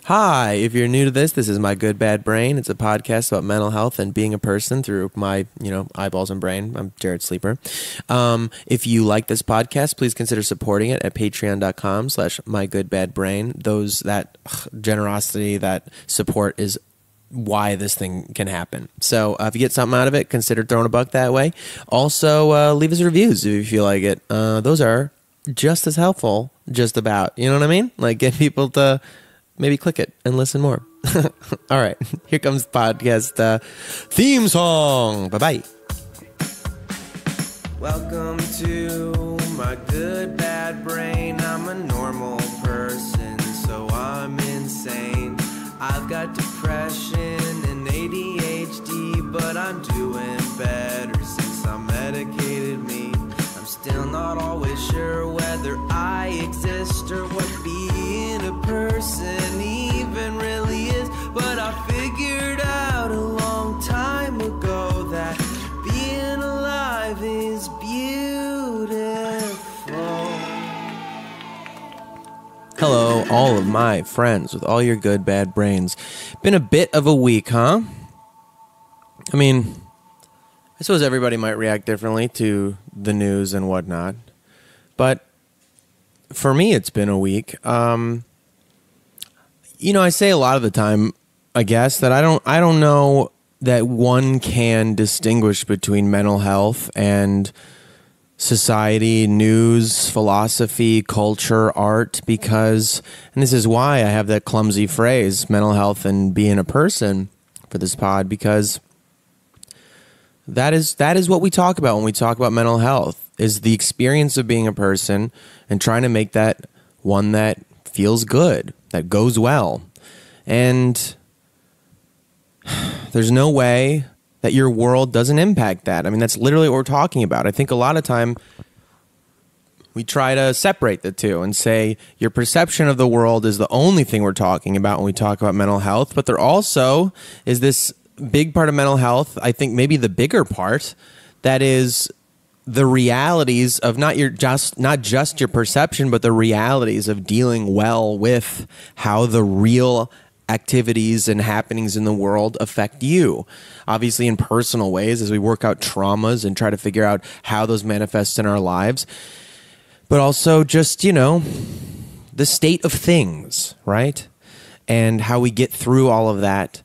Hi, if you're new to this is My Good Bad Brain. It's a podcast about mental health and being a person through my, eyeballs and brain. I'm Jared Sleeper. If you like this podcast, please consider supporting it at patreon.com/mygoodbadbrain. That generosity, that support is why this thing can happen. So if you get something out of it, consider throwing a buck that way. Also, leave us reviews if you feel like it. Those are just as helpful, just about. You know what I mean? Like, get people to maybe click it and listen more. All right, here comes the podcast theme song. Bye-bye. Welcome to My Good Bad Brain. I'm a normal person, so I'm insane. I've got depression and ADHD, but I'm doing better since I medicated me. I'm still not always sure whether I exist or what being a person even really is, but I figured out a long time ago that being alive is beautiful. Hello, all of my friends with all your good, bad brains. Been a bit of a week, huh? I mean, I suppose everybody might react differently to the news and whatnot, but for me, it's been a week. I say a lot of the time, I guess, that I don't know that one can distinguish between mental health and society, news, philosophy, culture, art, because, and this is why I have that clumsy phrase, mental health and being a person, for this pod, because that is what we talk about when we talk about mental health, is the experience of being a person and trying to make that one that feels good, that goes well. And there's no way that your world doesn't impact that. I mean, that's literally what we're talking about. I think a lot of time we try to separate the two and say your perception of the world is the only thing we're talking about when we talk about mental health. But there also is this big part of mental health, I think maybe the bigger part, that is the realities of not just your perception, but the realities of dealing well with how the real activities and happenings in the world affect you. Obviously in personal ways as we work out traumas and try to figure out how those manifest in our lives. But also just, the state of things, right? And how we get through all of that.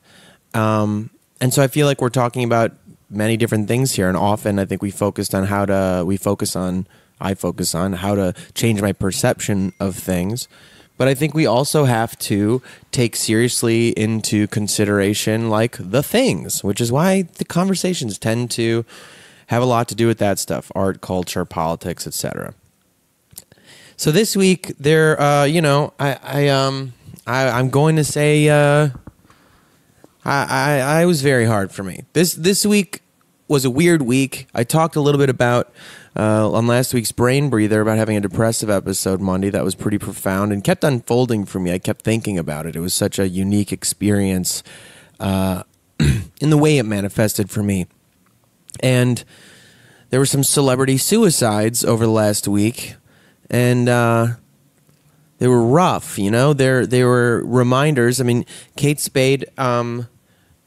And so I feel like we're talking about many different things here. And often I think I focus on how to change my perception of things. But I think we also have to take seriously into consideration like the things, which is why the conversations tend to have a lot to do with that stuff, art, culture, politics, etc. So this week there, I'm going to say, I was very hard for me. This week was a weird week. I talked a little bit about on last week's Brain Breather about having a depressive episode Monday that was pretty profound and kept unfolding for me. I kept thinking about it. It was such a unique experience in the way it manifested for me. And there were some celebrity suicides over the last week, and they were rough. They were reminders. I mean, Kate Spade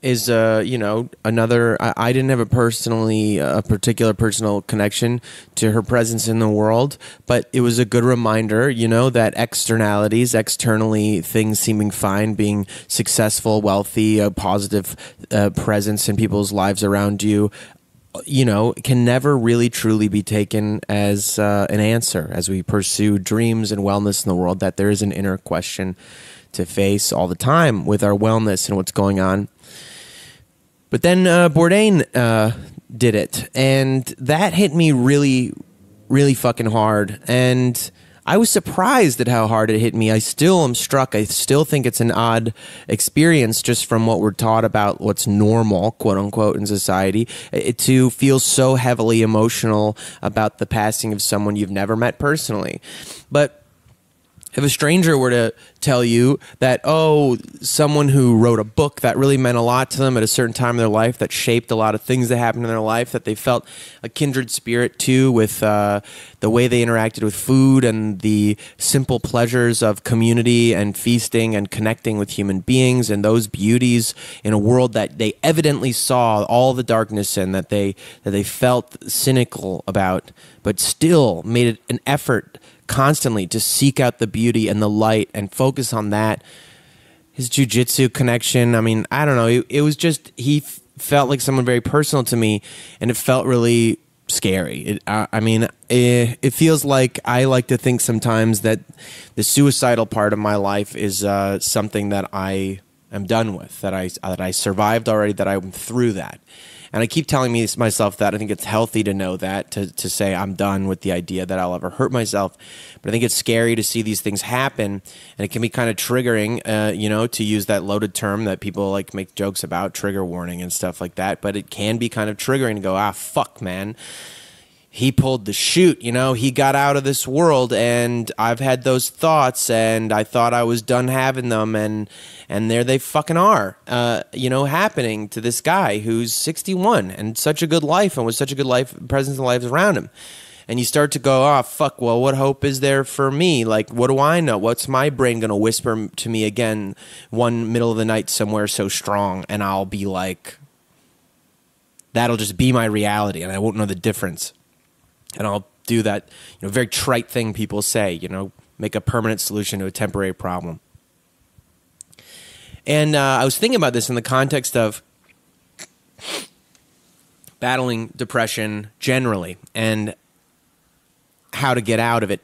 is another. I didn't have a particular personal connection to her presence in the world, but it was a good reminder, that externally things seeming fine, being successful, wealthy, a positive presence in people's lives around you, can never really truly be taken as an answer as we pursue dreams and wellness in the world, that there is an inner question to face all the time with our wellness and what's going on. But then Bourdain did it, and that hit me really, really fucking hard. And I was surprised at how hard it hit me. I still am struck. I still think it's an odd experience just from what we're taught about what's normal, quote unquote, in society, to feel so heavily emotional about the passing of someone you've never met personally. But if a stranger were to tell you that, oh, someone who wrote a book that really meant a lot to them at a certain time in their life, that shaped a lot of things that happened in their life, that they felt a kindred spirit to with the way they interacted with food and the simple pleasures of community and feasting and connecting with human beings and those beauties in a world that they evidently saw all the darkness in, that they felt cynical about, but still made it an effort constantly to seek out the beauty and the light and focus on that. His jiu-jitsu connection, I mean, I don't know. It was just, he felt like someone very personal to me, and it felt really scary. It feels like I like to think sometimes that the suicidal part of my life is something that I am done with, that I survived already, that I'm through that. And I keep telling myself that. I think it's healthy to know that, to say I'm done with the idea that I'll ever hurt myself. But I think it's scary to see these things happen, and it can be kind of triggering, to use that loaded term that people like make jokes about, trigger warning and stuff like that. But it can be kind of triggering to go, fuck, man. He pulled the chute, he got out of this world, and I've had those thoughts, and I thought I was done having them, and there they fucking are, happening to this guy who's 61 and such a good life, and with such a good life, presence in lives around him. And you start to go, fuck, well, what hope is there for me? Like, what do I know? What's my brain going to whisper to me again one middle of the night somewhere so strong, and I'll be like, that'll just be my reality, and I won't know the difference. And I'll do that, very trite thing people say, make a permanent solution to a temporary problem. And I was thinking about this in the context of battling depression generally and how to get out of it.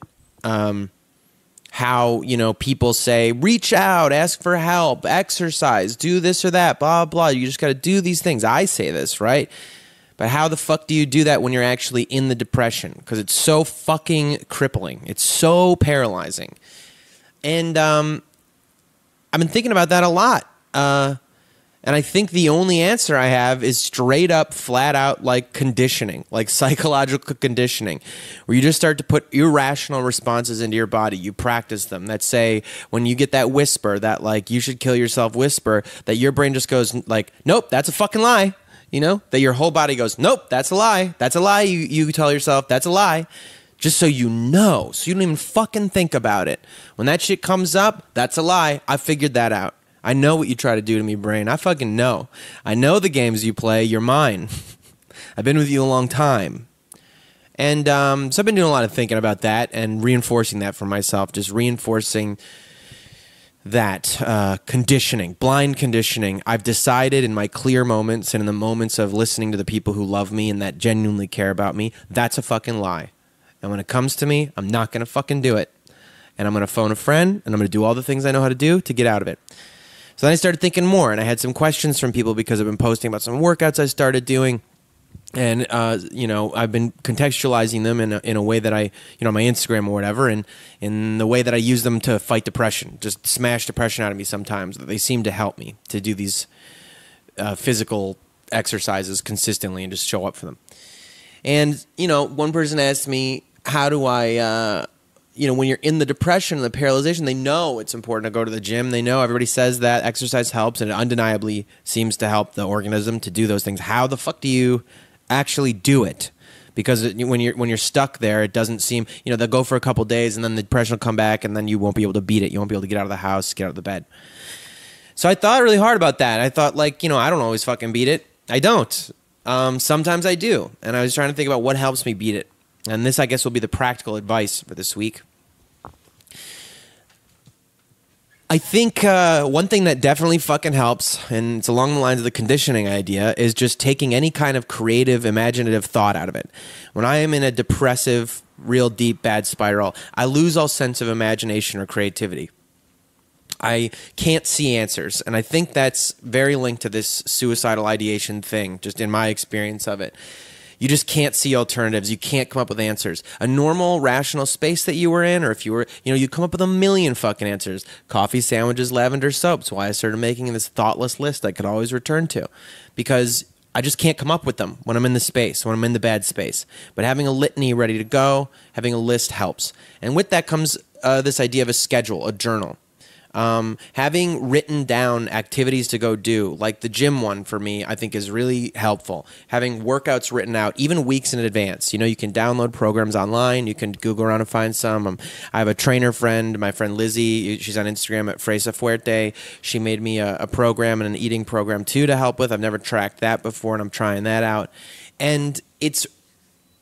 How, people say, reach out, ask for help, exercise, do this or that, blah, blah. You just got to do these things. I say this, right? But how the fuck do you do that when you're actually in the depression? Because it's so fucking crippling. It's so paralyzing. And I've been thinking about that a lot. And I think the only answer I have is straight up, flat out, like conditioning, like psychological conditioning, where you just start to put irrational responses into your body. You practice them that say, when you get that whisper, that like, you should kill yourself whisper, that your brain just goes like, nope, that's a fucking lie. That your whole body goes, nope, that's a lie. That's a lie. You tell yourself that's a lie. Just so you know. So you don't even fucking think about it. When that shit comes up, that's a lie. I figured that out. I know what you try to do to me, brain. I fucking know. I know the games you play. You're mine. I've been with you a long time. And so I've been doing a lot of thinking about that and reinforcing that for myself. Just reinforcing that conditioning, blind conditioning. I've decided in my clear moments and in the moments of listening to the people who love me and that genuinely care about me, that's a fucking lie. And when it comes to me, I'm not going to fucking do it. And I'm going to phone a friend, and I'm going to do all the things I know how to do to get out of it. So then I started thinking more, and I had some questions from people because I've been posting about some workouts I started doing. And, I've been contextualizing them in a way that I, my Instagram or whatever, and in the way that I use them to fight depression, just smash depression out of me sometimes. They seem to help me to do these physical exercises consistently and just show up for them. And, one person asked me, how do I, when you're in the depression and the paralyzation, they know it's important to go to the gym. They know everybody says that exercise helps, and it undeniably seems to help the organism to do those things. How the fuck do you actually do it? Because when you're stuck there, it doesn't seem, they'll go for a couple days and then the depression will come back and then you won't be able to beat it. You won't be able to get out of the house, get out of the bed. So I thought really hard about that. I thought I don't always fucking beat it. I don't. Sometimes I do. And I was trying to think about what helps me beat it. And this, I guess, will be the practical advice for this week. I think one thing that definitely fucking helps, and it's along the lines of the conditioning idea, is just taking any kind of creative, imaginative thought out of it. When I am in a depressive, real deep, bad spiral, I lose all sense of imagination or creativity. I can't see answers, and I think that's very linked to this suicidal ideation thing, just in my experience of it. You just can't see alternatives. You can't come up with answers. A normal, rational space that you were in, or if you were, you come up with a million fucking answers. Coffee, sandwiches, lavender soaps. Why I started making this thoughtless list I could always return to. Because I just can't come up with them when I'm in the space, when I'm in the bad space. But having a litany ready to go, having a list helps. And with that comes this idea of a schedule, a journal. Having written down activities to go do, like the gym one for me, I think is really helpful. Having workouts written out, even weeks in advance. You know, you can download programs online. You can Google around and find some. I have a trainer friend, my friend Lizzie. She's on Instagram at Fresa Fuerte. She made me a program and an eating program too to help with. I've never tracked that before, and I'm trying that out. And it's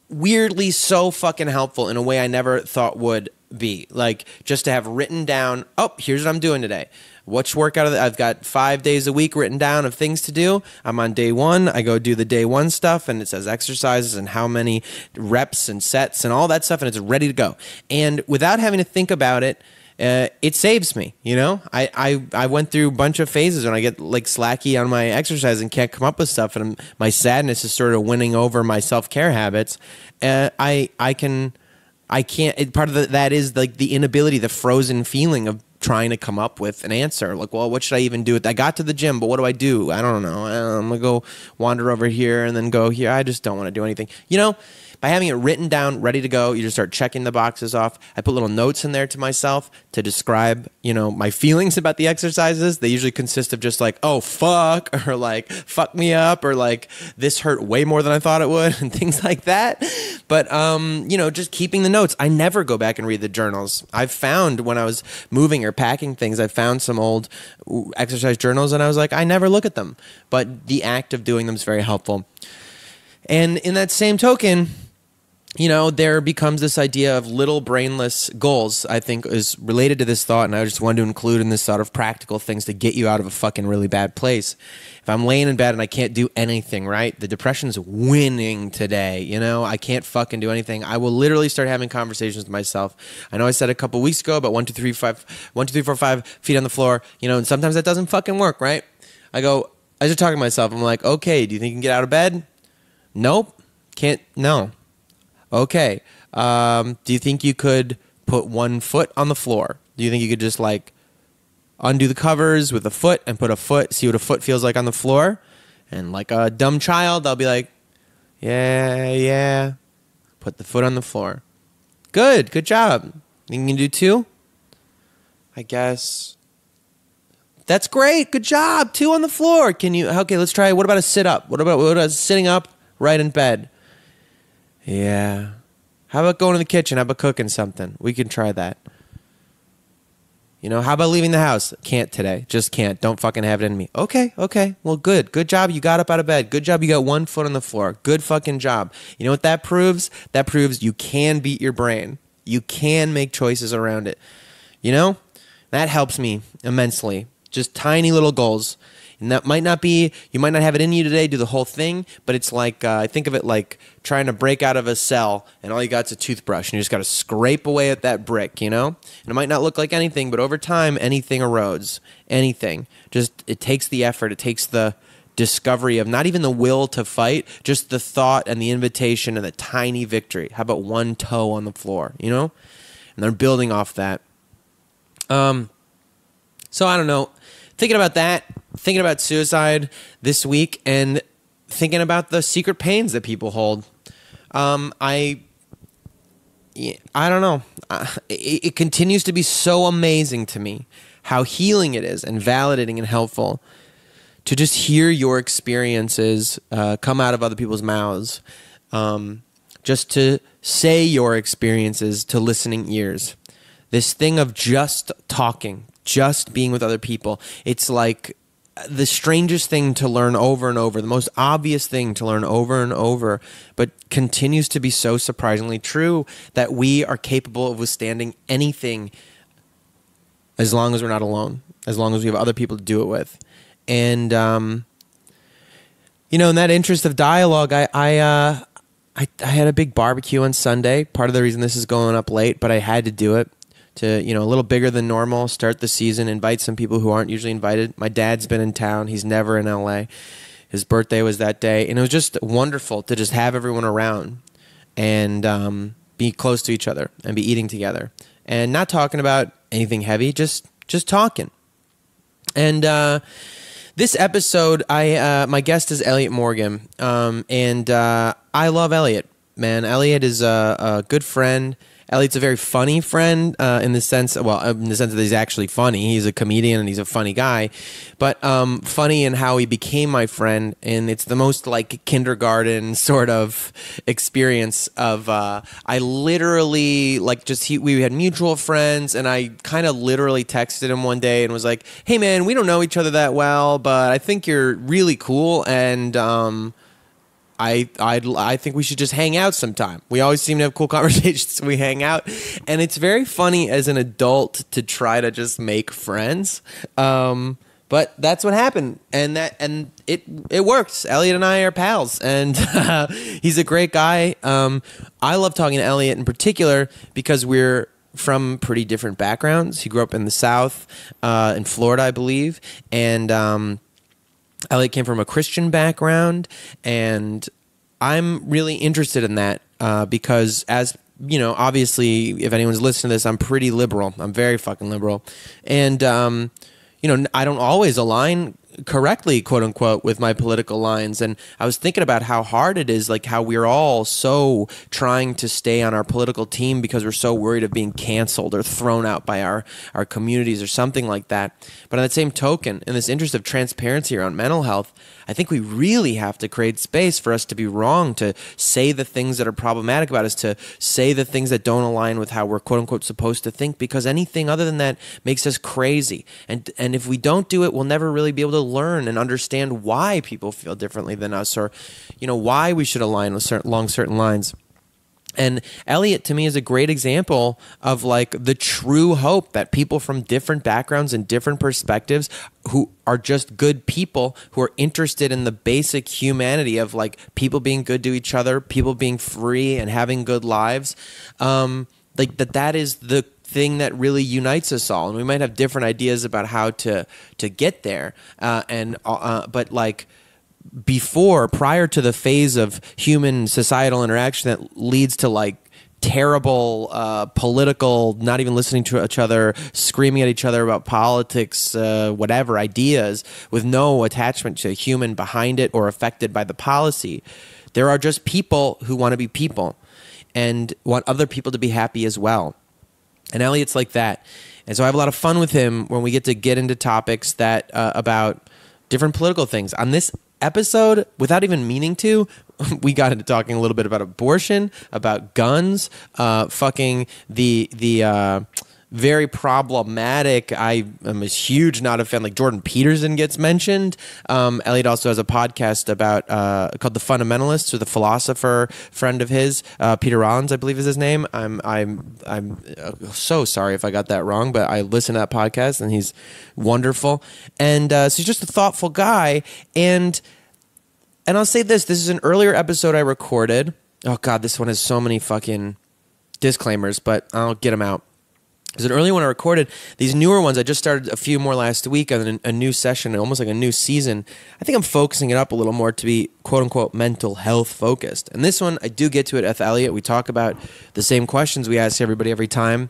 weirdly so fucking helpful in a way I never thought would be. Like, just to have written down, oh, here's what I'm doing today. Which workout I've got 5 days a week written down of things to do. I'm on day 1. I go do the day 1 stuff, and it says exercises and how many reps and sets and all that stuff, and it's ready to go. And without having to think about it, it saves me, you know? I went through a bunch of phases when I get like slacky on my exercise and can't come up with stuff, and my sadness is sort of winning over my self-care habits. I can't. Part of that is like the inability, the frozen feeling of trying to come up with an answer. Like, well, what should I even do? I got to the gym, but what do I do? I don't know. I'm going to go wander over here and then go here. I just don't want to do anything. You know, by having it written down, ready to go, you just start checking the boxes off. I put little notes in there to myself to describe, you know, my feelings about the exercises. They usually consist of just like, oh, fuck, or like, fuck me up, or like, this hurt way more than I thought it would, and things like that. But, you know, just keeping the notes. I never go back and read the journals. I've found when I was moving or packing things, I found some old exercise journals, and I was like, I never look at them. But the act of doing them is very helpful. And in that same token, you know, there becomes this idea of little brainless goals, I think, is related to this thought, and I just wanted to include in this thought of practical things to get you out of a fucking really bad place. If I'm laying in bed and I can't do anything, right, the depression's winning today, you know, I can't fucking do anything, I will literally start having conversations with myself. I know I said a couple weeks ago about 1, 2, 3, 4, 5 feet on the floor, you know, and sometimes that doesn't fucking work, right? I just talk to myself, I'm like, okay, do you think you can get out of bed? Nope. Can't, no. Okay, do you think you could put one foot on the floor? Do you think you could just like undo the covers with a foot and put a foot, see what a foot feels like on the floor? And like a dumb child, I'll be like, yeah, put the foot on the floor. Good job. You can do 2? I guess. That's great, good job, 2 on the floor. Okay, let's try, what about a sit up? What about sitting up right in bed? Yeah. How about going to the kitchen? How about cooking something? We can try that. You know, how about leaving the house? Can't today. Just can't. Don't fucking have it in me. Okay. Well, good. Good job. You got up out of bed. Good job. You got 1 foot on the floor. Good fucking job. You know what that proves? That proves you can beat your brain. You can make choices around it. You know? That helps me immensely. Just tiny little goals. And that might not be, you might not have it in you today, do the whole thing, but it's like, I think of it like trying to break out of a cell and all you got is a toothbrush and you just got to scrape away at that brick, you know? And it might not look like anything, but over time, anything erodes. Anything. Just, it takes the effort, it takes the discovery of not even the will to fight, just the thought and the invitation and the tiny victory. How about 1 toe on the floor, you know? And they're building off that. So I don't know. Thinking about that, thinking about suicide this week, and thinking about the secret pains that people hold. I don't know. It continues to be so amazing to me how healing it is and validating and helpful to just hear your experiences come out of other people's mouths. Just to say your experiences to listening ears. This thing of just talking, just being with other people. It's like the strangest thing to learn over and over, the most obvious thing to learn over and over, but continues to be so surprisingly true that we are capable of withstanding anything as long as we're not alone, as long as we have other people to do it with. And, you know, in that interest of dialogue, I had a big barbecue on Sunday. Part of the reason this is going up late, but I had to do it. To, you know, a little bigger than normal, start the season, invite some people who aren't usually invited. My dad's been in town. He's never in LA. His birthday was that day. And it was just wonderful to just have everyone around and be close to each other and be eating together. And not talking about anything heavy, just talking. And this episode, my guest is Elliott Morgan. And I love Elliott, man. Elliott is a good friend. Elliott's a very funny friend in the sense that he's actually funny. He's a comedian and he's a funny guy, but funny in how he became my friend. And it's the most like kindergarten sort of experience of I literally we had mutual friends, and I kind of literally texted him one day and was like, "Hey man, we don't know each other that well, but I think you're really cool, and I think we should just hang out sometime. We always seem to have cool conversations, so we hang out." And it's very funny as an adult to try to just make friends. But that's what happened, and it works. Elliott and I are pals, and he's a great guy. I love talking to Elliott in particular because we're from pretty different backgrounds. He grew up in the South, in Florida, I believe, and Elliott came from a Christian background, and I'm really interested in that because, as you know, obviously, if anyone's listening to this, I'm pretty liberal. I'm very fucking liberal, and I don't always align correctly, quote unquote, with my political lines. And I was thinking about how hard it is, like how we're all so trying to stay on our political team because we're so worried of being canceled or thrown out by our communities or something like that. But on the same token, in this interest of transparency around mental health, I think we really have to create space for us to be wrong, to say the things that are problematic about us, to say the things that don't align with how we're quote unquote supposed to think, because anything other than that makes us crazy. And if we don't do it, we'll never really be able to learn and understand why people feel differently than us, or why we should align with along certain lines. And Elliott, to me, is a great example of like the true hope that people from different backgrounds and different perspectives, who are just good people, who are interested in the basic humanity of like people being good to each other, people being free and having good lives, that is the thing that really unites us all. And we might have different ideas about how to get there, but like, prior to the phase of human societal interaction that leads to like terrible political, not even listening to each other, screaming at each other about politics, whatever ideas, with no attachment to a human behind it or affected by the policy, there are just people who want to be people and want other people to be happy as well. And Elliott's like that. And so I have a lot of fun with him when we get into topics that about different political things. On this episode, without even meaning to, we got into talking a little bit about abortion, about guns, fucking the very problematic. I am a huge not a fan. Like Jordan Peterson gets mentioned. Elliott also has a podcast about called The Fundamentalists, with a philosopher friend of his, Peter Rollins, I believe is his name. I'm so sorry if I got that wrong, but I listen to that podcast and he's wonderful. And so he's just a thoughtful guy. And I'll say this is an earlier episode I recorded. Oh God, this one has so many fucking disclaimers, but I'll get them out. There's an earlier one I recorded. These newer ones, I just started a few more last week on a new session, almost like a new season. I think I'm focusing it up a little more to be quote-unquote mental health focused. And this one, I do get to it with Elliott. We talk about the same questions we ask everybody every time.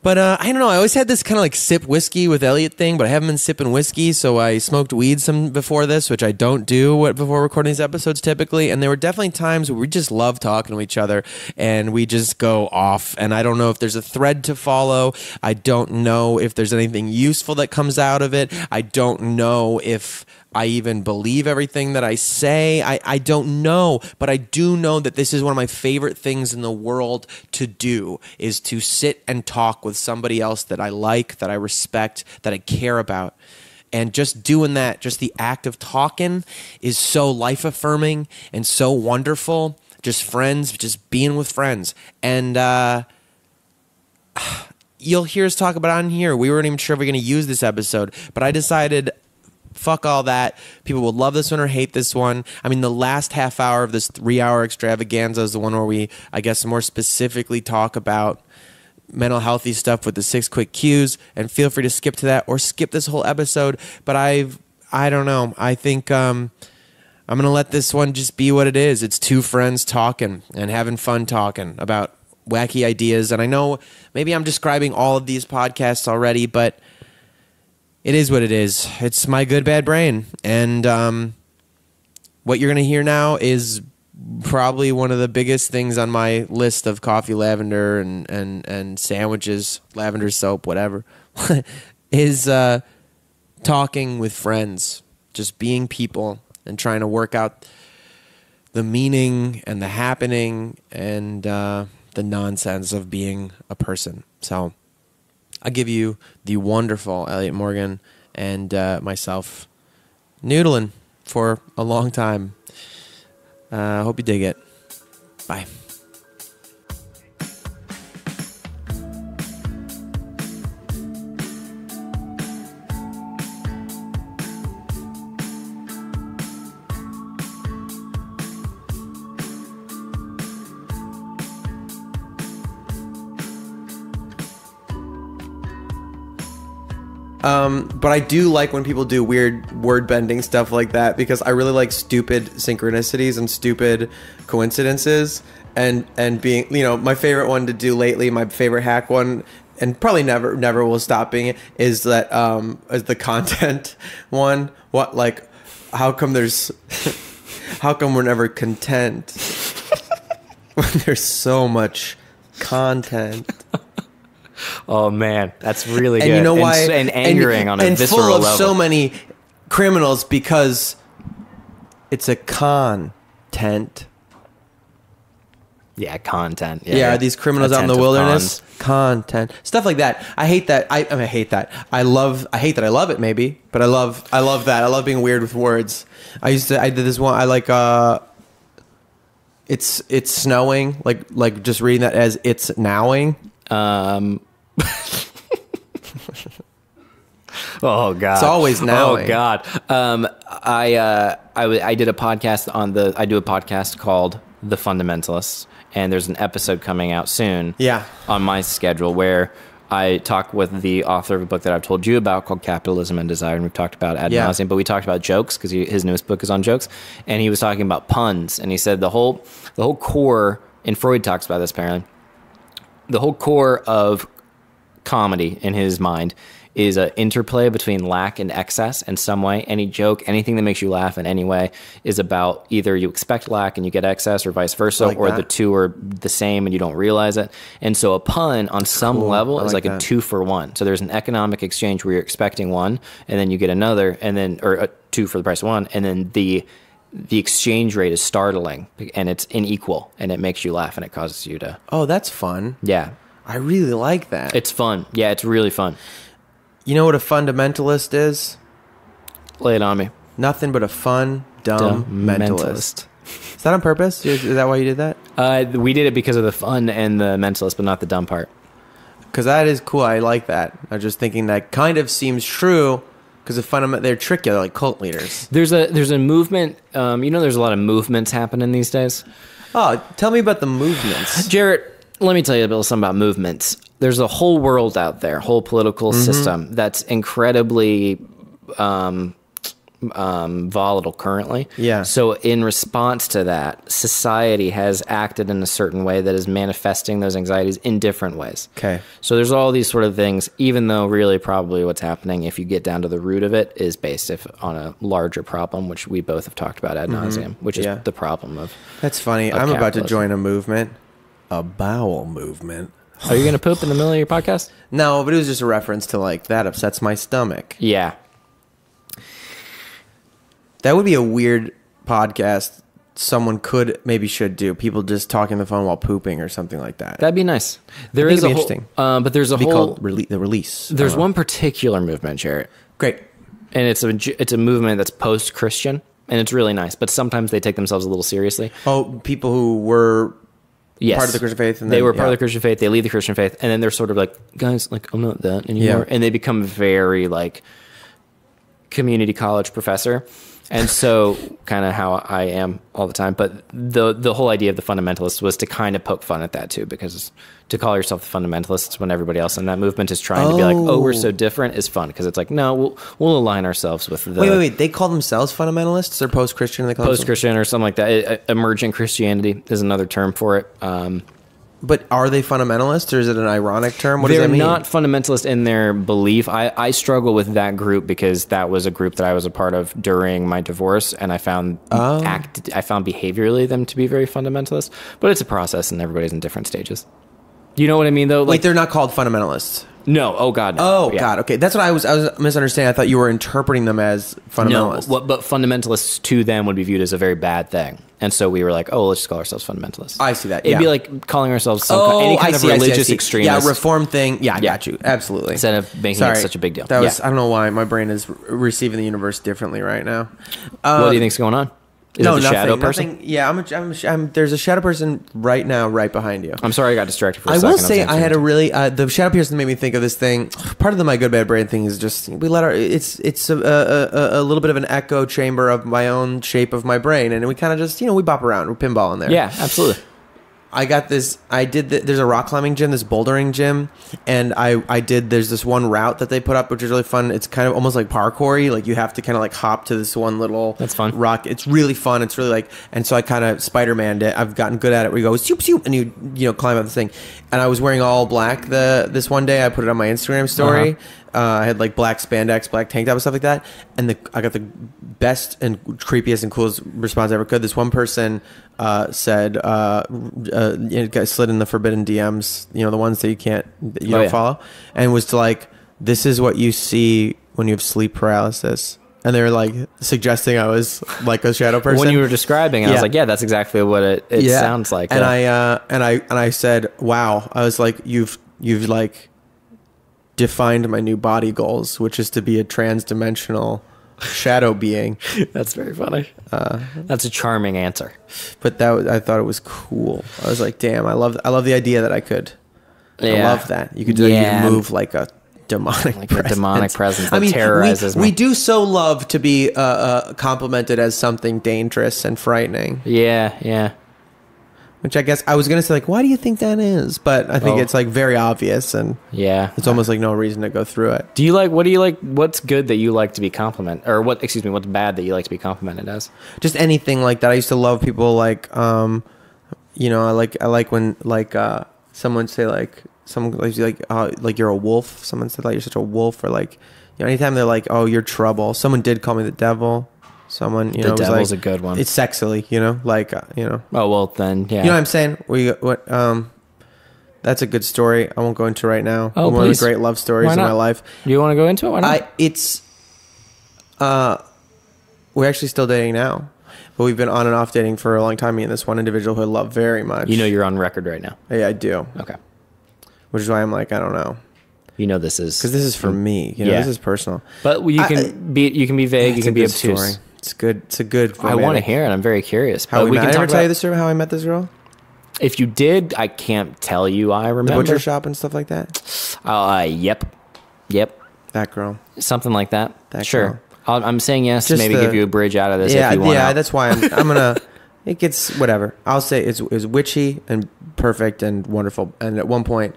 But I don't know. I always had this kind of like sip whiskey with Elliott thing, but I haven't been sipping whiskey, so I smoked weed some before this, which I don't do before recording these episodes typically. And there were definitely times where we just love talking to each other and we just go off. And I don't know if there's a thread to follow. I don't know if there's anything useful that comes out of it. I don't know if I even believe everything that I say. I don't know, but I do know that this is one of my favorite things in the world to do, is to sit and talk with somebody else that I like, that I respect, that I care about. And just doing that, just the act of talking, is so life-affirming and so wonderful. Just friends, just being with friends. And you'll hear us talk about it on here. We weren't even sure if we were going to use this episode, but I decided, fuck all that. People will love this one or hate this one. I mean, the last half hour of this 3-hour extravaganza is the one where we, I guess, more specifically talk about mental healthy stuff with the 6 quick cues. And feel free to skip to that or skip this whole episode. But I don't know. I think I'm going to let this one just be what it is. It's two friends talking and having fun talking about wacky ideas. And I know maybe I'm describing all of these podcasts already, but it is what it is. It's my good, bad brain. And what you're going to hear now is probably one of the biggest things on my list of coffee, lavender, and sandwiches, lavender soap, whatever, is talking with friends, just being people and trying to work out the meaning and the happening and the nonsense of being a person. So I'll give you the wonderful Elliott Morgan and myself noodling for a long time. Hope you dig it. Bye. But I do like when people do weird word bending stuff like that, because I really like stupid synchronicities and stupid coincidences, and being, you know, my favorite one to do lately, my favorite hack one, and probably never will stop being it, is that is the content one. What, like, how come we're never content when there's so much content? Oh man, that's really good. And you know why? And angering on a visceral level. And full of level. so many criminals, because it's a content. Yeah, content. Yeah, these criminals out in the wilderness. Content. Stuff like that. I hate that. I hate that. I hate that I love it, maybe. But I love that. I love being weird with words. I did this one. I like it's snowing. Like just reading that as it's nowing. Oh God! It's always now. Oh God! I did a podcast I do a podcast called The Fundamentalists, and there's an episode coming out soon. Yeah. On my schedule, where I talk with the author of a book that I've told you about called Capitalism and Desire, and we've talked about ad nauseum, but we talked about jokes because his newest book is on jokes, and he was talking about puns, and he said the whole core, and Freud talks about this apparently. The whole core of comedy in his mind is an interplay between lack and excess in some way. Any joke, anything that makes you laugh in any way is about either you expect lack and you get excess, or vice versa, or the two are the same and you don't realize it. And so a pun on some level is like a 2-for-1. So there's an economic exchange where you're expecting one and then you get another, and then, or a 2 for the price of 1, and then the exchange rate is startling and it's unequal and it makes you laugh and it causes you to... Oh, that's fun. Yeah. I really like that. It's fun. Yeah, it's really fun. You know what a fundamentalist is? Lay it on me. Nothing but a fun, dumb mentalist. Is that on purpose? Is that why you did that? We did it because of the fun and the mentalist, but not the dumb part. Because that is cool. I like that. I'm just thinking that kind of seems true. Because they're tricky. They're like cult leaders. There's a movement. There's a lot of movements happening these days. Oh, tell me about the movements. Jarrett, let me tell you a little something about movements. There's a whole world out there, whole political system that's incredibly volatile currently. Yeah. So in response to that, society has acted in a certain way that is manifesting those anxieties in different ways. Okay. So there's all these sort of things, even though really probably what's happening, if you get down to the root of it, is based on a larger problem, which we both have talked about ad nauseum, which is the problem of... That's funny. I'm about to join a movement. A bowel movement. Are you going to poop in the middle of your podcast? No, but it was just a reference to like, that upsets my stomach. Yeah. That would be a weird podcast someone should do. People just talking on the phone while pooping or something like that. That'd be nice. There is a interesting. But there's a It'd be whole... called the release. There's one particular movement, Jarrett. Great. And it's a movement that's post-Christian, and it's really nice. But sometimes they take themselves a little seriously. Oh, people who were... Yes. Part of the Christian faith. And they were part of the Christian faith. They leave the Christian faith. And then they're sort of like, guys, like, I'm not that anymore. Yeah. And they become very like community college professor. And so kind of how I am all the time. But the whole idea of the fundamentalists was to kind of poke fun at that too, because to call yourself the fundamentalists when everybody else in that movement is trying to be like, oh, we're so different is fun. Because it's like, no, we'll align ourselves with the... Wait. They call themselves fundamentalists or post-Christian? Post-Christian or something like that. Emergent Christianity is another term for it. But are they fundamentalists, or is it an ironic term? What does that mean? They're not fundamentalist in their belief. I struggle with that group because that was a group that I was a part of during my divorce, and I found behaviorally them to be very fundamentalist. But it's a process, and everybody's in different stages. You know what I mean, though? Like, they're not called fundamentalists. No. Oh, God, no. Oh, yeah. God. Okay. That's what I was misunderstanding. I thought you were interpreting them as fundamentalists. No, but fundamentalists to them would be viewed as a very bad thing. And so we were like, oh, let's just call ourselves fundamentalists. I see that. It'd be like calling ourselves any kind of religious extremist. Yeah, reform thing. Yeah, I got you. Absolutely. Instead of making it such a big deal. That was, I don't know why my brain is receiving the universe differently right now. What do you think's going on? Is it the shadow person? Nothing. Yeah, there's a shadow person right now, right behind you. I'm sorry I got distracted for a second. I will say I had a really the shadow person made me think of this thing. Part of the my good bad brain thing is just we let our it's a little bit of an echo chamber of my own shape of my brain, and we kind of just we bop around, we pinball in there. Yeah, absolutely. there's a rock climbing gym, this bouldering gym, and there's this one route that they put up, which is really fun. It's kind of almost like parkour-y, like you have to kind of like hop to this one little That's fun. rock. It's really fun. It's really like, and so I kind of Spider-Man'd it. I've gotten good at it where you go zoop, zoop, and you climb up this thing. And I was wearing all black this one day. I put it on my Instagram story. I had like black spandex, black tank top and stuff like that. And I got the best and creepiest and coolest response I ever could. This one person said, guys slid in the forbidden DMs, the ones that you don't follow, and was like, this is what you see when you have sleep paralysis. And they were like suggesting I was like a shadow person. When you were describing, I was like, yeah, that's exactly what it sounds like. And I said, wow. I was like, you've like defined my new body goals, which is to be a trans-dimensional shadow being. That's very funny. That's a charming answer. But I thought it was cool. I was like, damn, I love the idea that I could. I love that. You could move like a demonic presence. A demonic presence that terrorizes me. We do so love to be complimented as something dangerous and frightening. Yeah. Which I guess I was going to say, like, why do you think that is? But I think it's like very obvious, and it's almost like no reason to go through it. What do you like? What's good that you like to be complimented, or what's bad that you like to be complimented as? Just anything like that. I used to love people like, I like when like someone say like like you're a wolf. Someone said like you're such a wolf, or like anytime they're like, oh, you're trouble. Someone did call me the devil. Someone, the devil's a good one. It's sexily, Oh, well, then, yeah. You know what I'm saying? That's a good story. I won't go into right now. Oh, one please. of the great love stories in my life. Do you want to go into it? Why not? We're actually still dating now, but we've been on and off dating for a long time. Me and this one individual who I love very much. You're on record right now. Yeah, I do. Okay. Which is why I'm like, I don't know. This is because this is for me. This is personal. But you can be vague. You can be obtuse. Story. It's good. It's a good. Romantic. I want to hear it. I'm very curious. How we can ever tell you the story of how I met this girl? If you did, I can't tell you. I remember the butcher shop and stuff like that. Yep. That girl. Something like that. Sure. Girl. I'm saying yes. Just to maybe give you a bridge out of this. If you want. Yeah. That's why I'm gonna. It gets whatever. I'll say it's witchy and perfect and wonderful. And at one point,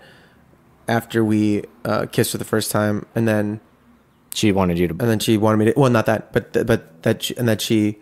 after we kissed for the first time, and then. She wanted you to, and then she wanted me to. Well, not that, but that she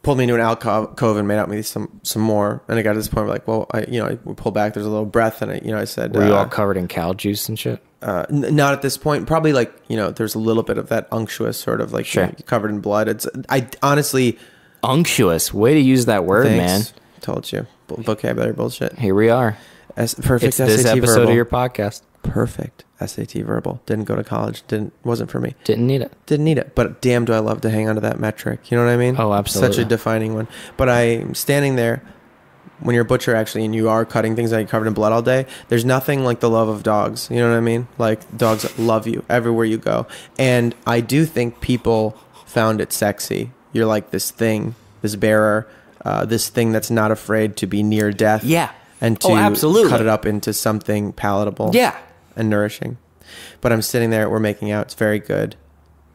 pulled me into an alcove and made out me some more. And it got to this point where, like, well, I pulled back. There's a little breath, and I said, "Were you all covered in cow juice and shit?" Not at this point. Probably like there's a little bit of that unctuous sort of like covered in blood. I honestly unctuous. Way to use that word, man. Told you vocabulary bullshit. Here we are. Perfect. It's this SAT episode verbal. of your podcast. Perfect SAT verbal. Didn't go to college. Wasn't for me. Didn't need it. But damn, do I love to hang on to that metric. You know what I mean? Oh, absolutely. Such a defining one. But I'm standing there when you're a butcher actually, and you are cutting things that are covered in blood all day. There's nothing like the love of dogs. You know what I mean? Like dogs love you everywhere you go. And I do think people found it sexy. You're like this thing, this bearer, this thing that's not afraid to be near death. Yeah. And to cut it up into something palatable. Yeah. And nourishing. But I'm sitting there, we're making out, it's very good.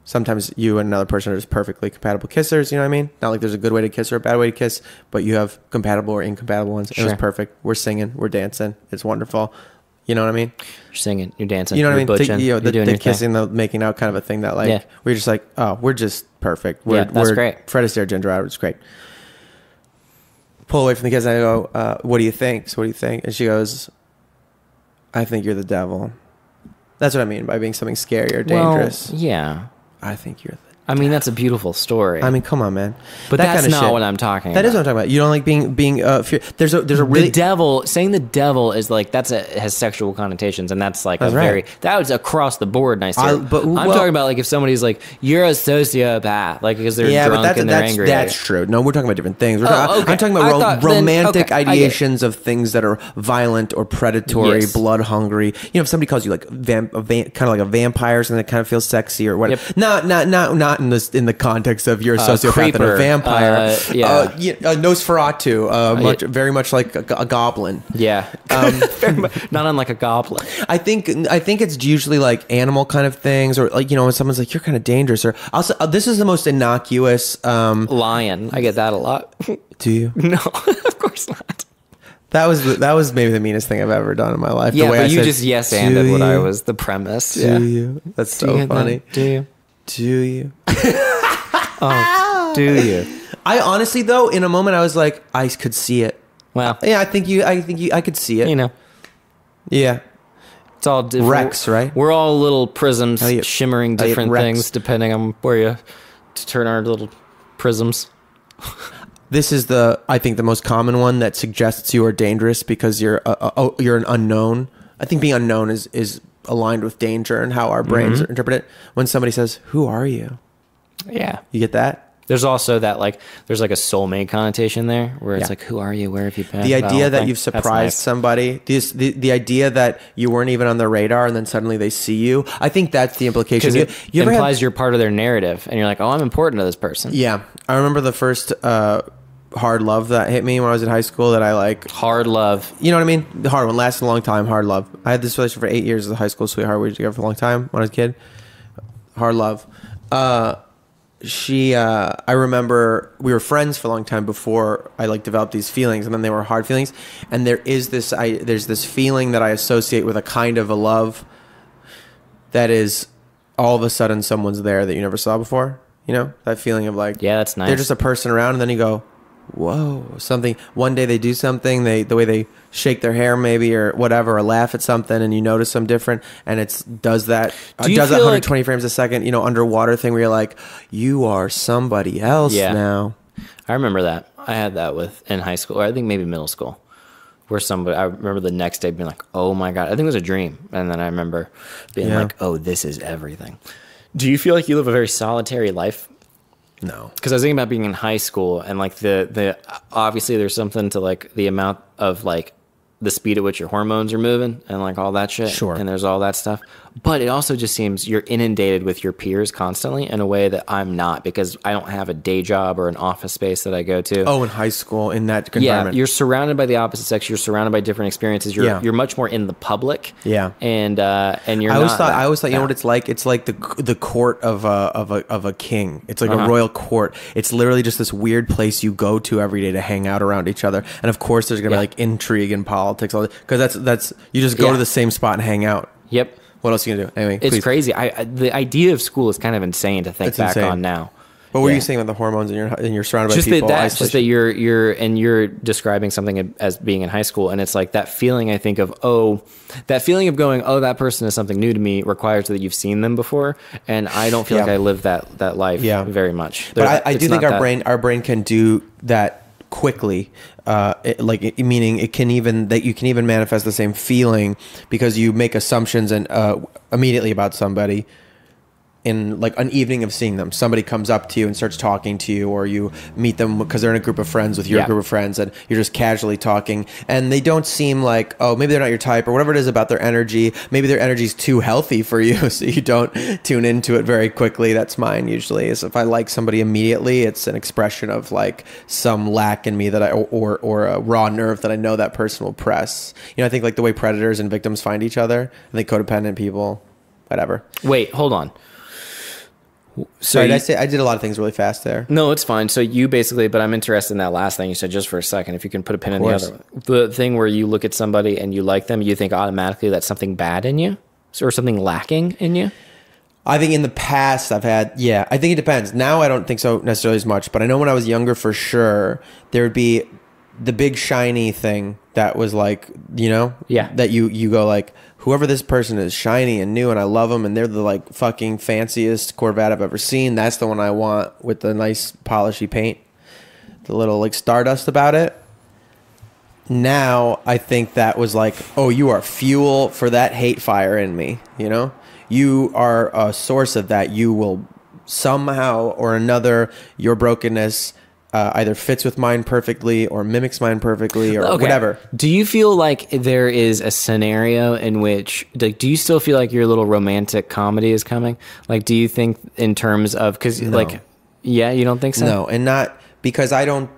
Sometimes you and another person are just perfectly compatible kissers, you know what I mean? Not like there's a good way to kiss or a bad way to kiss, but you have compatible or incompatible ones. Sure. It was perfect. We're singing, we're dancing, it's wonderful. You know what I mean? You're singing, you're dancing, you know what I mean? Butching, the kissing, the making out kind of a thing that like, we're just like, oh, we're just perfect. We're great. Fred Astaire, Ginger Out, it's great. pull away from the kids and I go, what do you think? So what do you think? And she goes, I think you're the devil. That's what I mean by being something scary or dangerous. Well, yeah. I think you're the I mean, that's a beautiful story. I mean, come on, man. But that that's kind of not shit. what I'm talking That about. is what I'm talking about. You don't like being there's a really the devil, saying the devil is like, has sexual connotations, and that's like that was across the board nice. I'm talking about like if somebody's like, you're a sociopath, like because they're drunk and they're angry. That's true. No, we're talking about different things. I'm talking about romantic ideations of things that are violent or predatory, blood hungry. You know, if somebody calls you like kind of like a vampire, something that kind of feels sexy or whatever. Yep. Not in the context of you're a sociopath creeper, and a vampire. Nosferatu, very much like a goblin. Yeah, not unlike a goblin. I think it's usually like animal kind of things, or like, you know, when someone's like, you're kind of dangerous, or also this is the most innocuous. Lion. I get that a lot. Do you? No, of course not. That was maybe the meanest thing I've ever done in my life. Yeah, the way but I you said, just yes-anded what I was the premise. Do you? That's so funny. Do you? Do you? Oh, do you? I honestly, though, in a moment, I was like, I could see it. Well, yeah, I could see it. You know, yeah, it's all different. Rex, right? We're all little prisms, shimmering different things, depending on where you turn our little prisms. This is I think the most common one that suggests you are dangerous because you're an unknown. I think being unknown is aligned with danger and how our brains interpret it. When somebody says, "Who are you?" Yeah, you get that. There's also that like there's like a soulmate connotation there where it's like, who are you? Where have you been? The idea that you've surprised somebody, the idea that you weren't even on their radar and then suddenly they see you. I think that's the implication. Because it implies you're part of their narrative and you're like, oh, I'm important to this person. Yeah, I remember the first hard love that hit me when I was in high school that I like. Hard love. You know what I mean? The hard one. Lasted a long time. Hard love. I had this relationship for 8 years as a high school sweetheart. We were together for a long time when I was a kid. Hard love. I remember we were friends for a long time before I like developed these feelings, and then they were hard feelings. And there's this feeling that I associate with a kind of a love that is all of a sudden someone's there that you never saw before. You know, that feeling of like, yeah, that's nice. They're just a person around, and then you go, whoa, something. One day they do something, the way they shake their hair maybe or whatever, or laugh at something, and you notice them different, and does that 120 frames a second, you know, underwater thing where you're like, you are somebody else now. I remember that. I had that in high school, or I think maybe middle school, where I remember the next day being like, oh my God, I think it was a dream. And then I remember being like, oh, this is everything. Do you feel like you live a very solitary life? No, because I was thinking about being in high school and like the obviously there's something to like the amount of like the speed at which your hormones are moving and like all that shit. Sure. And there's all that stuff. But it also just seems you're inundated with your peers constantly in a way that I'm not, because I don't have a day job or an office space that I go to. Oh, in high school, in that environment. Yeah, you're surrounded by the opposite sex. You're surrounded by different experiences. You're much more in the public. Yeah. And you're I always thought, you know what it's like? It's like the court of a king. It's like a royal court. It's literally just this weird place you go to every day to hang out around each other. And of course there's going to be like intrigue and politics, all that, because that's you just go to the same spot and hang out. Yep. What else are you gonna do? Anyway, it's crazy. The idea of school is kind of insane to think back on now. What were you saying about the hormones and you're surrounded by people? Just that you're describing something as being in high school, and it's like that feeling. I think of that feeling of going, that person is something new to me, requires that you've seen them before, and I don't feel like I live that life very much. But I do think our brain can do that quickly, meaning you can even manifest the same feeling because you make assumptions and immediately about somebody in like an evening of seeing them. Somebody comes up to you and starts talking to you, or you meet them because they're in a group of friends with your group of friends, and you're just casually talking, and they don't seem like, maybe they're not your type, or whatever it is about their energy. Maybe their energy is too healthy for you, so you don't tune into it very quickly. That's mine usually, is if I like somebody immediately, it's an expression of like some lack in me that or a raw nerve that I know that person will press. You know, I think like the way predators and victims find each other, I think codependent people, whatever. Wait, hold on. So I did a lot of things really fast there. No, it's fine. So you basically, but I'm interested in that last thing you said just for a second. If you can put a pin in the other one. The thing where you look at somebody and you like them, you think automatically that's something bad in you or something lacking in you? I think in the past I've had, I think it depends. Now I don't think so necessarily as much, but I know when I was younger for sure, there would be the big shiny thing that was like, you know, Yeah. that you go like, whoever this person is, shiny and new, and I love them, and they're the like fucking fanciest Corvette I've ever seen. That's the one I want with the nice polishy paint, the little like stardust about it. Now I think that was like, oh, you are fuel for that hate fire in me. You know, you are a source of that. You will somehow or another, your brokenness either fits with mine perfectly or mimics mine perfectly or whatever. Do you feel like there is a scenario in which, like, do you still feel like your little romantic comedy is coming? Like, do you think in terms of, because like, yeah, you don't think so? No, and not because I don't.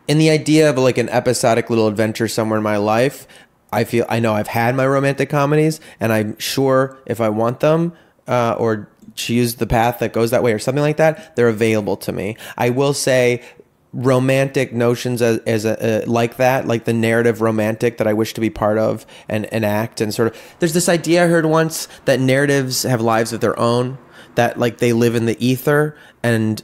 In the idea of like an episodic little adventure somewhere in my life, I know I've had my romantic comedies, and I'm sure if I want them or choose the path that goes that way or something like that, they're available to me. I will say romantic notions as like that, like the narrative romantic that I wish to be part of and enact, and sort of, there's this idea I heard once that narratives have lives of their own, that like they live in the ether, and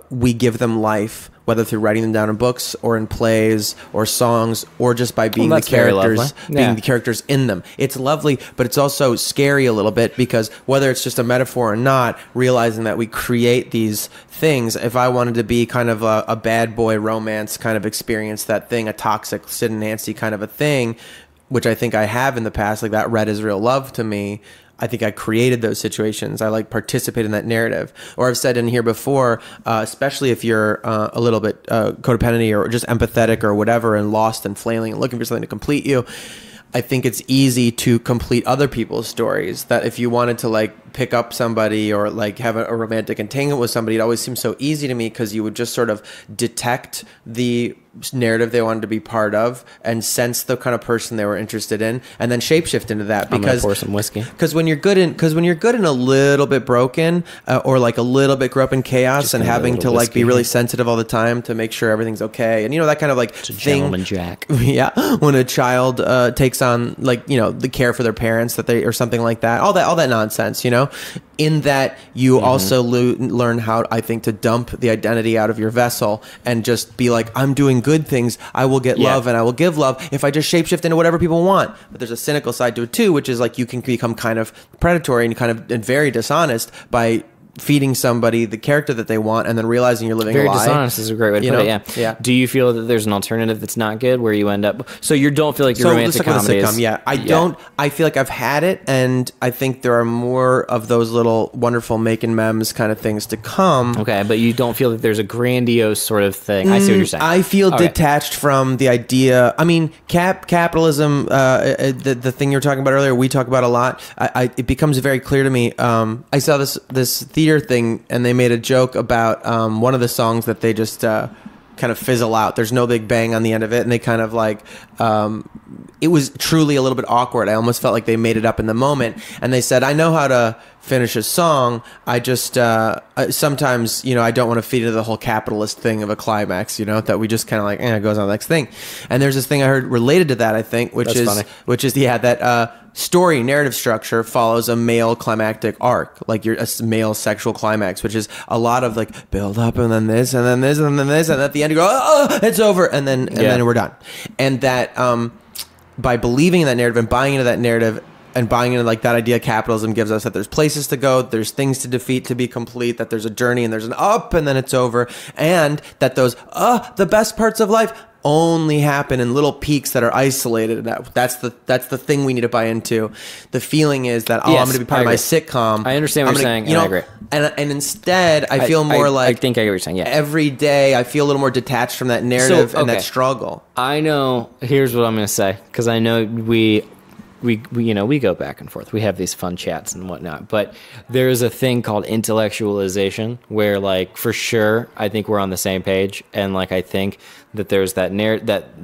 we give them life, whether through writing them down in books or in plays or songs, or just by being the characters, being the characters in them. It's lovely, but it's also scary a little bit, because whether it's just a metaphor or not, realizing that we create these things. If I wanted to be kind of a bad boy romance kind of experience, that thing, a toxic Sid and Nancy kind of a thing, which I think I have in the past, like that Red is Real Love to me, I think I created those situations. I like participate in that narrative. Or I've said in here before, especially if you're a little bit codependent or just empathetic or whatever, and lost and flailing and looking for something to complete you, I think it's easy to complete other people's stories. That if you wanted to like pick up somebody or like have a romantic entanglement with somebody, it always seems so easy to me, because you would just sort of detect the narrative they wanted to be part of and sense the kind of person they were interested in, and then shapeshift into that. I'm gonna pour some whiskey. Because when you're good and a little bit broken, or like a little bit grew up in chaos, just and having to like be really sensitive all the time to make sure everything's okay, and you know, that kind of like it's a gentleman jack. Yeah, when a child takes on like, you know, the care for their parents that they or something like that, all that nonsense, you know. In that you also learn how, I think, to dump the identity out of your vessel and just be like, I'm doing good things. I will get love and I will give love if I just shapeshift into whatever people want. But there's a cynical side to it too, which is like you can become kind of predatory and kind of very dishonest by feeding somebody the character that they want and then realizing you're living a lie. Very dishonest is a great way to put it. Yeah. Do you feel that there's an alternative that's not good, where you end up? So you don't feel like your romantic comedy is? Yeah, I don't. I feel like I've had it, and I think there are more of those little wonderful making memes kind of things to come. Okay, but you don't feel that there's a grandiose sort of thing. I see what you're saying. I feel detached from the idea. I mean, capitalism, the thing you were talking about earlier, we talk about a lot. It becomes very clear to me. I saw this theater thing, and they made a joke about one of the songs that they just kind of fizzle out. There's no big bang on the end of it, and they kind of like it was truly a little bit awkward. I almost felt like they made it up in the moment, and they said, I know how to finish a song. I just sometimes, you know, I don't want to feed into the whole capitalist thing of a climax, you know, that we just kind of like, it goes on to the next thing. And there's this thing I heard related to that, I think, which is that story narrative structure follows a male climactic arc, like a male sexual climax, which is a lot of like build up and then this and then this and then this, and at the end you go, oh, it's over, and then we're done. And that by believing in that narrative and buying into that narrative and buying into like that idea capitalism gives us, that there's places to go, there's things to defeat to be complete, that there's a journey and there's an up and then it's over, and that those the best parts of life only happen in little peaks that are isolated. That's the thing we need to buy into. The feeling is that I'm going to be part of my sitcom. I understand what you're saying, you know, and I agree. And instead, I feel more like I think I get what you're saying. Yeah, every day I feel a little more detached from that narrative and that struggle. I know. Here's what I'm going to say, because I know we you know, we go back and forth. We have these fun chats and whatnot. But there's a thing called intellectualization where, like, for sure, I think we're on the same page. And, like, I think that there's that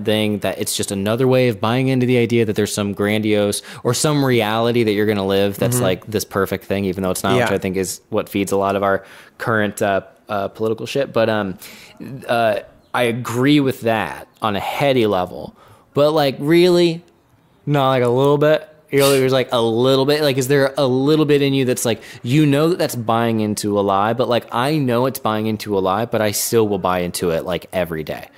thing that it's just another way of buying into the idea that there's some grandiose or some reality that you're going to live that's like this perfect thing, even though it's not, which I think is what feeds a lot of our current political shit. But I agree with that on a heady level. But, like, really... not like a little bit, There's like a little bit, like, is there a little bit in you that's like, you know, that's buying into a lie, but like, I know it's buying into a lie, but I still will buy into it like every day.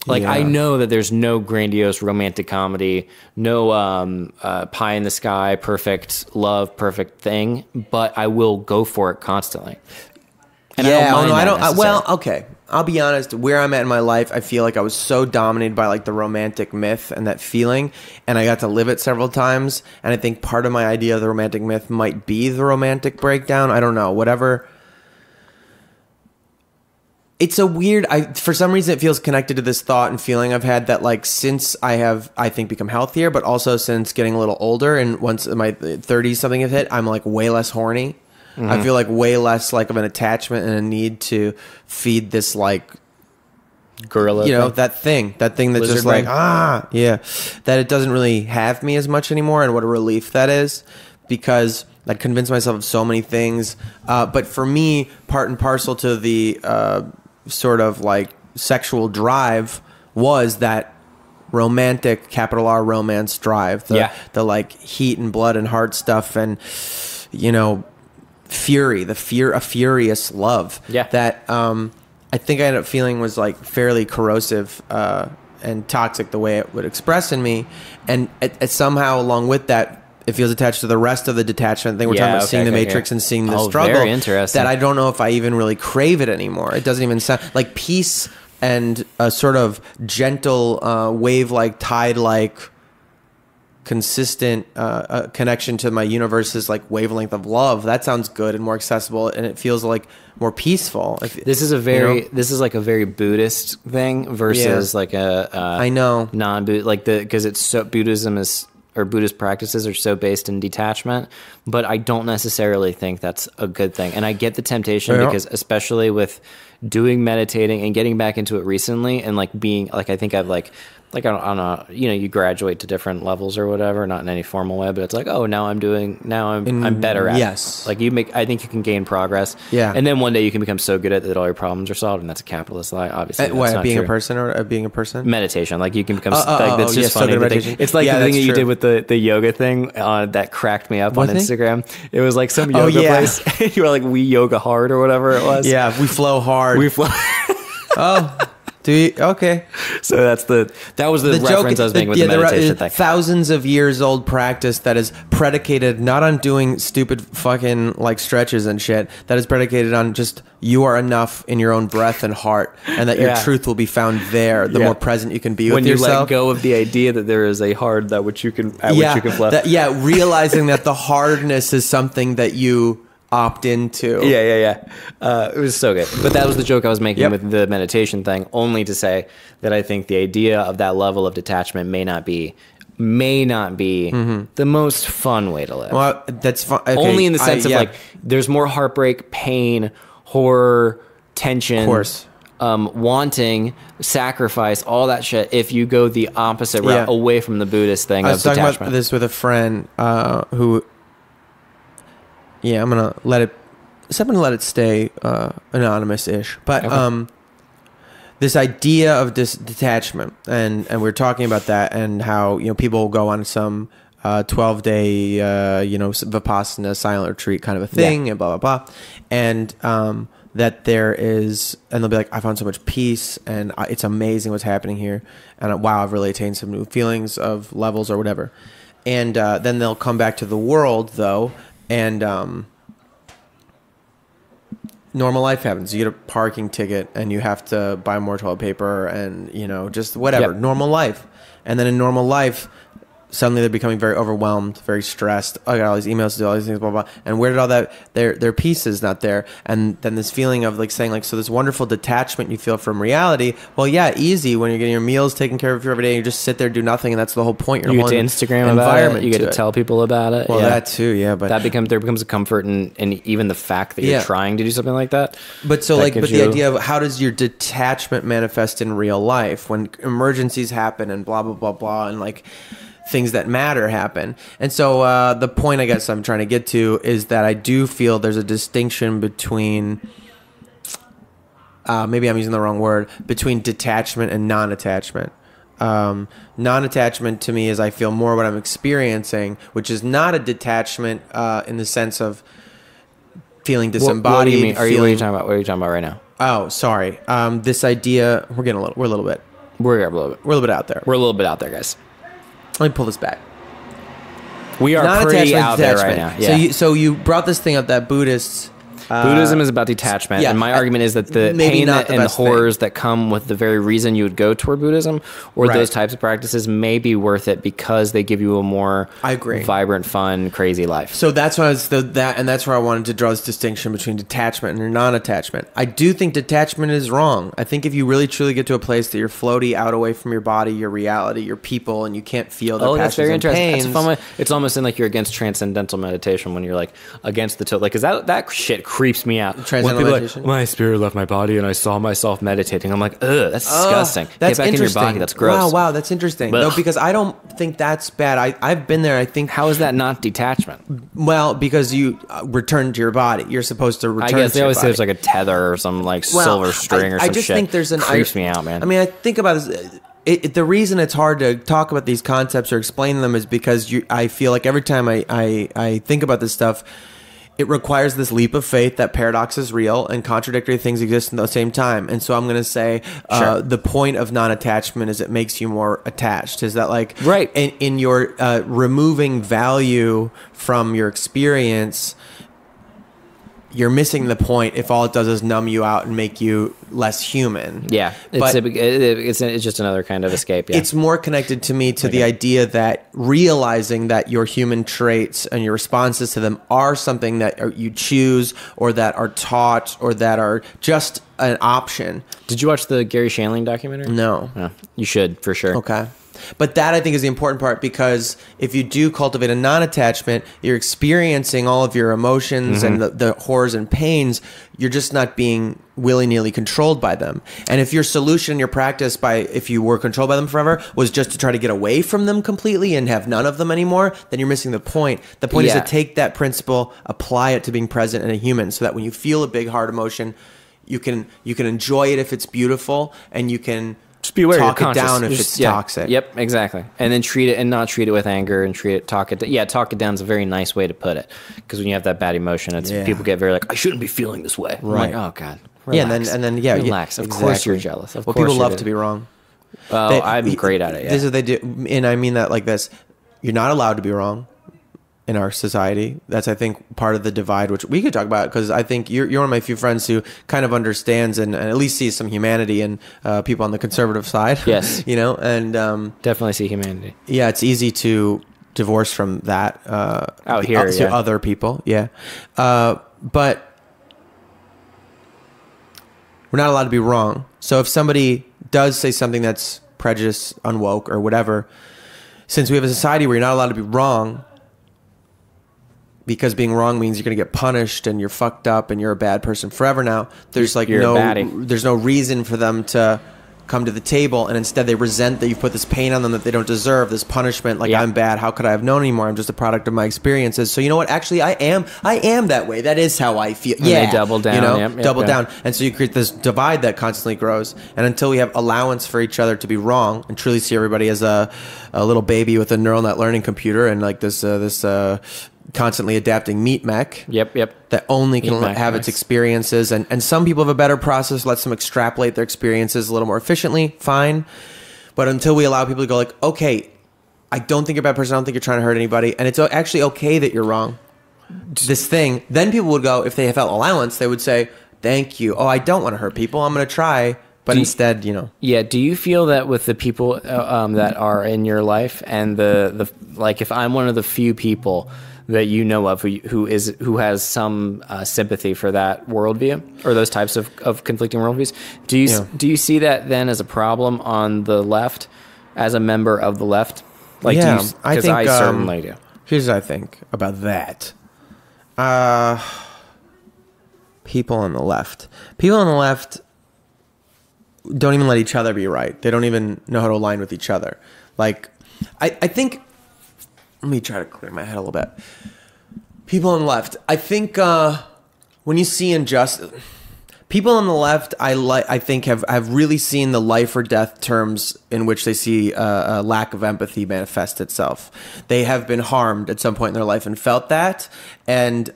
Like, I know that there's no grandiose romantic comedy, no pie in the sky, perfect love, perfect thing, but I will go for it constantly. And I don't mind well, okay. I'll be honest, where I'm at in my life, I feel like I was so dominated by like the romantic myth and that feeling, and I got to live it several times, and I think part of my idea of the romantic myth might be the romantic breakdown. I don't know, whatever. It's a weird, for some reason it feels connected to this thought and feeling I've had that like since I have, I think, become healthier, but also since getting a little older and once my 30s something have hit, I'm like way less horny. Mm-hmm. I feel like way less like of an attachment and a need to feed this like gorilla, you know, that thing that's Lizard just brain. Like, that it doesn't really have me as much anymore, and what a relief that is, because I convinced myself of so many things. But for me, part and parcel to the sort of like sexual drive was that romantic, capital R romance drive, the like heat and blood and heart stuff, and you know, a furious love that I think I ended up feeling was like fairly corrosive and toxic the way it would express in me, and it somehow along with that it feels attached to the rest of the detachment thing. We're talking about seeing the Matrix and seeing the struggle. Very interesting. That I don't know if I even really crave it anymore. It doesn't even sound like peace and a sort of gentle wave-like, tide-like, consistent connection to my universe's like wavelength of love. That sounds good and more accessible, and it feels like more peaceful. This is like a very Buddhist thing versus like a I know non-Buddhist, like because it's so Buddhist practices are so based in detachment, but I don't necessarily think that's a good thing. And I get the temptation because especially with doing meditating and getting back into it recently, and like being like, I think I've like on a, you know, you graduate to different levels or whatever, not in any formal way, but it's like, oh, now I'm better at it. Like I think you can gain progress. Yeah. And then one day you can become so good at it that all your problems are solved, and that's a capitalist lie, obviously. Being a person or being a person? Meditation. Like you can become, that's just funny. It's like the thing that you did with the yoga thing that cracked me up on Instagram. It was like some yoga place. You were like, we yoga hard or whatever it was. Yeah, we flow hard. Oh. Do you? Okay. So that was the reference I was making with the meditation thing. Thousands of years old practice that is predicated not on doing stupid fucking like stretches and shit. That is predicated on just you are enough in your own breath and heart, and that your truth will be found there. The more present you can be with yourself. When you let go of the idea that there is a hard which you can flow. Realizing that the hardness is something that you opt into. It was so good. But that was the joke I was making with the meditation thing, only to say that I think the idea of that level of detachment may not be the most fun way to live. Well, that's fun. Okay. Only in the sense of like, there's more heartbreak, pain, horror, tension, of course, wanting, sacrifice, all that shit. If you go the opposite route, away from the Buddhist thing of detachment. I was talking about this with a friend who. Yeah, I'm gonna let it stay anonymous-ish. But this idea of this detachment, and we're talking about that, and how, you know, people go on some 12-day Vipassana silent retreat kind of a thing, and blah blah blah, and that there is, and they'll be like, I found so much peace, and it's amazing what's happening here, and wow, I've really attained some new feelings of levels or whatever, and then they'll come back to the world though. And normal life happens. You get a parking ticket and you have to buy more toilet paper and, you know, just whatever. Normal life. And then in normal life, suddenly they're becoming very overwhelmed, very stressed. I got all these emails to do, all these things, blah, blah. And where did all that, their peace is not there. And then this feeling of like saying like, so this wonderful detachment you feel from reality. Well, yeah, easy when you're getting your meals taken care of every day. You just sit there, do nothing. And that's the whole point. You get to Instagram environment. You get to tell people about it. Well, that too. Yeah. But there becomes a comfort in even the fact that you're trying to do something like that. But so like, the idea of how does your detachment manifest in real life when emergencies happen and blah, blah, blah, blah. And like, things that matter happen. And so the point I guess I'm trying to get to is that I do feel there's a distinction between maybe I'm using the wrong word, between detachment and non-attachment. Non-attachment to me is I feel more what I'm experiencing, which is not a detachment in the sense of feeling disembodied. What do you mean? What are you talking about? What are you talking about right now? Oh, sorry. This idea, we're a little bit out there. We're a little bit out there, guys. Let me pull this back. We are pretty out there right now. Yeah. So you brought this thing up that Buddhists. Buddhism is about detachment, and my argument is that the pain and horrors that come with the very reason you would go toward Buddhism or those types of practices may be worth it because they give you a more vibrant, fun, crazy life. So that's why that's where I wanted to draw this distinction between detachment and non-attachment. I do think detachment is wrong. I think if you really truly get to a place that you're floaty out away from your body, your reality, your people, and you can't feel their passions very and interesting. pains. That's a fun way. It's almost in like you're against transcendental meditation when you're like against the like, because that shit creeps me out. Transcendental meditation. Like, my spirit left my body and I saw myself meditating. I'm like, ugh, that's disgusting. That's Get back interesting. in your body. That's gross. Wow, that's interesting. Ugh. No, because I don't think that's bad. I've been there. I think. How is that not detachment? Well, because you return to your body. You're supposed to return. I guess to they your always body. say there's like a tether or some like silver string or some shit. I just think there's creeps me out, man. I mean, I think about this. The reason it's hard to talk about these concepts or explain them is because I feel like every time I think about this stuff, it requires this leap of faith that paradox is real and contradictory things exist at the same time. And so I'm going to say the point of non-attachment is it makes you more attached. Is that like in your removing value from your experience, you're missing the point if all it does is numb you out and make you less human. Yeah, it's just another kind of escape. Yeah. It's more connected to me to the idea that realizing that your human traits and your responses to them are something that you choose or that are taught or that are just an option. Did you watch the Gary Shandling documentary? No. You should, for sure. Okay. But that I think is the important part, because if you do cultivate a non-attachment, you're experiencing all of your emotions and the horrors and pains. You're just not being willy-nilly controlled by them. And if your solution, your practice, if you were controlled by them forever, was just to try to get away from them completely and have none of them anymore, then you're missing the point. The point is to take that principle, apply it to being present in a human, so that when you feel a big hard emotion, you can enjoy it if it's beautiful, and you can just be aware talk you're it down if it's toxic. Yep, exactly. And then treat it and not treat it with anger and talk it down is a very nice way to put it. Because when you have that bad emotion, people get very like, I shouldn't be feeling this way. Right. I'm like, oh God. Relax. And then relax. Of course you're jealous. Of course people love to be wrong. I'm great at it. This is what they do, and I mean that like this. You're not allowed to be wrong in our society. That's, I think, part of the divide, which we could talk about, because I think you're one of my few friends who kind of understands and at least sees some humanity in people on the conservative side. Yes. And definitely see humanity. Yeah, it's easy to divorce from that out here to other people. Yeah. But we're not allowed to be wrong. So if somebody does say something that's prejudice, unwoke, or whatever, since we have a society where you're not allowed to be wrong, because being wrong means you're going to get punished and you're fucked up and you're a bad person forever now, there's like there's no reason for them to come to the table, and instead they resent that you've put this pain on them that they don't deserve, this punishment, like I'm bad, how could I have known anymore, I'm just a product of my experiences. So you know what, actually I am that way, that is how I feel. And they double down. Double down. And so you create this divide that constantly grows, and until we have allowance for each other to be wrong and truly see everybody as a little baby with a neural net learning computer and like this constantly adapting meat mech. Yep. That only can have its experiences. And some people have a better process, lets them extrapolate their experiences a little more efficiently. Fine. But until we allow people to go like, okay, I don't think you're a bad person. I don't think you're trying to hurt anybody. And it's actually okay that you're wrong. This thing. Then people would go, if they felt allowance, they would say, thank you. Oh, I don't want to hurt people. I'm going to try. But instead, Yeah. Do you feel that with the people that are in your life, and the like, if I'm one of the few people that you know of who has some sympathy for that worldview or those types of conflicting worldviews, do you see that then as a problem on the left, as a member of the left? Like, I think I certainly do. Here's what I think about that. People on the left don't even let each other be right. They don't even know how to align with each other. Like, I think, let me try to clear my head a little bit. People on the left, I think when you see injustice, people on the left, I think have really seen the life or death terms in which they see a lack of empathy manifest itself. They have been harmed at some point in their life and felt that, and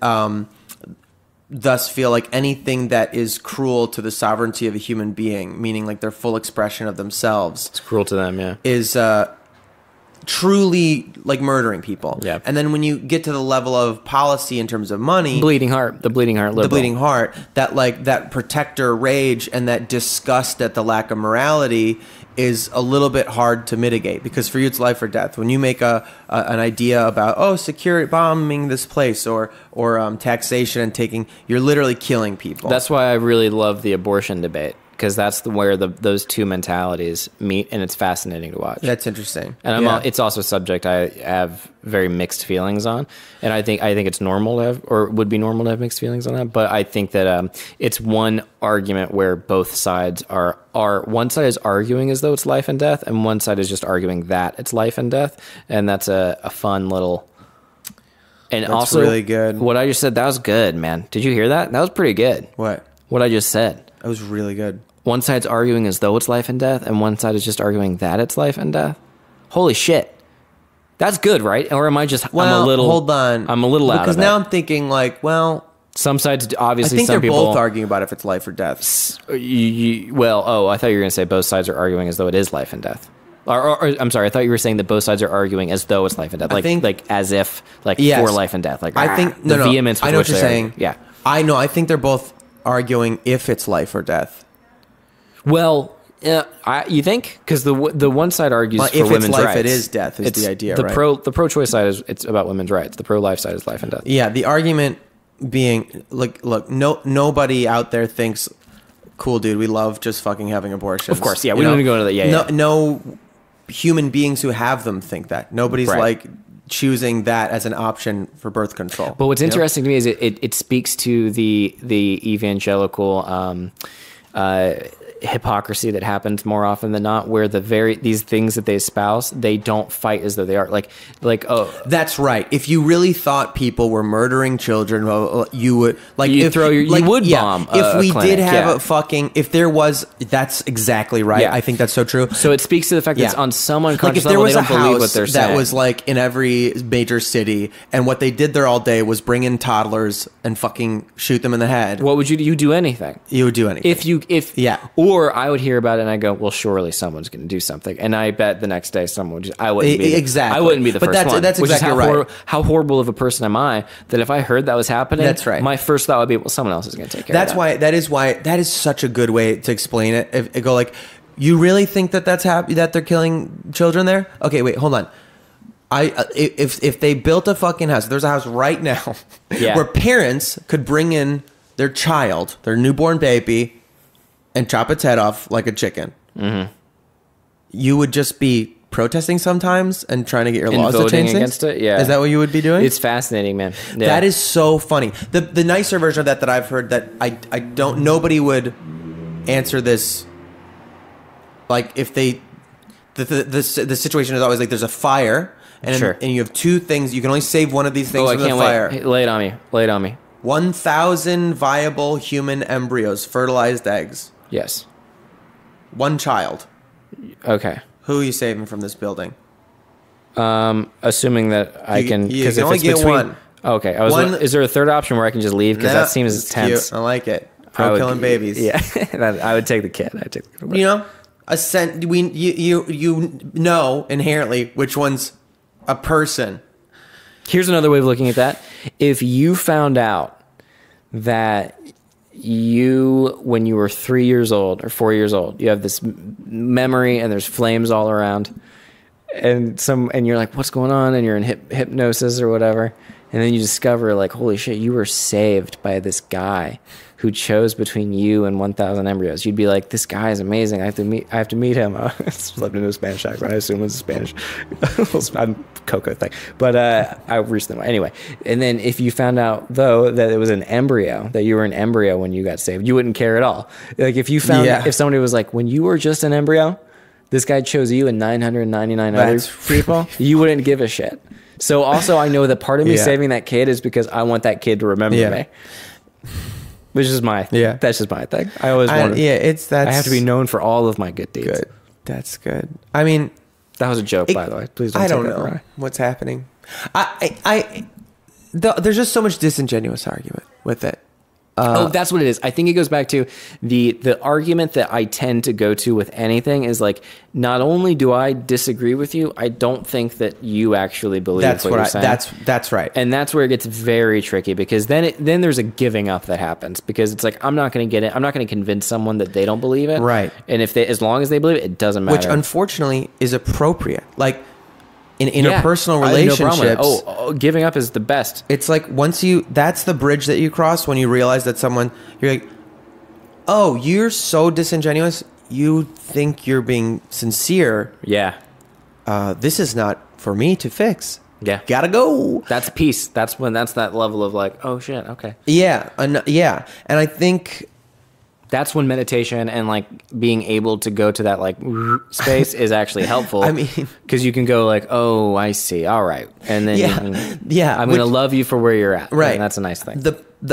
thus feel like anything that is cruel to the sovereignty of a human being, meaning like their full expression of themselves, it's cruel to them, yeah, is truly like murdering people. Yeah. And then when you get to the level of policy in terms of money, the bleeding heart liberal. the bleeding heart, that like that protector rage and that disgust at the lack of morality is a little bit hard to mitigate, because for you it's life or death. When you make an idea about security bombing this place or taxation and taking, you're literally killing people. That's why I really love the abortion debate, because that's where those two mentalities meet, and it's fascinating to watch. That's interesting. And it's also a subject I have very mixed feelings on, and I think it's normal to have, or would be normal to have mixed feelings on that. But I think that it's one argument where both sides are one side is arguing as though it's life and death, and one side is just arguing that it's life and death, and that's a fun little. And that's also really good. What I just said, that was good, man. Did you hear that? That was pretty good. What I just said. That was really good. One side's arguing as though it's life and death, and one side is just arguing that it's life and death. Holy shit. That's good, right? Or am I just, I'm a little... hold on. I'm a little out of it. Because now I'm thinking like, well... Some sides, obviously, I think some they're people... both arguing about if it's life or death. I thought you were going to say both sides are arguing as though it is life and death. Or I'm sorry, I thought you were saying that both sides are arguing as though it's life and death. Like as if, for life and death. Like, I think... the vehemence with I know which what you're saying. Yeah. I know. I think they're both arguing if it's life or death. Well... you think? Because the one side argues for if women's it's life, rights. it is death. Is the idea, right? The pro-choice side it's about women's rights. The pro-life side is life and death. Yeah, the argument being look, nobody out there thinks, cool, dude, we love just fucking having abortions. Of course, yeah, we don't need to go into that. Yeah, no human beings who have them think that. Nobody's like choosing that as an option for birth control. But what's interesting to me is it speaks to the evangelical. Hypocrisy that happens more often than not, where these things that they espouse, they don't fight as though they are like that's right. If you really thought people were murdering children, you would you would bomb. If we clinic, did have a fucking, if there was, that's exactly right. Yeah. I think that's so true. So it speaks to the fact that it's on some unconscious level, they don't believe what they're saying. That was like in every major city, and what they did there all day was bring in toddlers and fucking shoot them in the head. What would you do? Anything? You would do anything Or I would hear about it and I go, well, surely someone's going to do something. And I bet the next day someone would I wouldn't be the first one. That's exactly right. How horrible of a person am I that if I heard that was happening, that's right. My first thought would be, well, someone else is going to take care of that. That is such a good way to explain it. If go like, you really think that that they're killing children there? Okay, wait, hold on. If they built a fucking house, there's a house right now where parents could bring in their child, their newborn baby, and chop its head off like a chicken. Mm-hmm. You would just be protesting sometimes and trying to get your laws to change things? Against it? Yeah. Is that what you would be doing? It's fascinating, man. Yeah. That is so funny. The nicer version of that I've heard that I don't, nobody would answer this. Like if they, the situation is always like there's a fire and you have two things. You can only save one of these things from the fire. Wait. Lay it on me. 1,000 viable human embryos, fertilized eggs. Yes. One child. Okay. Who are you saving from this building? Assuming that I can... You can only get one. Okay. Is there a third option where I can just leave? Because that seems tense. Cute. I like it. Killing babies. Yeah. I would take the kid. You know, you know inherently which one's a person. Here's another way of looking at that. If you found out that when you were 3 years old or 4 years old, you have this memory and there's flames all around and you're like, what's going on? And you're in hypnosis or whatever. And then you discover like, holy shit, you were saved by this guy who chose between you and 1,000 embryos. You'd be like, this guy is amazing. I have to meet him. I lived in a Spanish accent. I assume it was Spanish. Coco thing. But I recently, anyway. And then if you found out though that it was an embryo, that you were an embryo when you got saved, you wouldn't care at all. Like if you found, if somebody was like, when you were just an embryo, this guy chose you and 999 other people, you wouldn't give a shit. So also I know that part of me saving that kid is because I want that kid to remember me. Which is my that's just my thing. I always wanted. I have to be known for all of my good deeds. Good. That's good. I mean, that was a joke, by the way. Please don't. I don't know what's happening. There's just so much disingenuous argument with it. That's what it is. I think it goes back to the argument that I tend to go to with anything is like, not only do I disagree with you, I don't think that you actually believe what you're saying. That's right. And that's where it gets very tricky, because then there's a giving up that happens, because it's like, I'm not going to get it. I'm not going to convince someone that they don't believe it. Right. And as long as they believe it, it doesn't matter. Which unfortunately is appropriate. Like, in interpersonal relationships, giving up is the best. It's like that's the bridge that you cross when you realize that you're like, oh, you're so disingenuous. You think you're being sincere. Yeah. This is not for me to fix. Yeah. Gotta go. That's peace. That's that level of like, oh shit, okay. Yeah. And I think that's when meditation and like being able to go to that like space is actually helpful. I mean, because you can go like, oh, I see. All right. And then I'm going to love you for where you're at. Right. And that's a nice thing.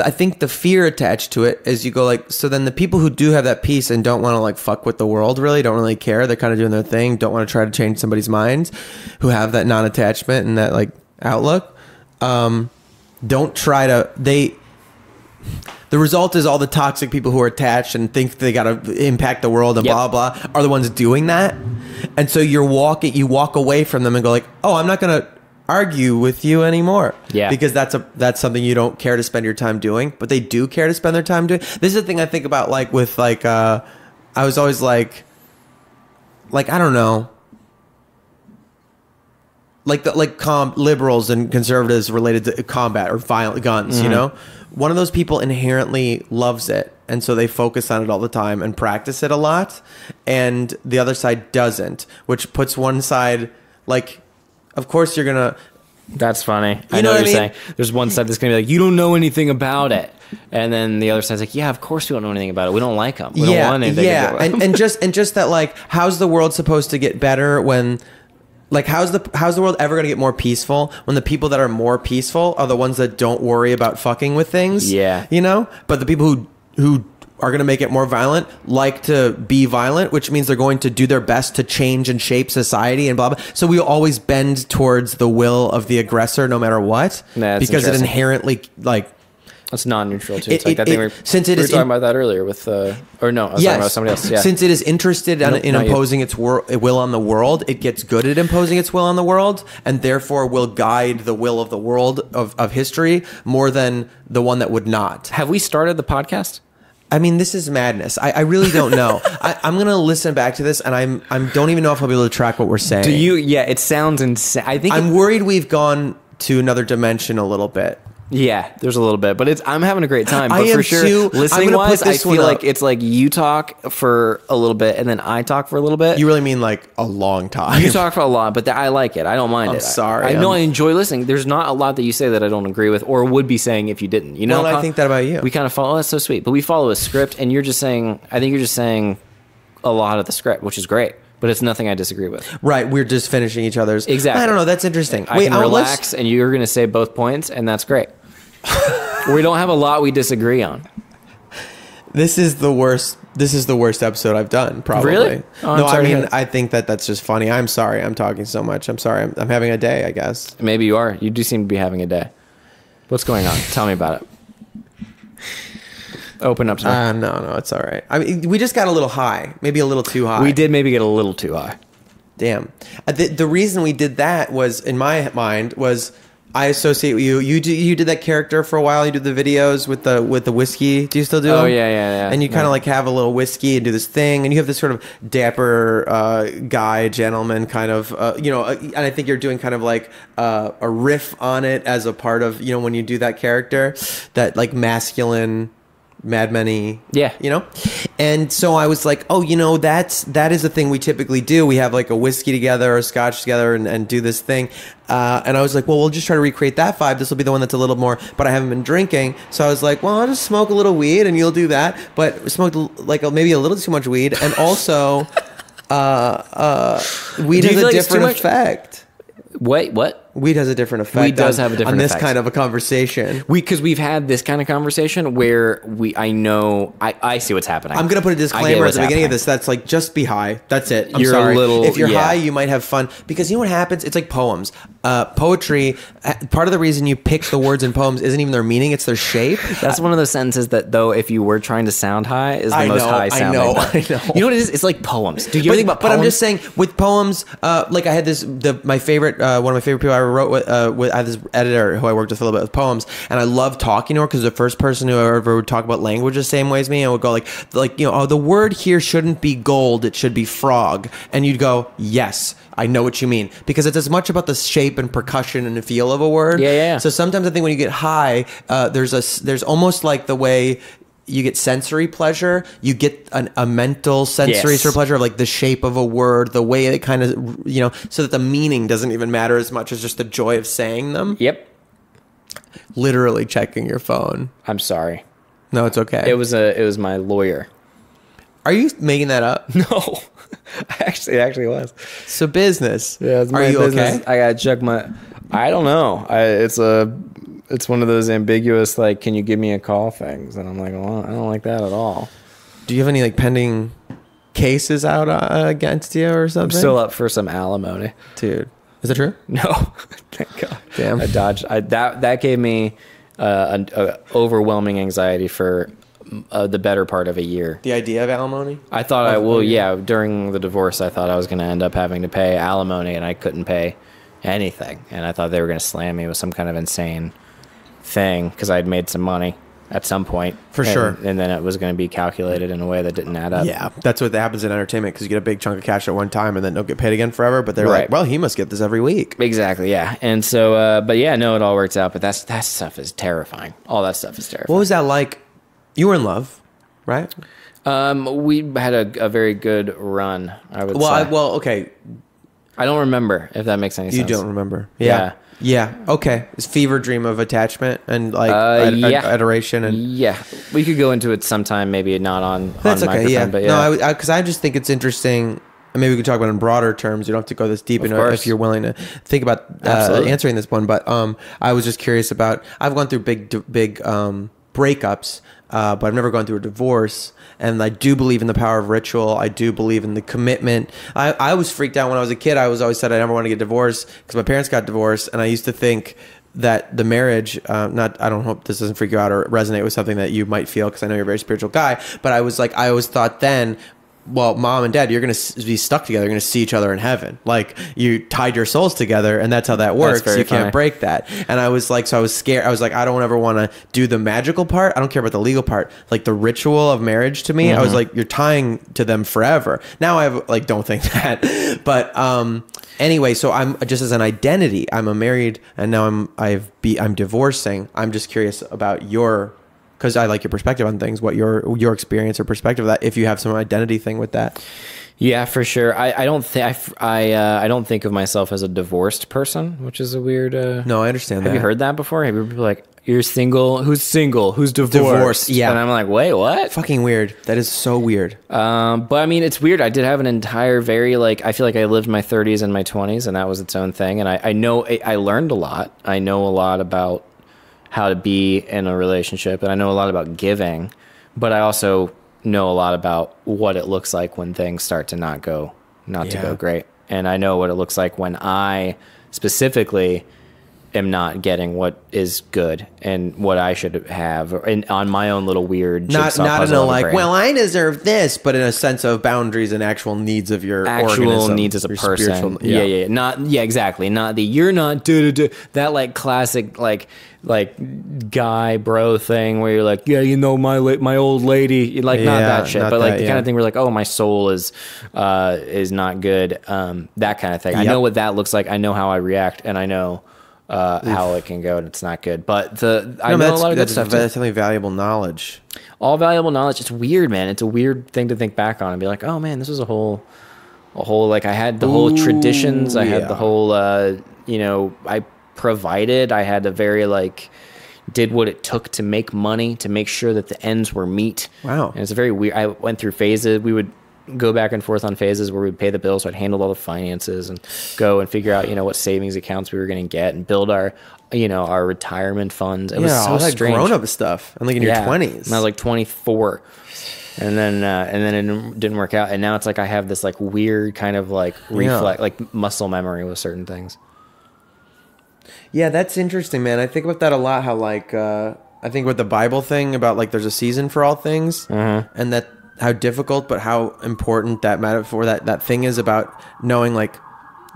I think the fear attached to it is you go like, so then the people who do have that peace and don't want to like fuck with the world, really don't really care. They're kind of doing their thing. Don't want to try to change somebody's minds, who have that non-attachment and that like outlook. Don't try to, the result is all the toxic people who are attached and think they got to impact the world and blah, blah, are the ones doing that. And so you walk away from them and go like, oh, I'm not going to argue with you anymore. Yeah. Because that's something you don't care to spend your time doing, but they do care to spend their time doing. This is the thing I think about, like with like, I was always like, I don't know. Like liberals and conservatives related to combat or violent guns, you know? One of those people inherently loves it, and so they focus on it all the time and practice it a lot, and the other side doesn't, which puts one side, like, of course you're gonna... That's funny. I know what you're saying. There's one side that's gonna be like, you don't know anything about it. And then the other side's like, yeah, of course we don't know anything about it. We don't like them. We don't want anything about it. and just that, like, how's the world supposed to get better when... Like, how's the world ever going to get more peaceful when the people that are more peaceful are the ones that don't worry about fucking with things? Yeah. You know? But the people who are going to make it more violent like to be violent, which means they're going to do their best to change and shape society and blah, blah. So we always bend towards the will of the aggressor no matter what. Because it inherently, like... It's non-neutral too. It's like that thing we were talking about that earlier with, I was talking about somebody else. Yeah. Since it is interested in imposing its will on the world, it gets good at imposing its will on the world, and therefore will guide the will of the world of history more than the one that would not. Have we started the podcast? I mean, this is madness. I really don't know. I'm going to listen back to this, and I don't even know if I'll be able to track what we're saying. Do you? Yeah, it sounds insane. I'm worried we've gone to another dimension a little bit. Yeah, there's a little bit, but I'm having a great time. But for sure, listening wise, I feel like it's like you talk for a little bit and then I talk for a little bit. You really mean like a long time? You talk for a lot, but I like it. I don't mind it. I'm sorry. I know I enjoy listening. There's not a lot that you say that I don't agree with or would be saying if you didn't. You know, I think that about you. We kind of follow. That's so sweet, but we follow a script, and you're just saying. I think you're just saying a lot of the script, which is great. But it's nothing I disagree with. Right, we're just finishing each other's. Exactly. I don't know. That's interesting. I can relax, and you're going to say both points, and that's great. We don't have a lot we disagree on. This is the worst episode I've done, probably. Really? Oh, no, I mean, I think that's just funny. I'm sorry I'm talking so much. I'm sorry. I'm having a day, I guess. Maybe you are. You do seem to be having a day. What's going on? Tell me about it. Open up to me. No, it's all right. I mean, we just got a little high. Maybe a little too high. We did maybe get a little too high. Damn. The reason we did that was, in my mind, was... I associate with you. You did that character for a while. You did the videos with the whiskey. Do you still do them? Oh, yeah. And you kind of like have a little whiskey and do this thing, and you have this sort of dapper guy, gentleman kind of, and I think you're doing kind of like a riff on it as a part of, when you do that character, that like masculine... Mad Men-y, and so I was like, that is a thing we typically do. We have like a whiskey together or scotch together and do this thing, and I was like, well, we'll just try to recreate that vibe. This will be the one that's a little more, but I haven't been drinking, so I was like, well, I'll just smoke a little weed and you'll do that, but smoked like maybe a little too much weed, and also weed has a different effect. Wait, what? Weed has a different effect. Weed does have a different on this effect. kind of a conversation. Because we've had this kind of conversation where I see what's happening. I'm going to put a disclaimer at the beginning of this. That's like, just be high. That's it. I'm sorry. If you're high, you might have fun. Because you know what happens? It's like poems. Poetry, part of the reason you pick the words in poems isn't even their meaning, it's their shape. That's one of those sentences that, though, if you were trying to sound high, is the most high sounding. I know. You know what it is? It's like poems. Do you ever think about poems? But I'm just saying, with poems, like I had this, my favorite, one of my favorite people I wrote with, I had this editor who I worked with a little bit with poems, and I loved talking to her because the first person who ever would talk about language the same way as me, and would go like, oh, the word here shouldn't be gold, it should be frog. And you'd go, yes, I know what you mean, because it's as much about the shape and percussion and the feel of a word. Yeah. So sometimes I think when you get high, there's almost like the way you get sensory pleasure, you get a mental sensory sort of pleasure of like the shape of a word, the way it kind of, so that the meaning doesn't even matter as much as just the joy of saying them. Yep. Literally checking your phone. I'm sorry. No, it's okay. It was my lawyer. Are you making that up? No. It actually was. So business. Yeah, it's my business. Okay? I gotta check I don't know. It's one of those ambiguous, like, can you give me a call things, and I'm like, well, I don't like that at all. Do you have any like pending cases out against you or something? I'm still up for some alimony, dude. Is that true? No. Thank God. Damn. I dodged. That gave me an overwhelming anxiety for the better part of a year. The idea of alimony? I thought during the divorce, I thought I was going to end up having to pay alimony, and I couldn't pay anything. And I thought they were going to slam me with some kind of insane thing because I'd made some money at some point. Sure. And then it was going to be calculated in a way that didn't add up. Yeah, that's what happens in entertainment, because you get a big chunk of cash at one time and then don't get paid again forever. But they're like, well, he must get this every week. Exactly, yeah. And so, but yeah, no, it all works out. But that stuff is terrifying. All that stuff is terrifying. What was that like? You were in love, right? We had a very good run, I would say. Okay. I don't remember, if that makes any sense. You don't remember. Yeah. Okay. It's fever dream of attachment and like adoration and we could go into it sometime, maybe not on that's microphone, okay. Yeah. But yeah. No, because I just think it's interesting. And maybe we could talk about it in broader terms. You don't have to go this deep into it if you're willing to think about answering this one. But I was just curious about. I've gone through big breakups, but I've never gone through a divorce. And I do believe in the power of ritual. I do believe in the commitment. I was freaked out when I was a kid. I was always said I never want to get divorced because my parents got divorced. And I used to think that the marriage, I don't hope this doesn't freak you out or resonate with something that you might feel, because I know you're a very spiritual guy. But I was like, I always thought then, well, mom and dad, you're going to be stuck together. You're going to see each other in heaven. Like, you tied your souls together, and that's how that works. You can't break that. And I was like, so I was scared. I was like, I don't ever want to do the magical part. I don't care about the legal part. Like, the ritual of marriage to me, I was like, you're tying to them forever. Now I have, like, don't think that. But anyway, so I'm just as an identity, I'm a married, and now I'm divorcing. I'm just curious about because I like your perspective on things, what your experience or perspective of that, if you have some identity thing with that. Yeah, for sure. I don't think of myself as a divorced person, which is a weird. No, I understand that. Have you heard that before? Have you people like, you're single? Who's single? Who's divorced? Yeah, and I'm like, wait, what? Fucking weird. That is so weird. But I mean, it's weird. I did have an entire I feel like I lived my 30s and my 20s, and that was its own thing. And I know I learned a lot. I know a lot about how to be in a relationship, and I know a lot about giving, but I also know a lot about what it looks like when things start to not to go great. And I know what it looks like when I specifically am not getting what is good and what I should have, and on my own little weird jigsaw not in puzzle a like, brain. well, I deserve this, but in a sense of boundaries and actual needs of your organism, needs as a person. Exactly. Not the you're not that like classic like guy bro thing where you're like, my old lady, like not that shit, but like the kind of thing where like, oh, my soul is not good, that kind of thing. I know what that looks like. I know how I react, and I know how it can go, and it's not good. But I know a lot of good stuff. That's definitely valuable knowledge. All valuable knowledge. It's weird, man. It's a weird thing to think back on and be like, oh man, this was a whole like I had the whole traditions. I had the whole I provided. I had a very did what it took to make money, to make sure that the ends were meet. Wow. And it's a very weird. I went through phases. We would go back and forth on phases where we'd pay the bills. So I'd handle all the finances and go and figure out, what savings accounts we were going to get and build our retirement funds. It was so all that strange. grown-up stuff. And like in your 20s. And I was like 24. And then it didn't work out. And now it's like I have this like weird kind of like reflex, like muscle memory with certain things. Yeah, that's interesting, man. I think about that a lot, how like, I think with the Bible thing about like there's a season for all things, and that how difficult but how important that metaphor, that thing is about knowing like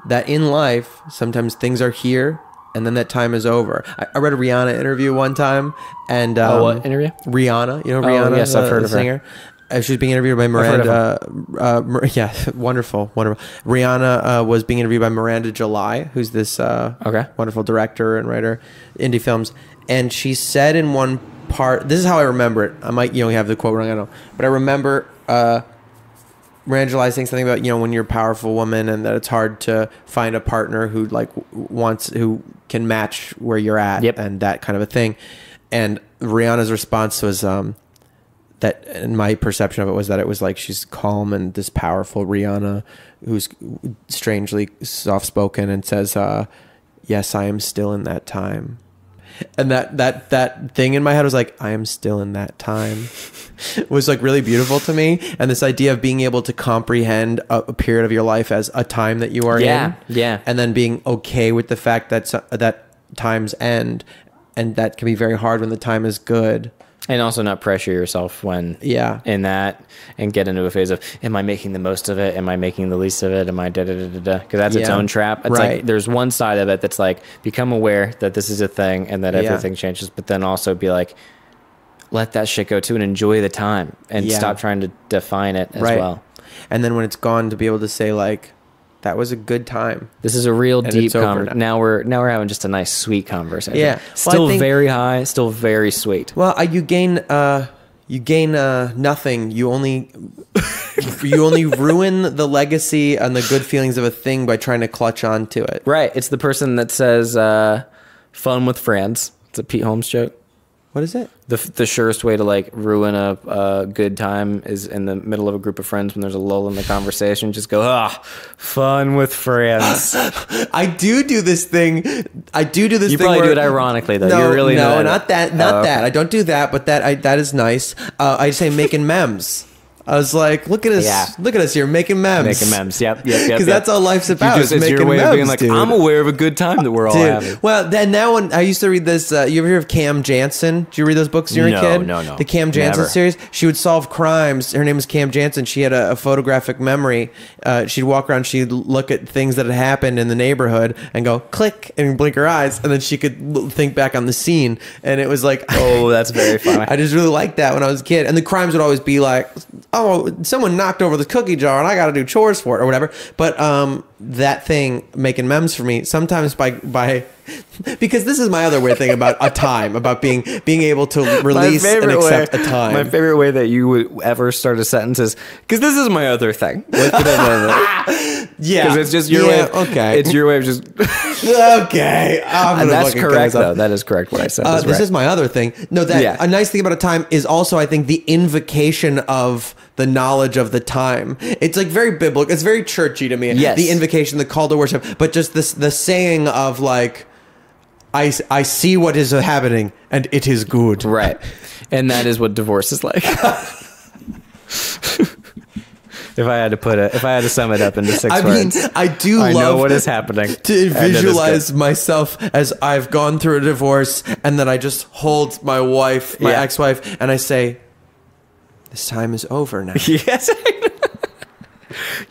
that in life sometimes things are here and then that time is over. I read a Rihanna interview one time, and what interview? Rihanna, Rihanna, yes, I've heard of singer. She was being interviewed by Miranda. Yeah, wonderful. Rihanna was being interviewed by Miranda July, who's this wonderful director and writer, indie films. And she said in one part, this is how I remember it. I might, have the quote wrong, I don't know. But I remember Miranda July saying something about, when you're a powerful woman and that it's hard to find a partner who like who can match where you're at, and that kind of a thing. And Rihanna's response was, that, and my perception of it was that it was like she's calm and this powerful Rihanna who's strangely soft-spoken and says, yes, I am still in that time. And that thing in my head was like, I am still in that time. It was like really beautiful to me. And this idea of being able to comprehend a period of your life as a time that you are in. Yeah. And then being okay with the fact that times end. And that can be very hard when the time is good. And also not pressure yourself when in that, and get into a phase of, am I making the most of it? Am I making the least of it? Am I da-da-da-da-da? Because that's its own trap. It's like there's one side of it that's like, become aware that this is a thing and that everything changes, but then also be like, let that shit go too and enjoy the time and stop trying to define it as well. And then when it's gone, to be able to say like, that was a good time. This is a real deep conversation. Now we're having just a nice sweet conversation. Yeah, still very high, still very sweet. Well, you gain nothing. You only ruin the legacy and the good feelings of a thing by trying to clutch onto it. Right. It's the person that says "fun with friends." It's a Pete Holmes joke. What is it? The surest way to like ruin a good time is in the middle of a group of friends when there's a lull in the conversation. Just go, fun with friends. I do this thing. You probably do it ironically though. You're really not that. That. I don't do that, but that is nice. I say making memes. I was like, look at us. Yeah. Look at us here making memes. Yep. Because that's all life's about. It's your way of being like, dude. I'm aware of a good time that we're all having. Well, then now when I used to read this, you ever hear of Cam Jansen? Did you read those books when you were a kid? No. The Cam Jansen series. She would solve crimes. Her name was Cam Jansen. She had a photographic memory. She'd walk around. She'd look at things that had happened in the neighborhood and go click and blink her eyes, and then she could think back on the scene. And it was like, oh, that's very funny. I just really liked that when I was a kid. And the crimes would always be like, oh, someone knocked over the cookie jar and I got to do chores for it or whatever. But that thing making memes for me sometimes by because this is my other weird thing about a time, about being able to release and accept a time. My favorite way that you would ever start a sentence is, because this is my other thing. Yeah, because it's just your way. Okay, it's your way of just. Okay, that's correct though. That is correct. What I said. This is my other thing. No, a nice thing about a time is also, I think, the invocation of the knowledge of the time. It's like very biblical. It's very churchy to me. Yes. The invocation, the call to worship, but just the saying of like, I see what is happening and it is good. Right. And that is what divorce is like. If I had to sum it up into 6 words. I know what is happening. To visualize myself as I've gone through a divorce and then I just hold my wife, my ex-wife, and I say, this time is over now. Yes.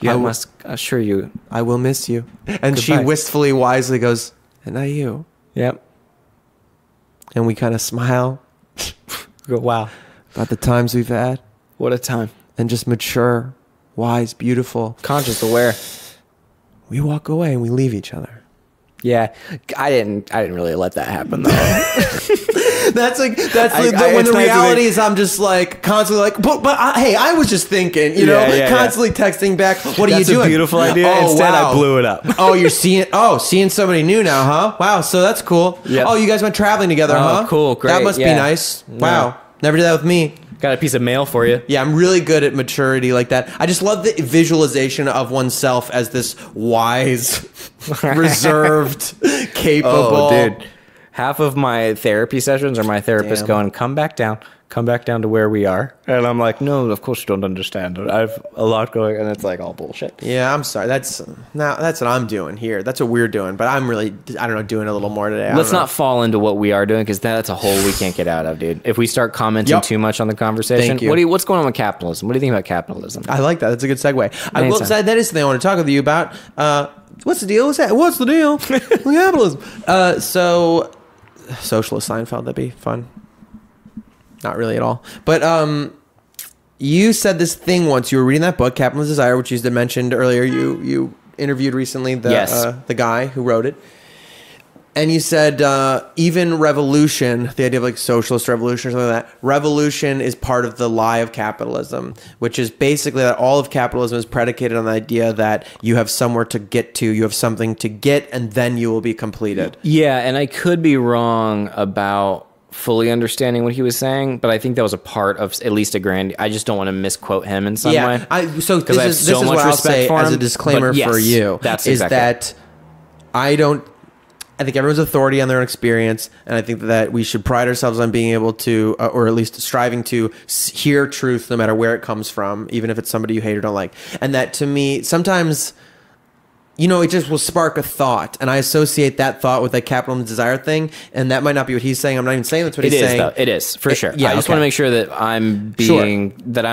I must assure you. I will miss you. And Goodbye. She wistfully, wisely goes, and not you. Yep. And we kind of smile. Go, wow. About the times we've had. What a time. And just mature, wise, beautiful. Conscious, aware. We walk away and we leave each other. Yeah. I didn't really let that happen though. That's when the reality is I'm just like constantly like, but hey, I was just thinking, constantly texting back. What are you doing? That's a beautiful idea. Instead, I blew it up. Oh, you're seeing somebody new now, huh? Wow, so that's cool. Yep. Oh, you guys went traveling together, huh? Cool, great. That must be nice. Wow, never did that with me. Got a piece of mail for you. Yeah, I'm really good at maturity like that. I just love the visualization of oneself as this wise, reserved, capable. Oh, dude. Half of my therapy sessions are my therapist going, come back down to where we are. And I'm like, no, of course you don't understand. I have a lot going, and it's like all bullshit. Yeah, I'm sorry. That's what I'm doing here. That's what we're doing. But I'm really, I don't know, doing a little more today. Let's not fall into what we are doing, because that's a hole we can't get out of, dude. If we start commenting too much on the conversation. What's going on with capitalism? What do you think about capitalism? I like that. That's a good segue. I will say that is the thing I want to talk with you about. What's the deal? What's the deal with capitalism? So, socialist Seinfeld, that'd be fun. Not really at all. But you said this thing once. You were reading that book, Capitalism Desire, which you mentioned earlier. You interviewed recently the guy who wrote it. And you said even revolution, the idea of like socialist revolution or something like that, revolution is part of the lie of capitalism, which is basically that all of capitalism is predicated on the idea that you have somewhere to get to, you have something to get, and then you will be completed. Yeah, and I could be wrong about fully understanding what he was saying, but I think that was a part of at least a grand. I just don't want to misquote him in some way. This is what I'll say as a disclaimer for you. I think everyone's authority on their own experience, and I think that we should pride ourselves on being able to, or at least striving to hear truth no matter where it comes from, even if it's somebody you hate or don't like. And that, to me, sometimes, it just will spark a thought, and I associate that thought with that capitalism desire thing, and that might not be what he's saying. I'm not even saying that's what he's saying. It is, for sure. I just want to make sure that I'm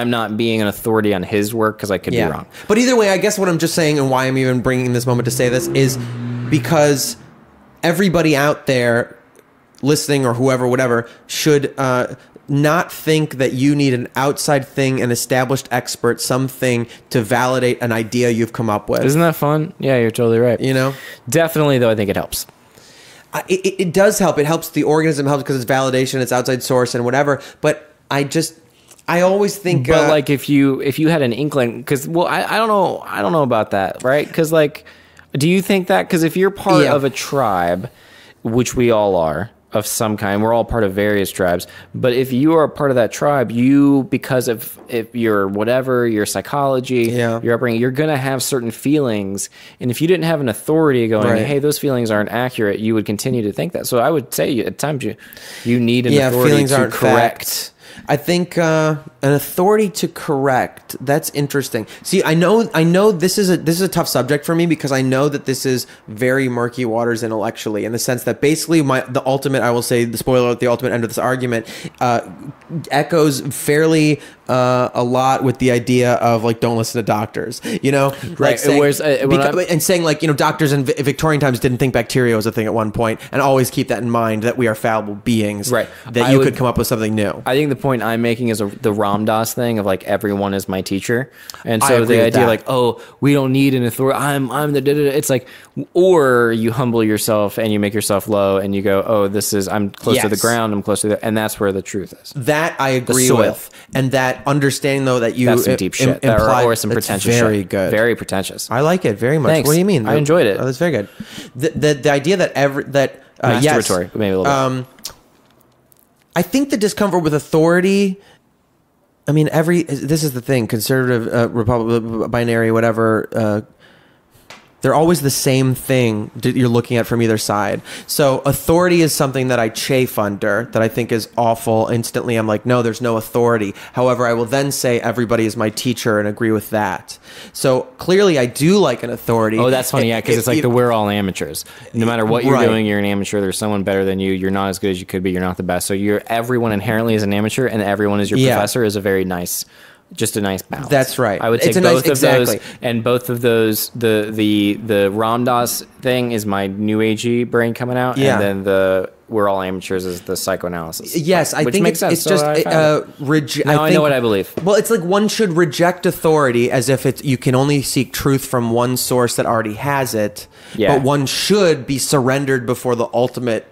not being an authority on his work, because I could be wrong. But either way, I guess what I'm just saying, and why I'm even bringing this moment to say this, is because everybody out there listening, or whoever, whatever, should not think that you need an outside thing, an established expert, something to validate an idea you've come up with. Isn't that fun? Yeah, you're totally right. Definitely, though, I think it helps. It does help. It helps. The organism helps because it's validation, it's outside source and whatever. But I always think. But like, if you had an inkling, because I don't know about that, right? Because like, do you think that? Because if you're part of a tribe, which we all are, of some kind, we're all part of various tribes. But if you are a part of that tribe, because of your psychology, your upbringing, you're going to have certain feelings. And if you didn't have an authority going, hey, those feelings aren't accurate, you would continue to think that. So I would say at times you need an authority to correct. Fact. I think an authority to correct. That's interesting. See, I know this is a tough subject for me, because I know that this is very murky waters intellectually, in the sense that basically the ultimate end of this argument echoes fairly a lot with the idea of like, don't listen to doctors, right? Saying like, doctors in Victorian times didn't think bacteria was a thing at one point, and always keep that in mind, that we are fallible beings, right? That you could come up with something new. I think the point I'm making is the Ram Dass thing of like, everyone is my teacher, and so the idea like, oh, we don't need an authority. I'm the da-da-da. It's like, or you humble yourself and you make yourself low, and you go, oh, I'm close to the ground. I'm close to and that's where the truth is. That I agree with, and that understanding though that you that's some deep shit, or some pretentious. Very good, very pretentious. I like it very much. Thanks. What do you mean? I enjoyed it. Oh, that's very good. The idea that masturbatory, maybe a little bit. I think the discomfort with authority. I mean, this is the thing: conservative, Republican, binary, whatever. They're always the same thing you're looking at from either side. So authority is something that I chafe under, that I think is awful. Instantly, I'm like, no, there's no authority. However, I will then say everybody is my teacher and agree with that. So clearly, I do like an authority. Oh, that's funny, because it's like we're all amateurs. No matter what you're doing, you're an amateur. There's someone better than you. You're not as good as you could be. You're not the best. So everyone inherently is an amateur, and everyone is your professor is a very nice. Just a nice balance. That's right. I would take both of those, and both of those. The Ram Dass thing is my new agey brain coming out, and then the we're all amateurs is the psychoanalysis. Yes, I think it's just I know what I believe. Well, it's like one should reject authority as if you can only seek truth from one source that already has it. Yeah. But one should be surrendered before the ultimate.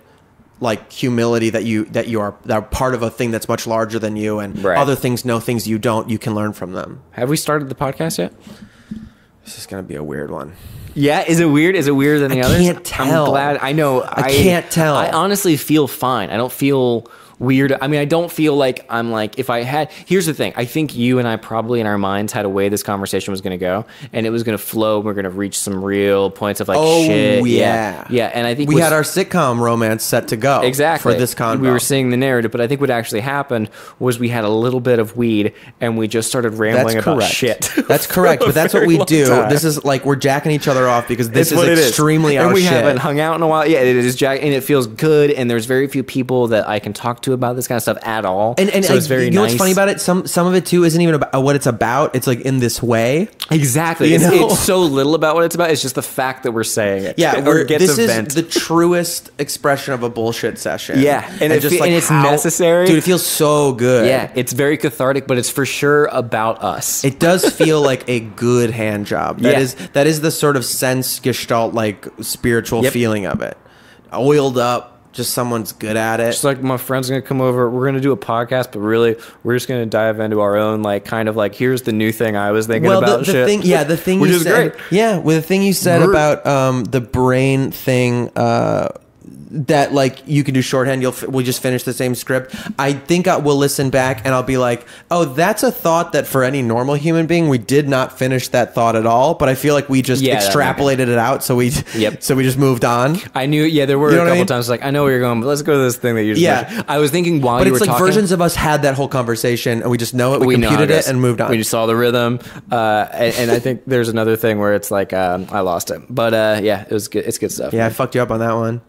Like humility that are part of a thing that's much larger than you, and other things know things you don't. You can learn from them. Have we started the podcast yet? This is gonna be a weird one. Yeah, is it weird? Is it weirder than the others? I can't tell. I'm glad. I know. I can't tell. I honestly feel fine. I don't feel weird. I mean, I don't feel like I'm like, if I had, here's the thing. I think you and I probably in our minds had a way this conversation was going to go, and it was going to flow. We're going to reach some real points of like, shit. Yeah. Yeah. And I think we had our sitcom romance set to go. Exactly. For this convo. We were seeing the narrative, but I think what actually happened was we had a little bit of weed and we just started rambling about shit. That's correct. But that's what we do. This is like, we're jacking each other off because this is extremely our shit. And we haven't hung out in a while. Yeah, it is jack, and it feels good. And there's very few people that I can talk to about this kind of stuff at all. And so it's very you know nice. What's funny about it? Some of it too isn't even about what it's about. It's like in this way. Exactly. It's so little about what it's about. It's just the fact that we're saying it. Yeah, this is the truest expression of a bullshit session. Yeah, and it's necessary. Dude, it feels so good. Yeah, it's very cathartic, but it's for sure about us. It does feel like a good hand job. That is the sort of sense gestalt, like spiritual feeling of it. Oiled up. Just someone's good at it. Just like my friend's going to come over. We're going to do a podcast, but really, we're just going to dive into our own, like, kind of like, here's the new thing I was thinking about. The thing you said. Great. Yeah, with the thing you said about the brain thing, that like you can do shorthand, we'll just finish the same script. I think we'll listen back and I'll be like, oh, that's a thought that for any normal human being we did not finish that thought at all, but I feel like we just extrapolated it out, so we just moved on. I knew there were a couple times like, I know where you're going, but let's go to this thing that you just mentioned. I was thinking while you were talking, versions of us had that whole conversation and we just know it, we computed it and moved on. We just saw the rhythm, and I think there's another thing where it's like I lost it, but it was good. It's good stuff. Yeah, man. I fucked you up on that one.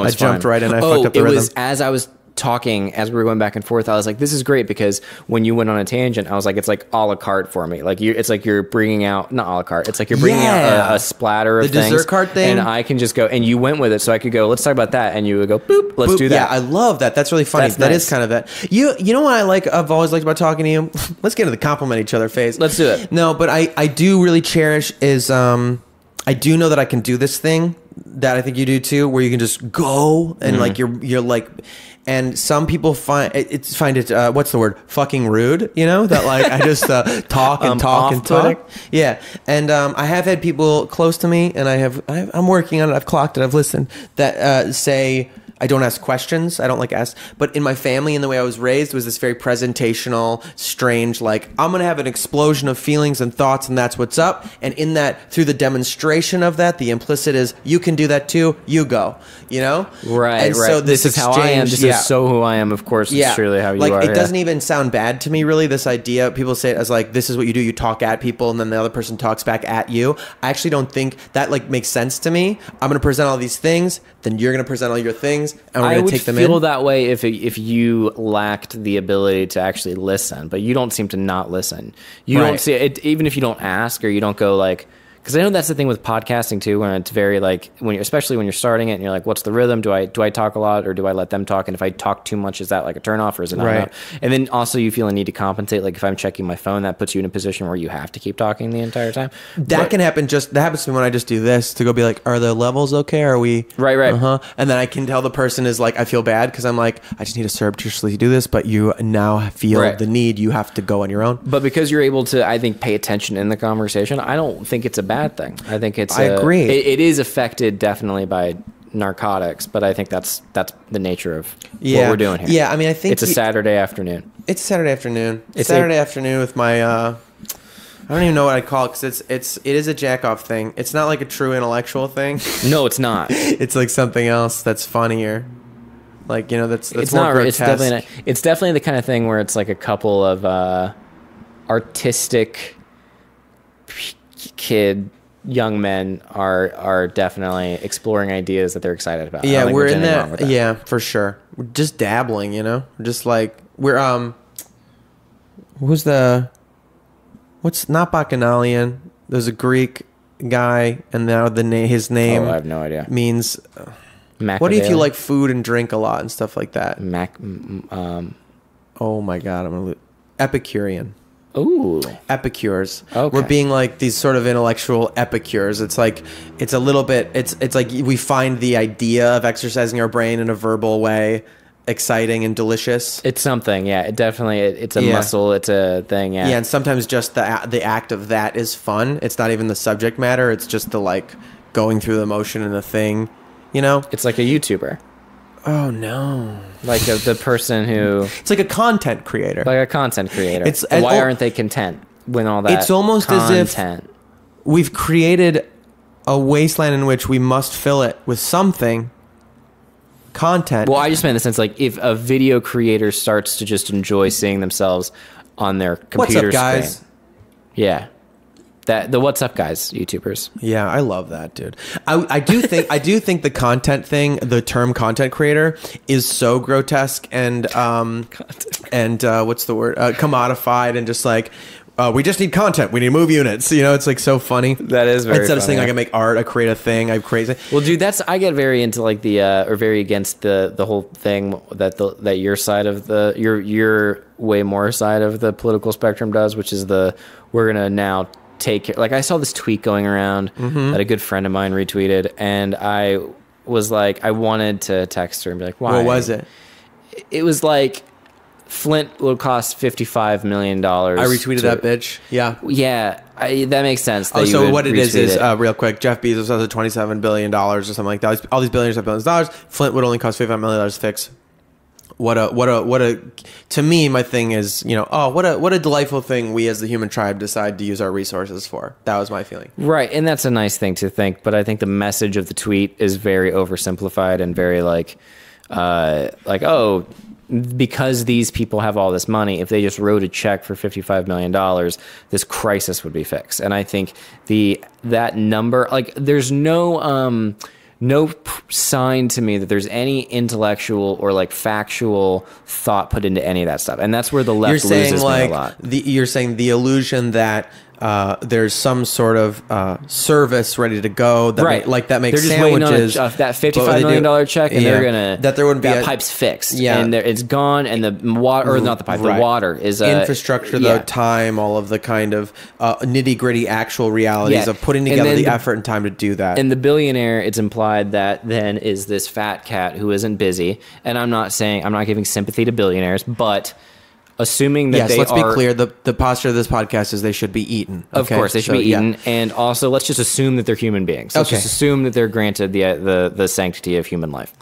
I jumped right in. I fucked up the rhythm. It was as I was talking, as we were going back and forth, I was like, this is great, because when you went on a tangent, I was like, it's like a la carte for me. Like it's like you're bringing out, not a la carte, it's like you're bringing out a splatter of things. The dessert cart thing. And I can just go, and you went with it, so I could go, let's talk about that. And you would go, boop, let's do that. Yeah, I love that. That's really funny. That is kind of that. You know what I've always liked about talking to you? Let's get into the compliment each other phase. Let's do it. No, but I do really cherish is, I do know that I can do this thing that I think you do too, where you can just go and like you're like, and some people find it what's the word, fucking rude, that like I just talk and talk and talk. Yeah, and I have had people close to me, and I'm working on it. I've clocked it. I've listened that say, I don't ask questions. I don't like ask. But in my family and the way I was raised was this very presentational, strange, like, I'm going to have an explosion of feelings and thoughts, and that's what's up. And in that, through the demonstration of that, the implicit is, you can do that too, you go, Right, and right. So this is how I am. This is so who I am, of course. It's surely how you are. It doesn't even sound bad to me, really, this idea. People say it as like, this is what you do. You talk at people, and then the other person talks back at you. I actually don't think that like makes sense to me. I'm going to present all these things, then you're going to present all your things, and we're going to take them in. I would feel that way if you lacked the ability to actually listen, but you don't seem to not listen. You don't see it, even if you don't ask or you don't go like, because I know that's the thing with podcasting too, when it's very like, especially when you're starting it and you're like, what's the rhythm? Do I talk a lot, or do I let them talk? And if I talk too much, is that like a turnoff, or is it not enough? And then also you feel a need to compensate. Like if I'm checking my phone, that puts you in a position where you have to keep talking the entire time. That happens to me when I just do this, to go be like, are the levels okay? Are we right? And then I can tell the person is like, I feel bad because I'm like, I just need to surreptitiously do this, but you now feel the need, you have to go on your own. But because you're able to, I think, pay attention in the conversation, I don't think it's a bad thing. I think I agree. It is affected definitely by narcotics, but I think that's the nature of what we're doing here. Yeah, I mean, I think it's a Saturday afternoon. It's Saturday afternoon. It's Saturday afternoon with my. I don't even know what I call it, because it is a jack off thing. It's not like a true intellectual thing. No, it's not. It's like something else that's funnier. Like that's it's more not. grotesque. It's definitely the kind of thing where it's like a couple of artistic young men are definitely exploring ideas that they're excited about. Yeah, we're in that. Yeah, for sure. We're just dabbling, just like we're what's not Bacchanalian? There's a Greek guy, and now his name. Oh, I have no idea. Means. What if you like food and drink a lot and stuff like that? Oh my God, I'm gonna Epicurean. Ooh. Epicures. Okay. We're being like these sort of intellectual epicures. It's like, it's a little bit, it's like we find the idea of exercising our brain in a verbal way exciting and delicious. It's something, yeah. It definitely, it's a muscle, it's a thing, yeah. Yeah, and sometimes just the act of that is fun. It's not even the subject matter. It's just the like going through the motion and the thing, It's like a YouTuber. Oh no! Like the person who It's like a content creator. like a content creator. It's Why aren't they content when all that? It's almost as if we've created a wasteland in which we must fill it with something. Content. Well, I just meant in the sense like if a video creator starts to just enjoy seeing themselves on their computer What's up, guys? screen. Yeah. The What's Up Guys YouTubers. Yeah, I love that, dude. I do think the content thing, the term content creator, is so grotesque and what's the word? Commodified and just like we just need content. We need move units. You know, it's like so funny. That is very Instead of saying funny. I can make art, I create a thing, I create it. Well, dude, I get very into like or very against the whole thing that your side of your way more side of the political spectrum does, which is we're gonna now take care. Like I saw this tweet going around that a good friend of mine retweeted, and I was like, I wanted to text her and be like, why? What was it? It was like Flint would cost $55 million. I retweeted that bitch. Yeah. Yeah, that makes sense. Oh, so what it is real quick, Jeff Bezos has a $27 billion or something like that. All these billionaires have billions of dollars. Flint would only cost $55 million to fix. What a, to me, my thing is, what a delightful thing we as the human tribe decide to use our resources for. That was my feeling. Right. And that's a nice thing to think. But I think the message of the tweet is very oversimplified and very because these people have all this money, if they just wrote a check for $55 million, this crisis would be fixed. And I think that number, like, there's no sign to me that there's any intellectual or like factual thought put into any of that stuff. And that's where the left loses me a lot. You're saying the illusion that there's some sort of service ready to go that right. that makes they're just sandwiches. Waiting on that $55 million check, and they're gonna that there wouldn't be pipe's fixed. Yeah, and it's gone, and the water or not the pipe, the water is infrastructure, the time, all of the kind of nitty gritty actual realities of putting together the effort and time to do that. And the billionaire, it's implied that then is this fat cat who isn't busy. And I'm not giving sympathy to billionaires, but assuming that let's be clear. The posture of this podcast is they should be eaten. Of course, they should be eaten. Yeah. And also, let's just assume that they're human beings. Let's just assume that they're granted the sanctity of human life.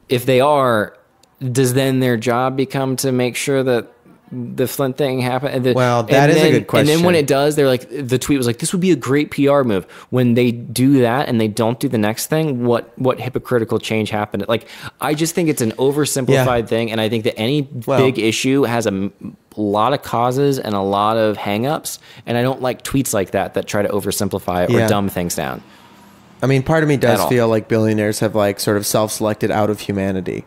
If they are, does then their job become to make sure that the Flint thing happened? Well, that is a good question. And then when it does, they're like, the tweet was like, this would be a great PR move. When they do that and they don't do the next thing, what hypocritical change happened? Like, I just think it's an oversimplified thing. And I think that any big issue has a lot of causes and a lot of hangups. And I don't like tweets like that try to oversimplify it or dumb things down. I mean, part of me does feel like billionaires have like sort of self-selected out of humanity.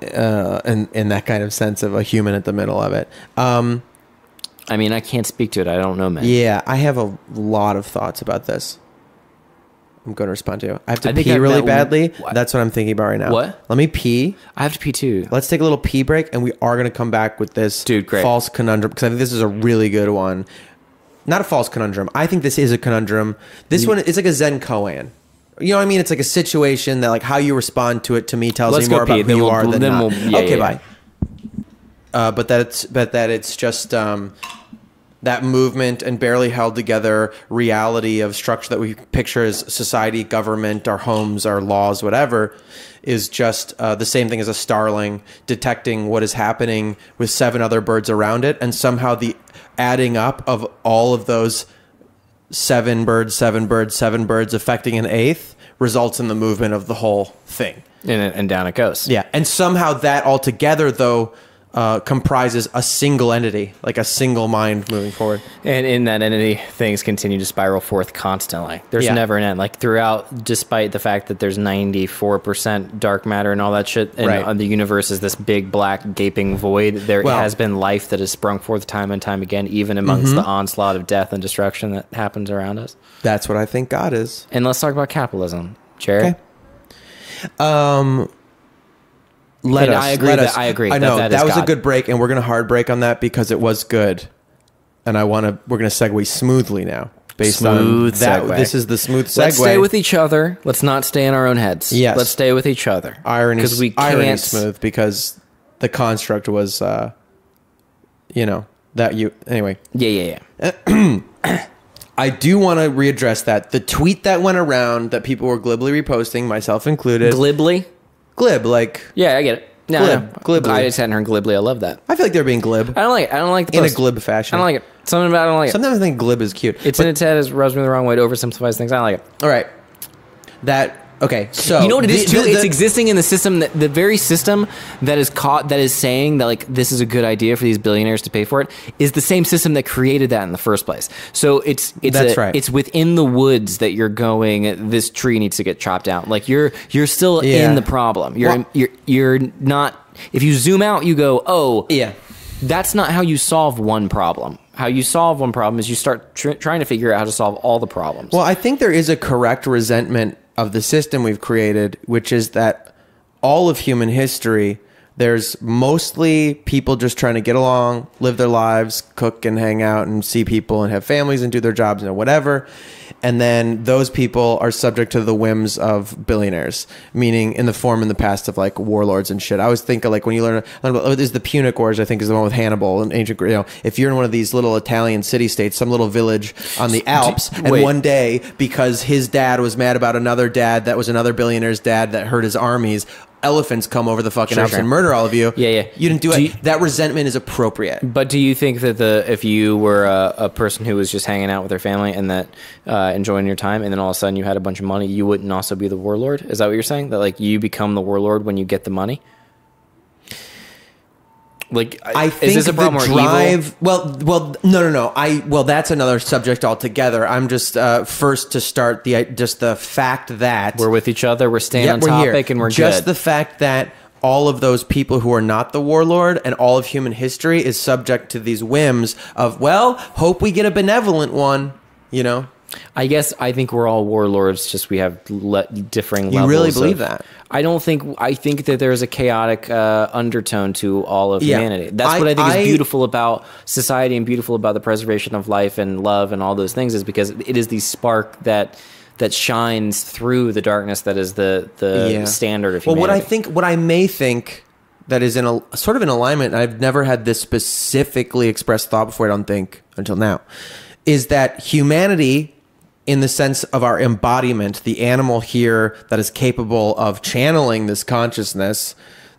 In that kind of sense of a human at the middle of it. I mean, I can't speak to it. I don't know, man. Yeah, I have a lot of thoughts about this. I'm going to respond to you. I have to pee really badly. That's what I'm thinking about right now. What? Let me pee. I have to pee too. Let's take a little pee break, and we are going to come back with this false conundrum, because I think this is a really good one. Not a false conundrum. I think this is a conundrum. This one is like a Zen koan. You know what I mean? It's like a situation that, like, how you respond to it, to me, tells me more about who you are than not. Okay, bye. But that it's just that movement and barely held together reality of structure that we picture as society, government, our homes, our laws, whatever, is just the same thing as a starling detecting what is happening with 7 other birds around it, and somehow the adding up of all of those 7 birds affecting an eighth results in the movement of the whole thing. And down it goes. Yeah. And somehow that altogether, though, comprises a single entity, like a single mind moving forward. And in that entity, things continue to spiral forth constantly. There's never an end. Like throughout, despite the fact that there's 94% dark matter and all that shit, and the universe is this big black gaping void, there has been life that has sprung forth time and time again, even amongst the onslaught of death and destruction that happens around us. That's what I think God is. And let's talk about capitalism, Jared. Okay. I agree. I know that was a good break, and we're going to hard break on that because it was good, and we're going to segue smoothly now. Based on that, this is the smooth segue. Let's stay with each other. Let's not stay in our own heads. Yes, let's stay with each other. Irony smooth because the construct was, anyway. Yeah. I do want to readdress that the tweet that went around that people were glibly reposting, myself included. Glibly. glib, like Yeah, I get it. No, glib, glibly. I just hadn't heard glibly. I love that. I feel like they're being glib. I don't like it. I don't like the in post. a glib fashion. I don't like it. Something about it, I don't like it. Sometimes I think glib is cute. It's in its head. It rubs me the wrong way. It oversimplifies things. I don't like it. All right. Okay, so You know what it is too? It's existing in the system, the very system that is saying that like this is a good idea for these billionaires to pay for it is the same system that created that in the first place. So it's within the woods that you're going. This tree needs to get chopped down. Like you're still in the problem. You're not. If you zoom out, you go, oh yeah. That's not how you solve one problem. How you solve one problem is you start trying to figure out how to solve all the problems. Well, I think there is a correct resentment of the system we've created, which is that all of human history, there's mostly people just trying to get along, live their lives, cook and hang out and see people and have families and do their jobs and whatever. And then those people are subject to the whims of billionaires, meaning in the form in the past of like warlords and shit. I always think of like when you learn about is the Punic Wars, I think is the one with Hannibal and ancient, if you're in one of these little Italian city states, some little village on the Alps, and one day because his dad was mad about another dad that was another billionaire's dad that hurt his armies, elephants come over the fucking Alps and murder all of you. Yeah. You didn't do it. That resentment is appropriate. But do you think that if you were a person who was just hanging out with their family and that enjoying your time, and then all of a sudden you had a bunch of money, you wouldn't also be the warlord? Is that what you're saying? That like you become the warlord when you get the money? Like, I think is this a problem the drive? Well, no. That's another subject altogether. I'm just first to start the fact that we're with each other, we're staying on topic, and we're just good. The fact that all of those people who are not the warlord and all of human history is subject to these whims of, hope we get a benevolent one, I think we're all warlords, just we have differing levels. You really believe that? I think that there's a chaotic undertone to all of humanity. That's what I think is beautiful about society and beautiful about the preservation of life and love and all those things, is because it is the spark that shines through the darkness that is the standard of humanity. What I may think that is in a sort of in alignment, and I've never had this specifically expressed thought before, I don't think, until now, is that humanity, in the sense of our embodiment, the animal here that is capable of channeling this consciousness,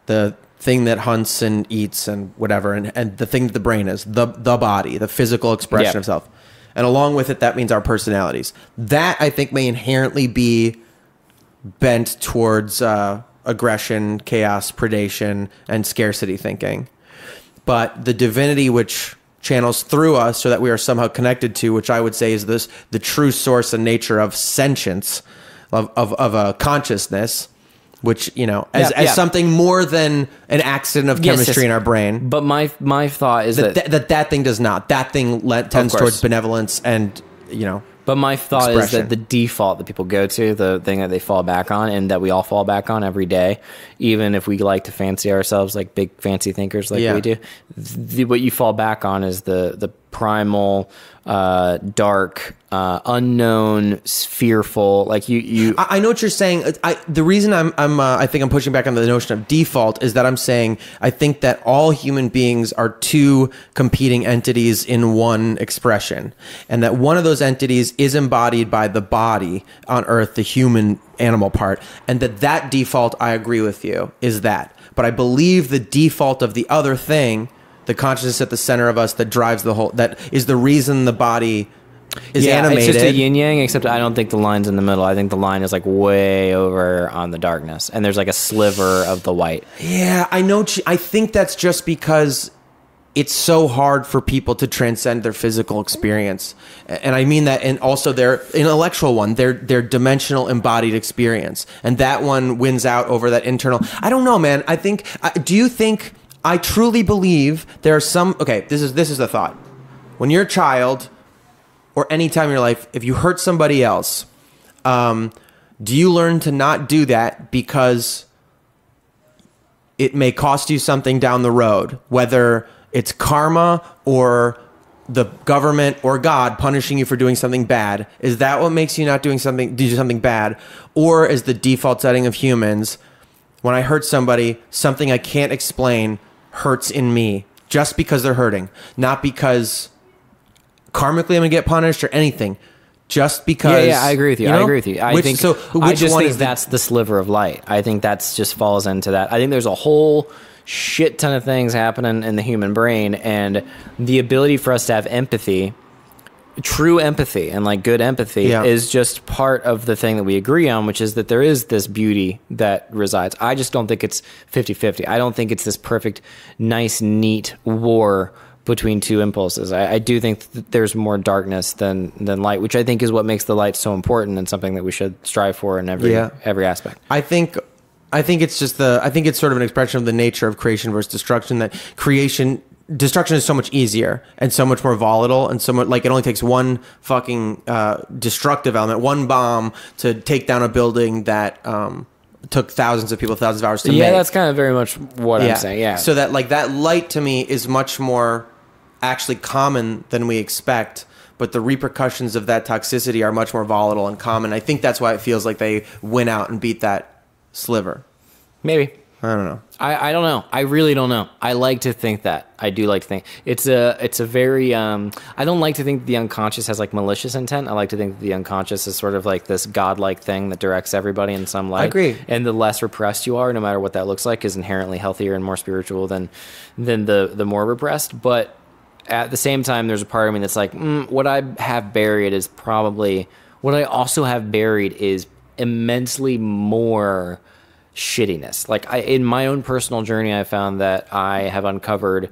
the thing that hunts and eats and whatever, and the thing that the brain is, the body, the physical expression of self. And along with it, that means our personalities. That, I think, may inherently be bent towards aggression, chaos, predation, and scarcity thinking. But the divinity which channels through us so that we are somehow connected to, which I would say is the true source and nature of sentience, of a consciousness, which, as something more than an accident of chemistry in our brain. But my thought is that thing does not. That thing tends towards benevolence and, But my thought is that the default that people go to, the thing that they fall back on and that we all fall back on every day, even if we like to fancy ourselves like big fancy thinkers like we do, what you fall back on is the primal, dark, unknown, fearful. Like you. I know what you're saying. The reason I think I'm pushing back on the notion of default is that I'm saying I think that all human beings are two competing entities in one expression, and that one of those entities is embodied by the body on Earth, the human animal part, and that default, I agree with you, is that. But I believe the default of the other thing, the consciousness at the center of us that drives the whole, that is the reason the body is animated. It's just a yin yang, except I don't think the line's in the middle. I think the line is like way over on the darkness, and there's like a sliver of the white. Yeah, I know. I think that's just because it's so hard for people to transcend their physical experience, and I mean that, and also their intellectual one, their dimensional embodied experience, and that one wins out over that internal. I don't know, man. Do you think? I truly believe there are some. Okay, this is the thought. When you're a child, or any time in your life, if you hurt somebody else, do you learn to not do that because it may cost you something down the road, whether it's karma or the government or God punishing you for doing something bad? Is that what makes you not do something bad? Or is the default setting of humans, when I hurt somebody, something I can't explain hurts in me just because they're hurting, not because karmically I'm going to get punished or anything, just because. Yeah, I agree with you. I agree with you. I think that's the sliver of light. I think that's just falls into that. I think there's a whole shit ton of things happening in the human brain, and the ability for us to have empathy, true empathy and like good empathy is just part of the thing that we agree on, which is that there is this beauty that resides. I just don't think it's 50-50. I don't think it's this perfect, nice, neat war between two impulses. I do think that there's more darkness than light, which I think is what makes the light so important and something that we should strive for in every aspect. I think it's just I think it's sort of an expression of the nature of creation versus destruction, that destruction is so much easier and so much more volatile, and so much, like, it only takes one fucking destructive element, one bomb, to take down a building that took thousands of people, thousands of hours to make. Yeah, that's kind of very much what I'm saying. Yeah. So that, like, that light to me is much more actually common than we expect, but the repercussions of that toxicity are much more volatile and common. I think that's why it feels like they went out and beat that sliver. Maybe. I don't know. I don't know. I really don't know. I like to think that. I do like to think it's a very I don't like to think the unconscious has like malicious intent. I like to think that the unconscious is sort of like this godlike thing that directs everybody in some light. I agree. And the less repressed you are, no matter what that looks like, is inherently healthier and more spiritual than the more repressed. But at the same time, there's a part of me that's like, what I have buried is probably what I also have buried is immensely more shittiness. Like, in my own personal journey, I found that I have uncovered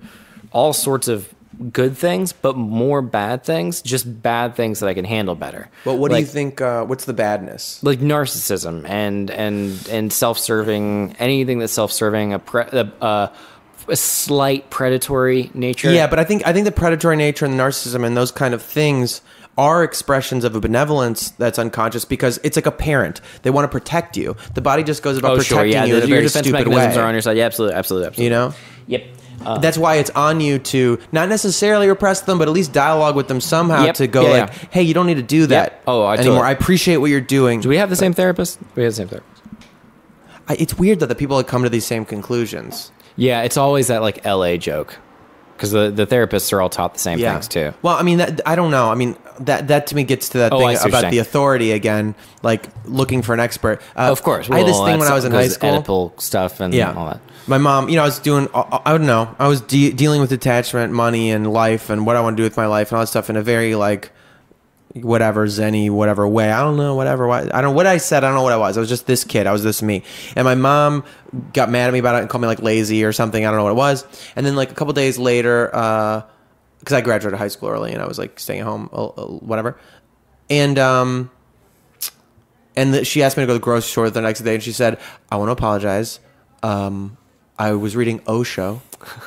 all sorts of good things, but more bad things, just bad things that I can handle better. But what do you think, what's the badness? Like narcissism and self-serving, anything that's self-serving, a slight predatory nature. Yeah, but I think the predatory nature and the narcissism and those kind of things are expressions of a benevolence that's unconscious, because it's like a parent. They want to protect you. The body just goes about protecting you in a very stupid way. Are on your side. Yeah, absolutely. You know? Yep. That's why it's on you to not necessarily repress them, but at least dialogue with them somehow to go hey, you don't need to do that anymore. I appreciate what you're doing. Do we have the same therapist? We have the same therapist. It's weird that the people that come to these same conclusions. Yeah, it's always that like LA joke, because the therapists are all taught the same things too. Well, I mean, I don't know. I mean, that to me gets to that thing about the authority again, like looking for an expert. Of course. I had this thing when I was in high school. Oedipal stuff and all that. My mom, I was doing, I don't know, I was dealing with detachment, money, and life, and what I want to do with my life and all that stuff in a very, like, whatever, zen-y, whatever way. I don't know, whatever. I don't know what I said. I don't know what I was. I was just this kid. I was this me. And my mom got mad at me about it and called me, like, lazy or something. I don't know what it was. And then, like, a couple days later, because I graduated high school early and I was, like, staying at home, whatever. And she asked me to go to the grocery store the next day, and she said, I want to apologize. I was reading Osho,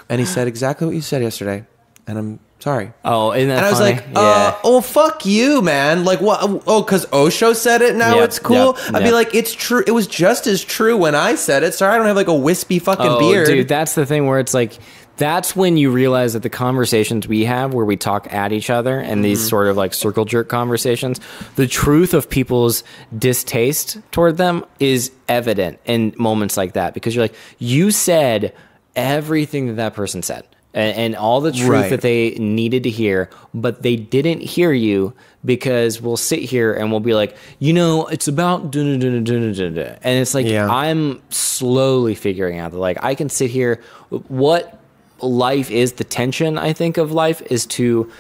and he said exactly what you said yesterday, and I'm sorry. Oh, isn't that funny? I was like, fuck you, man. Like, what? Oh, because Osho said it, now it's cool? I'd be like, it's true. It was just as true when I said it. Sorry, I don't have, like, a wispy fucking beard. Dude, that's the thing where it's like, that's when you realize that the conversations we have where we talk at each other and these sort of like circle jerk conversations, the truth of people's distaste toward them is evident in moments like that, because you're like, you said everything that person said and all the truth that they needed to hear, but they didn't hear you, because we'll sit here and we'll be like, it's about and it's like, I'm slowly figuring out that, like, I can sit here, what life is, the tension, I think, of life is to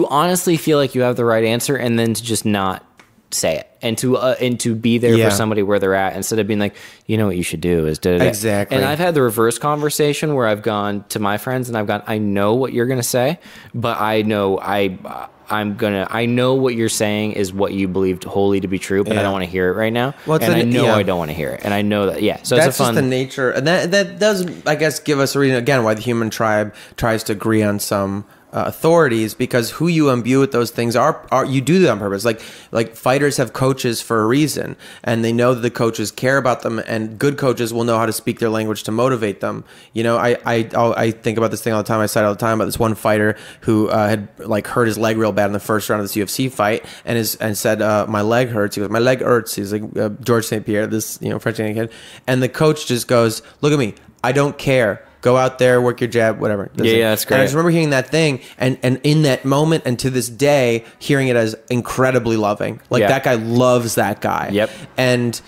honestly feel like you have the right answer, and then to just not say it, and to be there for somebody where they're at, instead of being like, what you should do is exactly. And I've had the reverse conversation where I've gone to my friends and I've gone, I know what you're gonna say, but I know I know what you're saying is what you believed wholly to be true, but I don't want to hear it right now. Well, and I know I don't want to hear it, and I know that. So that's it's a fun. Just the nature, and that does, I guess, give us a reason again why the human tribe tries to agree on some authorities, because who you imbue with those things are you do that on purpose. Like fighters have coaches for a reason, and they know that the coaches care about them, and good coaches will know how to speak their language to motivate them. I think about this thing all the time. I cite all the time about this one fighter who had, like, hurt his leg real bad in the first round of this UFC fight, and said, my leg hurts. He goes, my leg hurts. He's like, George St. Pierre, this French Canadian kid, and the coach just goes, look at me, I don't care. Go out there, work your jab, whatever. Yeah, that's great. And I just remember hearing that thing, and in that moment, and to this day, hearing it as incredibly loving. Like, that guy loves that guy. Yep. And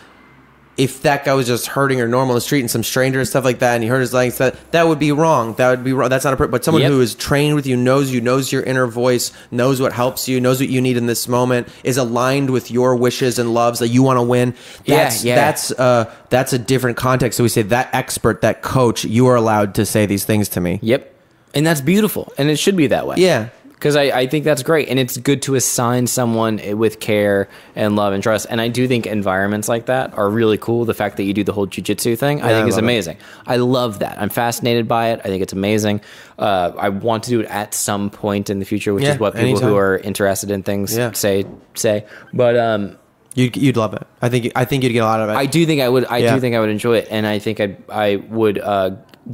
if that guy was just hurting or normal in the street and some stranger and stuff like that, and he hurt his legs, that would be wrong. That would be wrong. That's not but someone who is trained with you, knows your inner voice, knows what helps you, knows what you need in this moment, is aligned with your wishes and loves that you want to win. That's a different context. So we say that expert, that coach, you are allowed to say these things to me. Yep. And that's beautiful. And it should be that way. Yeah. Because I think that's great. And it's good to assign someone with care and love and trust. And I do think environments like that are really cool. The fact that you do the whole jiu-jitsu thing, I think is amazing. I love that. I'm fascinated by it. I think it's amazing. I want to do it at some point in the future, which is what people who are interested in things say. But you'd love it. I think you'd get a lot of it. I do think I would. I do think I would enjoy it. And I think I would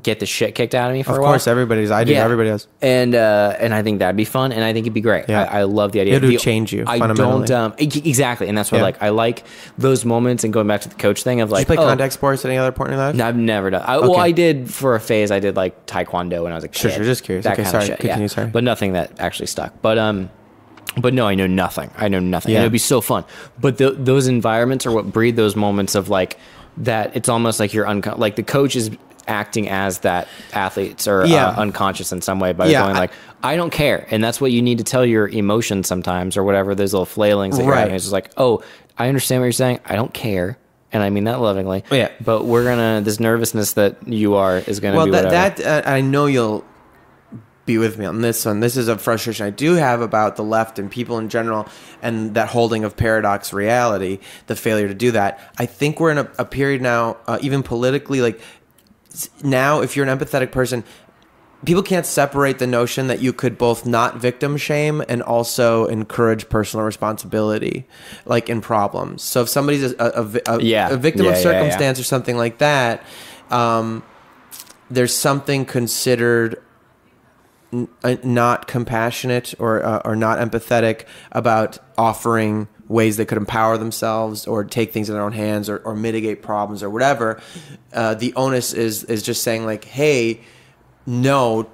get the shit kicked out of me for a while. Of course, everybody does. And I think that'd be fun, and I think it'd be great. Yeah. I love the idea. It would change you fundamentally. Exactly, and that's what I like those moments. And going back to the coach thing of like, did you play contact sports at any other point in your life? No, I've never done. Well, I did for a phase. I did like taekwondo when I was a kid. Sure, just curious. That kind of shit. Continue, sorry. But nothing that actually stuck. But no, I know nothing. Yeah. And it'd be so fun. But those environments are what breed those moments of like that. It's almost like you're like the coach is acting as that athletes are unconscious in some way by going like, I don't care. And that's what you need to tell your emotions sometimes or whatever, those little flailings that you're having. It's just like, oh, I understand what you're saying. I don't care. And I mean that lovingly. Yeah. But this nervousness that you are is going to be whatever. That I know you'll be with me on this one. This is a frustration I do have about the left and people in general and that holding of paradox reality, the failure to do that. I think we're in a period now, even politically, like, now, if you're an empathetic person, people can't separate the notion that you could both not victim shame and also encourage personal responsibility, like in problems. So if somebody's a victim of circumstance or something like that, there's something considered not compassionate or not empathetic about offering ways they could empower themselves or take things in their own hands or mitigate problems or whatever. The onus is just saying like, hey, no,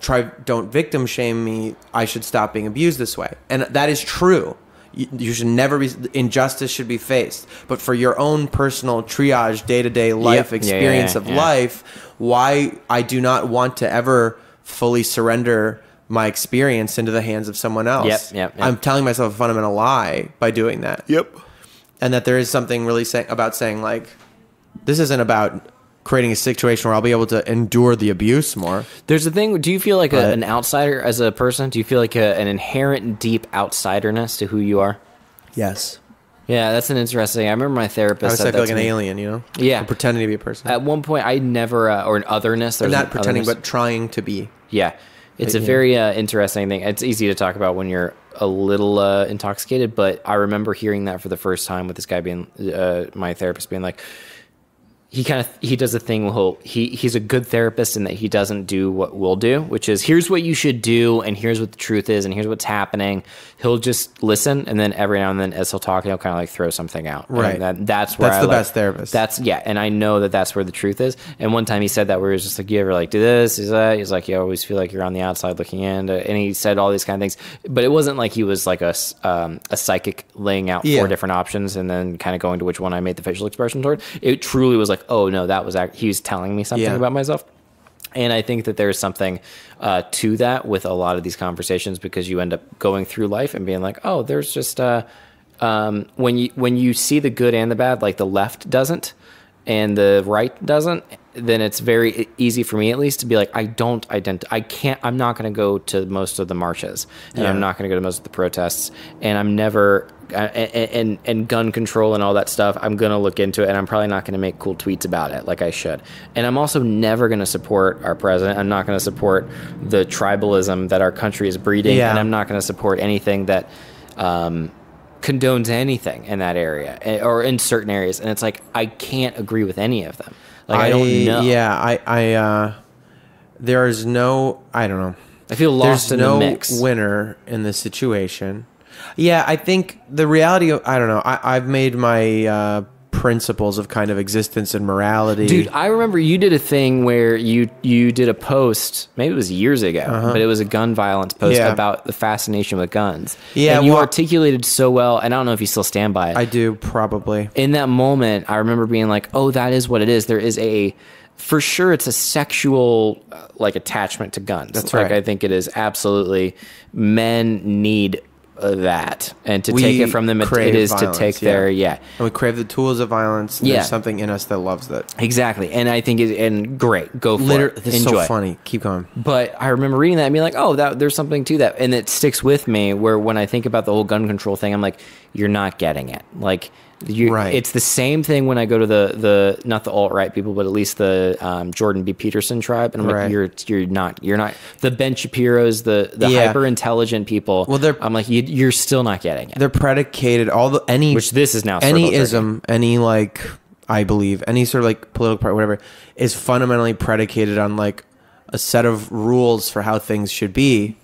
don't victim shame me. I should stop being abused this way. And that is true. You should never be, injustice should be faced. But for your own personal triage, day-to-day life experience of life, why I do not want to ever fully surrender my experience into the hands of someone else. Yep. I'm telling myself a fundamental lie by doing that. Yep. And that there is something really about saying like, this isn't about creating a situation where I'll be able to endure the abuse more. There's a thing. Do you feel like an outsider as a person? Do you feel like an inherent deep outsiderness to who you are? Yes. Yeah, that's an interesting. I remember my therapist said I that feel like to an me. alien, you know? Yeah. Or pretending to be a person. At one point, I never, or an otherness. Not pretending, but trying to be. Yeah. It's a very interesting thing. It's easy to talk about when you're a little intoxicated, but I remember hearing that for the first time with this guy being, my therapist being like, he does a thing where he's a good therapist in that he doesn't do what we'll do, which is here's what you should do and here's what the truth is and here's what's happening. He'll just listen, and then every now and then as he'll talk, he'll kind of like throw something out. Right. And that's where that's the best therapist. And I know that that's where the truth is. And one time he said that where he was just like, you ever like do this? Is that? He's like, you always feel like you're on the outside looking in. And he said all these kind of things, but it wasn't like he was like a psychic laying out 4 different options and then kind of going to which one I made the facial expression toward. It truly was like, oh no, that was he was telling me something about myself. And I think that there's something to that with a lot of these conversations, because you end up going through life and being like, oh, there's just when you see the good and the bad, like the left doesn't and the right doesn't, then it's very easy for me at least to be like, I'm not going to go to most of the marches, and I'm not going to go to most of the protests, and I'm never and gun control and all that stuff, I'm going to look into it, and I'm probably not going to make cool tweets about it like I should. And I'm also never going to support our president. I'm not going to support the tribalism that our country is breeding, and I'm not going to support anything that condones anything in that area or in certain areas. And it's like, I can't agree with any of them. Like, I don't know. Yeah, there's no, I don't know. I feel lost in the mix. There's no winner in this situation. Yeah, I think the reality of, I don't know, I've made my principles of kind of existence and morality. Dude, I remember you did a thing where you did a post, maybe it was years ago, but it was a gun violence post about the fascination with guns. Yeah, and you articulated so well, and I don't know if you still stand by it. I do, probably. In that moment, I remember being like, oh, that is what it is. There is for sure, it's a sexual like attachment to guns. That's right. I think it is absolutely, men need that, and to take it from them, it is violence, to take their and we crave the tools of violence. And there's something in us that loves that. Exactly. And I think and great, go for it. This is so funny. Keep going. But I remember reading that and being like, oh, there's something to that, and it sticks with me. Where when I think about the whole gun control thing, I'm like, you're not getting it. Like, right. It's the same thing when I go to the not the alt-right people, but at least the Jordan B. Peterson tribe, and I'm like, you're not the Ben Shapiro's, the hyper intelligent people. Well, I'm like, you're still not getting it. They're predicated which this is now any ism, any like, I believe any sort of like political party, whatever, is fundamentally predicated on like a set of rules for how things should be.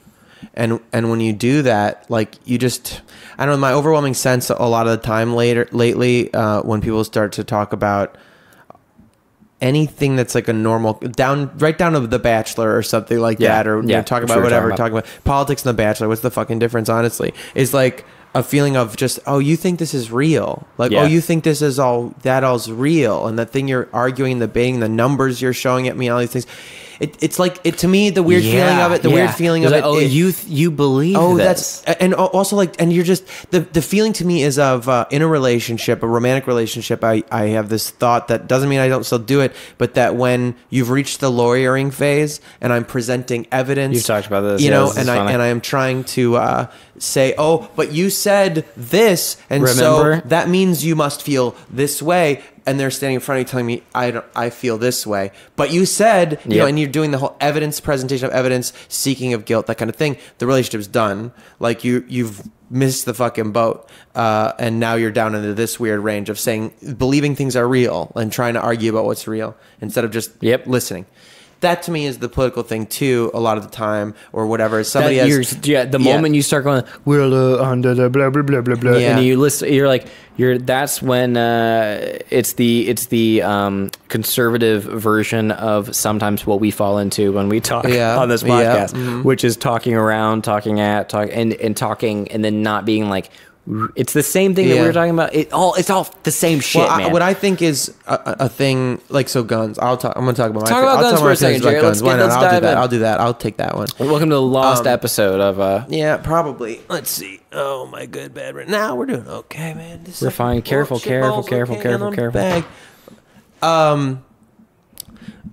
And when you do that, like, you just, I don't know, my overwhelming sense a lot of the time lately, when people start to talk about anything that's like a normal right down to The Bachelor or something like that, or talk about whatever, talking about politics and The Bachelor, what's the fucking difference, honestly, is like a feeling of just, oh, you think this is real, like, oh, you think this is all's real, and the thing you're arguing, debating, the numbers you're showing at me, all these things. It's like, to me, the weird feeling of it, weird feeling of like, it. Oh, you believe this. And also like, and you're just, the feeling to me is of, in a relationship, a romantic relationship, I have this thought that doesn't mean I don't still do it, but that when you've reached the lawyering phase and I'm presenting evidence. You've talked about this. You know, and I am trying to, say, oh, but you said this, and so that means you must feel this way. And they're standing in front of me telling me, I feel this way. But you said, you know, and you're doing the whole evidence, presentation of evidence, seeking of guilt, that kind of thing. The relationship's done. Like, you've missed the fucking boat. And now you're down into this weird range of saying, believing things are real and trying to argue about what's real instead of just listening. That to me is the political thing too. A lot of the time, or whatever, somebody has. The moment you start going, we're under the blah blah blah blah blah, and you listen, you're like, That's when it's the conservative version of sometimes what we fall into when we talk on this podcast, which is talking around, talking, and then not being like. It's the same thing that we were talking about. It's all the same shit, man. What I think is a thing, like, so guns. I'm going to talk about my guns for a second, Jerry. Let's dive in. I'll do that. I'll take that one. Welcome to the lost episode of... Yeah, probably. Let's see. Oh, my good, bad. Now we're doing okay, man. We're fine. Careful.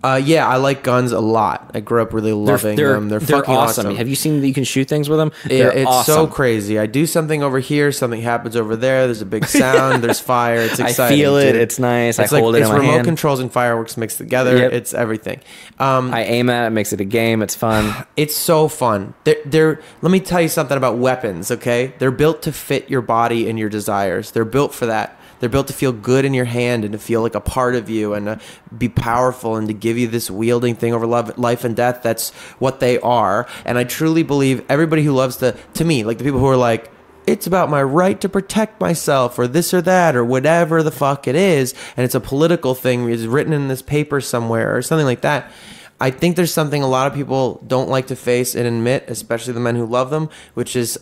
I like guns a lot. I grew up really loving them. They're fucking awesome. Have you seen that you can shoot things with them? It's awesome. So crazy. I do something over here, something happens over there. There's a big sound. There's fire. It's exciting. I feel it. It's nice. I hold it in my hand. It's remote controls and fireworks mixed together. Yep. It's everything. I aim at it. Makes it a game. It's fun. It's so fun. Let me tell you something about weapons. Okay, they're built to fit your body and your desires. They're built for that. They're built to feel good in your hand and to feel like a part of you and to be powerful and to give you this wielding thing over life and death. That's what they are. And I truly believe everybody who loves to me, like the people who are like, it's about my right to protect myself or this or that or whatever the fuck it is, and it's a political thing, it's written in this paper somewhere or something like that. I think there's something a lot of people don't like to face and admit, especially the men who love them, which is...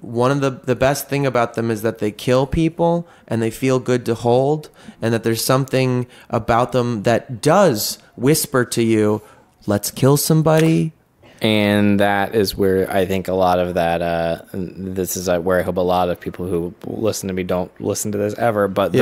one of the best thing about them is that they kill people and they feel good to hold, and that there's something about them that does whisper to you, let's kill somebody. And that is where I think a lot of that, this is where I hope a lot of people who listen to me don't listen to this ever, but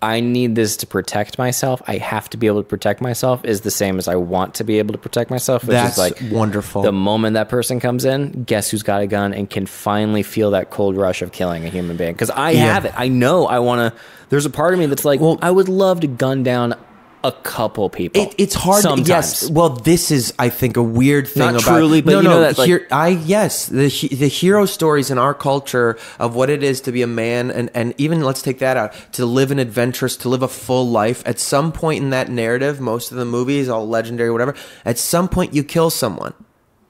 I need this to protect myself. I have to be able to protect myself is the same as I want to be able to protect myself, which That's is like wonderful. The moment that person comes in, guess who's got a gun and can finally feel that cold rush of killing a human being? Because I have it. I know I want to. There's a part of me that's like, I would love to gun down a couple people. It's hard sometimes. Yes. Well, this is, I think, a weird thing. Not truly, but the hero stories in our culture of what it is to be a man, and even let's take that out, to live an adventurous, to live a full life. At some point in that narrative, most of the movies, all legendary, whatever, at some point you kill someone,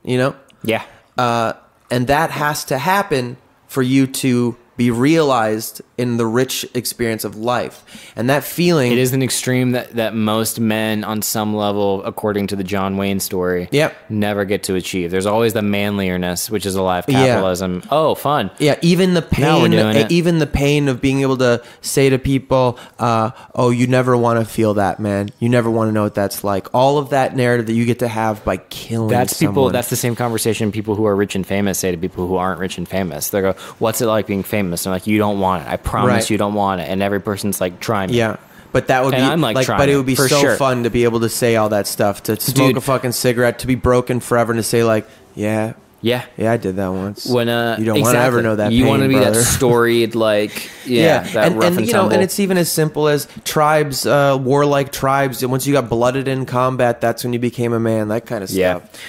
you know? Yeah. And that has to happen for you to be realized in the rich experience of life. And that feeling... It is an extreme that most men on some level, according to the John Wayne story, never get to achieve. There's always the manliness, which is a lie of capitalism. Yeah. Oh, fun. Yeah, even the pain of being able to say to people, oh, you never want to feel that, man. You never want to know what that's like. All of that narrative that you get to have by killing someone. That's the same conversation people who are rich and famous say to people who aren't rich and famous. They go, what's it like being famous? And I'm like, you don't want it. I promise you don't want it. And every person's like, try me. Yeah. But that would be I'm like but it would be so fun to be able to say all that stuff, to smoke a fucking cigarette, to be broken forever, and to say like, yeah, I did that once. When you don't want to ever know that. You want to be brother. That storied, like that and rough and tumble. And it's even as simple as tribes, warlike tribes. And once you got blooded in combat, that's when you became a man. That kind of stuff. Yeah.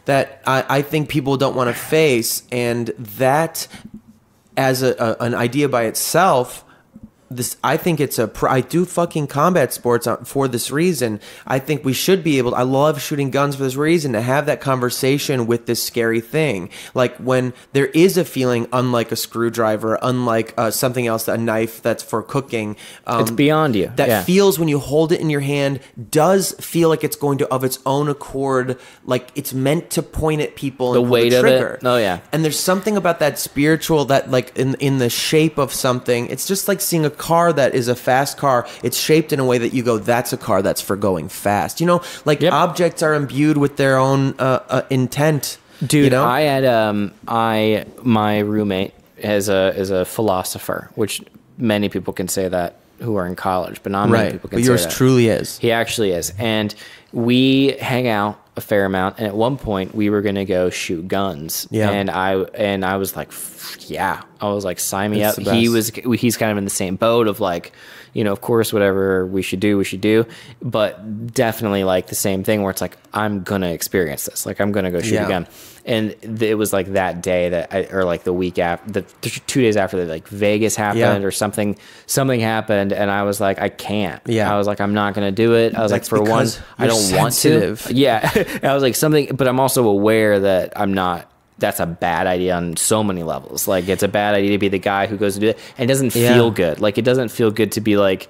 That I think people don't want to face, and that as an idea by itself. I think I do fucking combat sports for this reason. I think we should be able I love shooting guns for this reason, to have that conversation with this scary thing. Like when there is a feeling unlike a screwdriver, unlike something else, a knife that's for cooking. It's beyond you. That feels, when you hold it in your hand, does feel like it's going to, of its own accord, like it's meant to point at people. The and weight the of trigger. it. Oh, yeah. And there's something about that spiritual, that like in the shape of something. It's just like seeing a car that is a fast car. It's shaped in a way that you go, that's a car that's for going fast. You know, like objects are imbued with their own intent. Dude, you know? I had my roommate is a philosopher, which many people can say that who are in college, but not many people can say that. But yours truly is. He actually is. And we hang out a fair amount, and at one point we were gonna go shoot guns. And I was like, I was like, sign me up. He's kind of in the same boat of like, you know, of course, whatever we should do, but definitely like the same thing where it's like, I'm gonna experience this, like I'm gonna go shoot a gun. And it was like that day or like the week after, 2 days after that, like Vegas happened or something happened, and I was like, I can't. I was like, I'm not gonna do it. I was like, for one, I don't want to. I was like, something, but I'm also aware that I'm not. That's a bad idea on so many levels. Like, it's a bad idea to be the guy who goes to do it, and it doesn't feel good. Like, it doesn't feel good to be like,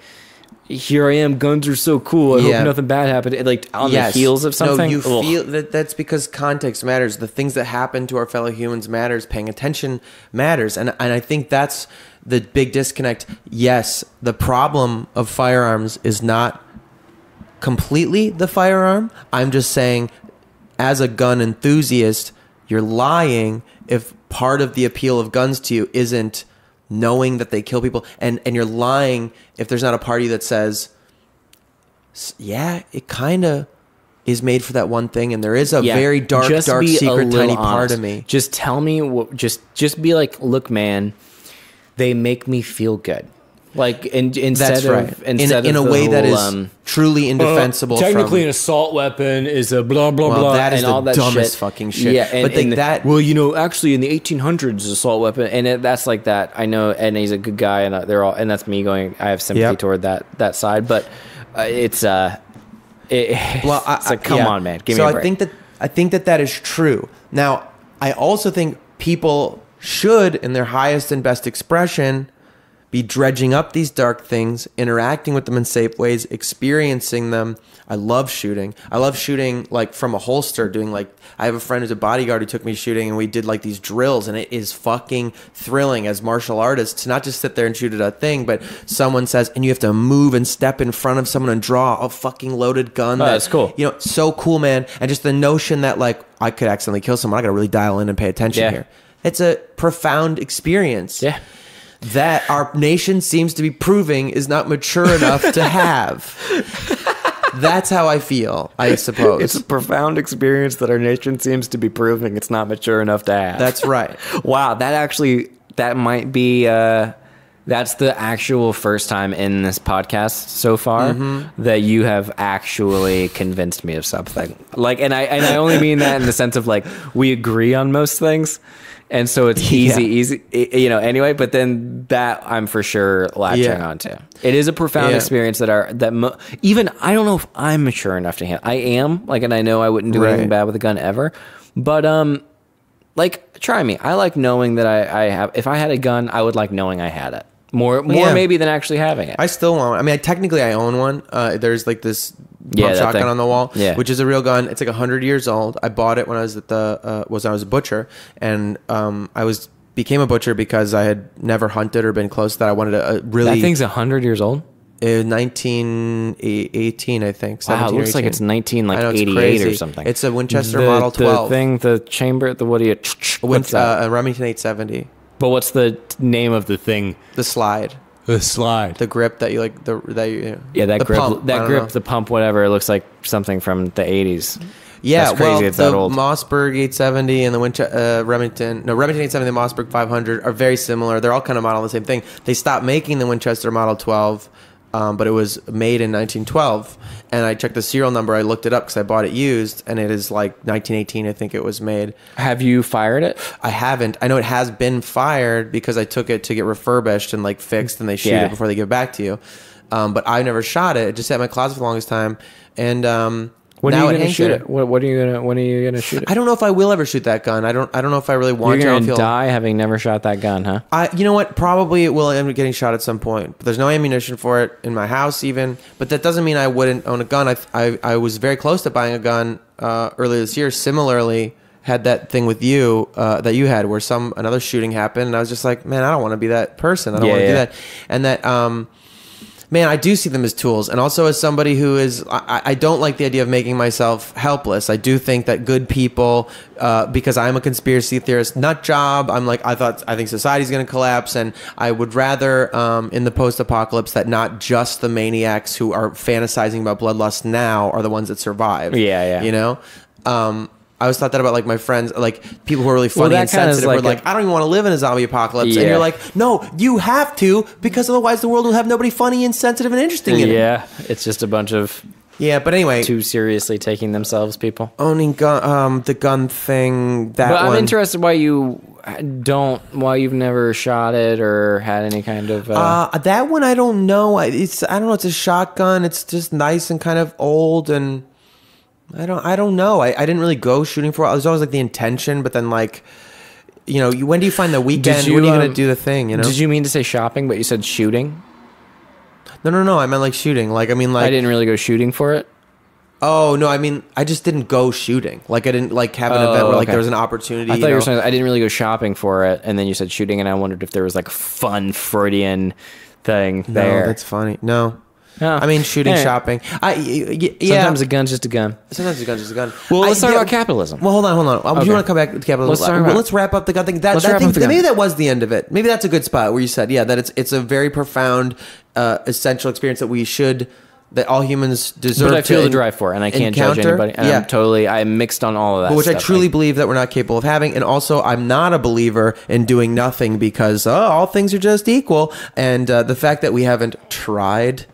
here I am, guns are so cool, I hope nothing bad happened. Like, on the heels of something. No, you feel that's because context matters. The things that happen to our fellow humans matters. Paying attention matters. And I think that's the big disconnect. Yes, the problem of firearms is not completely the firearm. I'm just saying, as a gun enthusiast, you're lying if part of the appeal of guns to you isn't knowing that they kill people, and you're lying if there's not a party that says, it kind of is made for that one thing, and there is a very dark secret tiny part of me. Just tell me just be like, look, man, they make me feel good. Like, instead of in a way that is truly indefensible. Technically, an assault weapon is a blah blah blah. That is and all the that dumbest shit. fucking shit. Yeah, but well, you know, actually, in the 1800s, assault weapon, and that's like that. I know, and he's a good guy, and they're all, and that's me going. I have sympathy toward that side, but it's like, come on, man, give me a break. I think that is true. Now, I also think people should, in their highest and best expression, be dredging up these dark things, interacting with them in safe ways, experiencing them. I love shooting. I love shooting like from a holster, doing like, I have a friend who's a bodyguard who took me shooting, and we did like these drills, and it is fucking thrilling as martial artists to not just sit there and shoot at a thing, but someone says, and you have to move and step in front of someone and draw a fucking loaded gun. That's cool. You know, so cool, man. And just the notion that like, I could accidentally kill someone. I got to really dial in and pay attention here. It's a profound experience. Yeah. That our nation seems to be proving is not mature enough to have. That's how I feel, I suppose. It's a profound experience that our nation seems to be proving it's not mature enough to have. That's right. Wow, that might be, that's the actual first time in this podcast so far that you have actually convinced me of something. Like, and I only mean that in the sense of like, we agree on most things. And so it's easy, you know, anyway, but then that I'm for sure latching onto. It is a profound experience even I don't know if I'm mature enough to handle. I am, like, and I know I wouldn't do anything bad with a gun ever, but, like, try me. I like knowing that I have, if I had a gun, I would like knowing I had it. More Yeah. maybe than actually having it. I still want one. I mean, technically I own one. There's like this Yeah, pump that shotgun thing. on the wall, Yeah. which is a real gun. It's like 100 years old. I bought it when I was at I was a butcher, and became a butcher because I had never hunted or been close to that. I wanted to really. That thing's 100 years old. 1918, I think. Wow, it looks like it's 1988 or something. It's a Winchester Model 12. The chamber, what do you? What's that? A Remington 870. But what's the name of the thing? The slide. The slide. The grip that you like. Yeah, that the grip. pump, That grip. The pump. Whatever. It looks like something from the 80s. Yeah, That's crazy. well, It's that old. The Mossberg 870 and the Remington 870 and the Mossberg 500 are very similar. They're all kind of model the same thing. They stopped making the Winchester Model 12, but it was made in 1912. And I checked the serial number. I looked it up because I bought it used, and it is like 1918, I think it was made. Have you fired it? I haven't. I know it has been fired because I took it to get refurbished and like fixed, and they shoot it before they give it back to you. But I never shot it. It just sat in my closet for the longest time, and When now are you gonna shoot there. it? When are you gonna shoot it? I don't know if I will ever shoot that gun. I don't know if I really want You're to. I gonna don't feel, die having never shot that gun, huh? you know what? Probably it will end up getting shot at some point. But there's no ammunition for it in my house, even. But that doesn't mean I wouldn't own a gun. I was very close to buying a gun earlier this year. Similarly, had that thing with you that you had, where another shooting happened, and I was just like, man, I don't want to be that person. I don't want to do that. And that. Man, I do see them as tools. And also as somebody who is, I don't like the idea of making myself helpless. I do think that good people, because I'm a conspiracy theorist nut job, I think society's going to collapse. And I would rather, in the post-apocalypse, that not just the maniacs who are fantasizing about bloodlust now are the ones that survive. Yeah. You know? I always thought that about like my friends, like people who are really funny and sensitive. Were like, I don't even want to live in a zombie apocalypse. Yeah. And you're like, no, you have to, because otherwise the world will have nobody funny and sensitive and interesting in it. Yeah, it's just a bunch of but anyway, too seriously taking themselves people. Owning gun, the gun thing. But I'm interested why you've never shot it or had any kind of. That one I don't know. I don't know. It's a shotgun. It's just nice and kind of old and. I don't know. I didn't really go shooting for it. It was always like the intention, but then like, when do you find the weekend? When are you going to do the thing, Did you mean to say shopping, but you said shooting? No. I meant like shooting. I didn't really go shooting for it. Oh, no, I mean, I just didn't go shooting. Like, I didn't like have an event where there was an opportunity. I thought you were saying I didn't really go shopping for it, and then you said shooting, and I wondered if there was like a fun Freudian thing there. No, that's funny. No. Oh. I mean, shooting, shopping. Sometimes a gun's just a gun. Sometimes a gun's just a gun. Well, let's talk about capitalism. Well, hold on. Okay. You want to come back to capitalism? Let's wrap up the gun thing. Maybe that was the end of it. Maybe that's a good spot where you said, that it's a very profound, essential experience that all humans deserve. But I feel the drive for it, and I can't judge anybody. And I'm mixed on all of that. Which stuff. I truly believe that we're not capable of having. And also, I'm not a believer in doing nothing because all things are just equal. And the fact that we haven't tried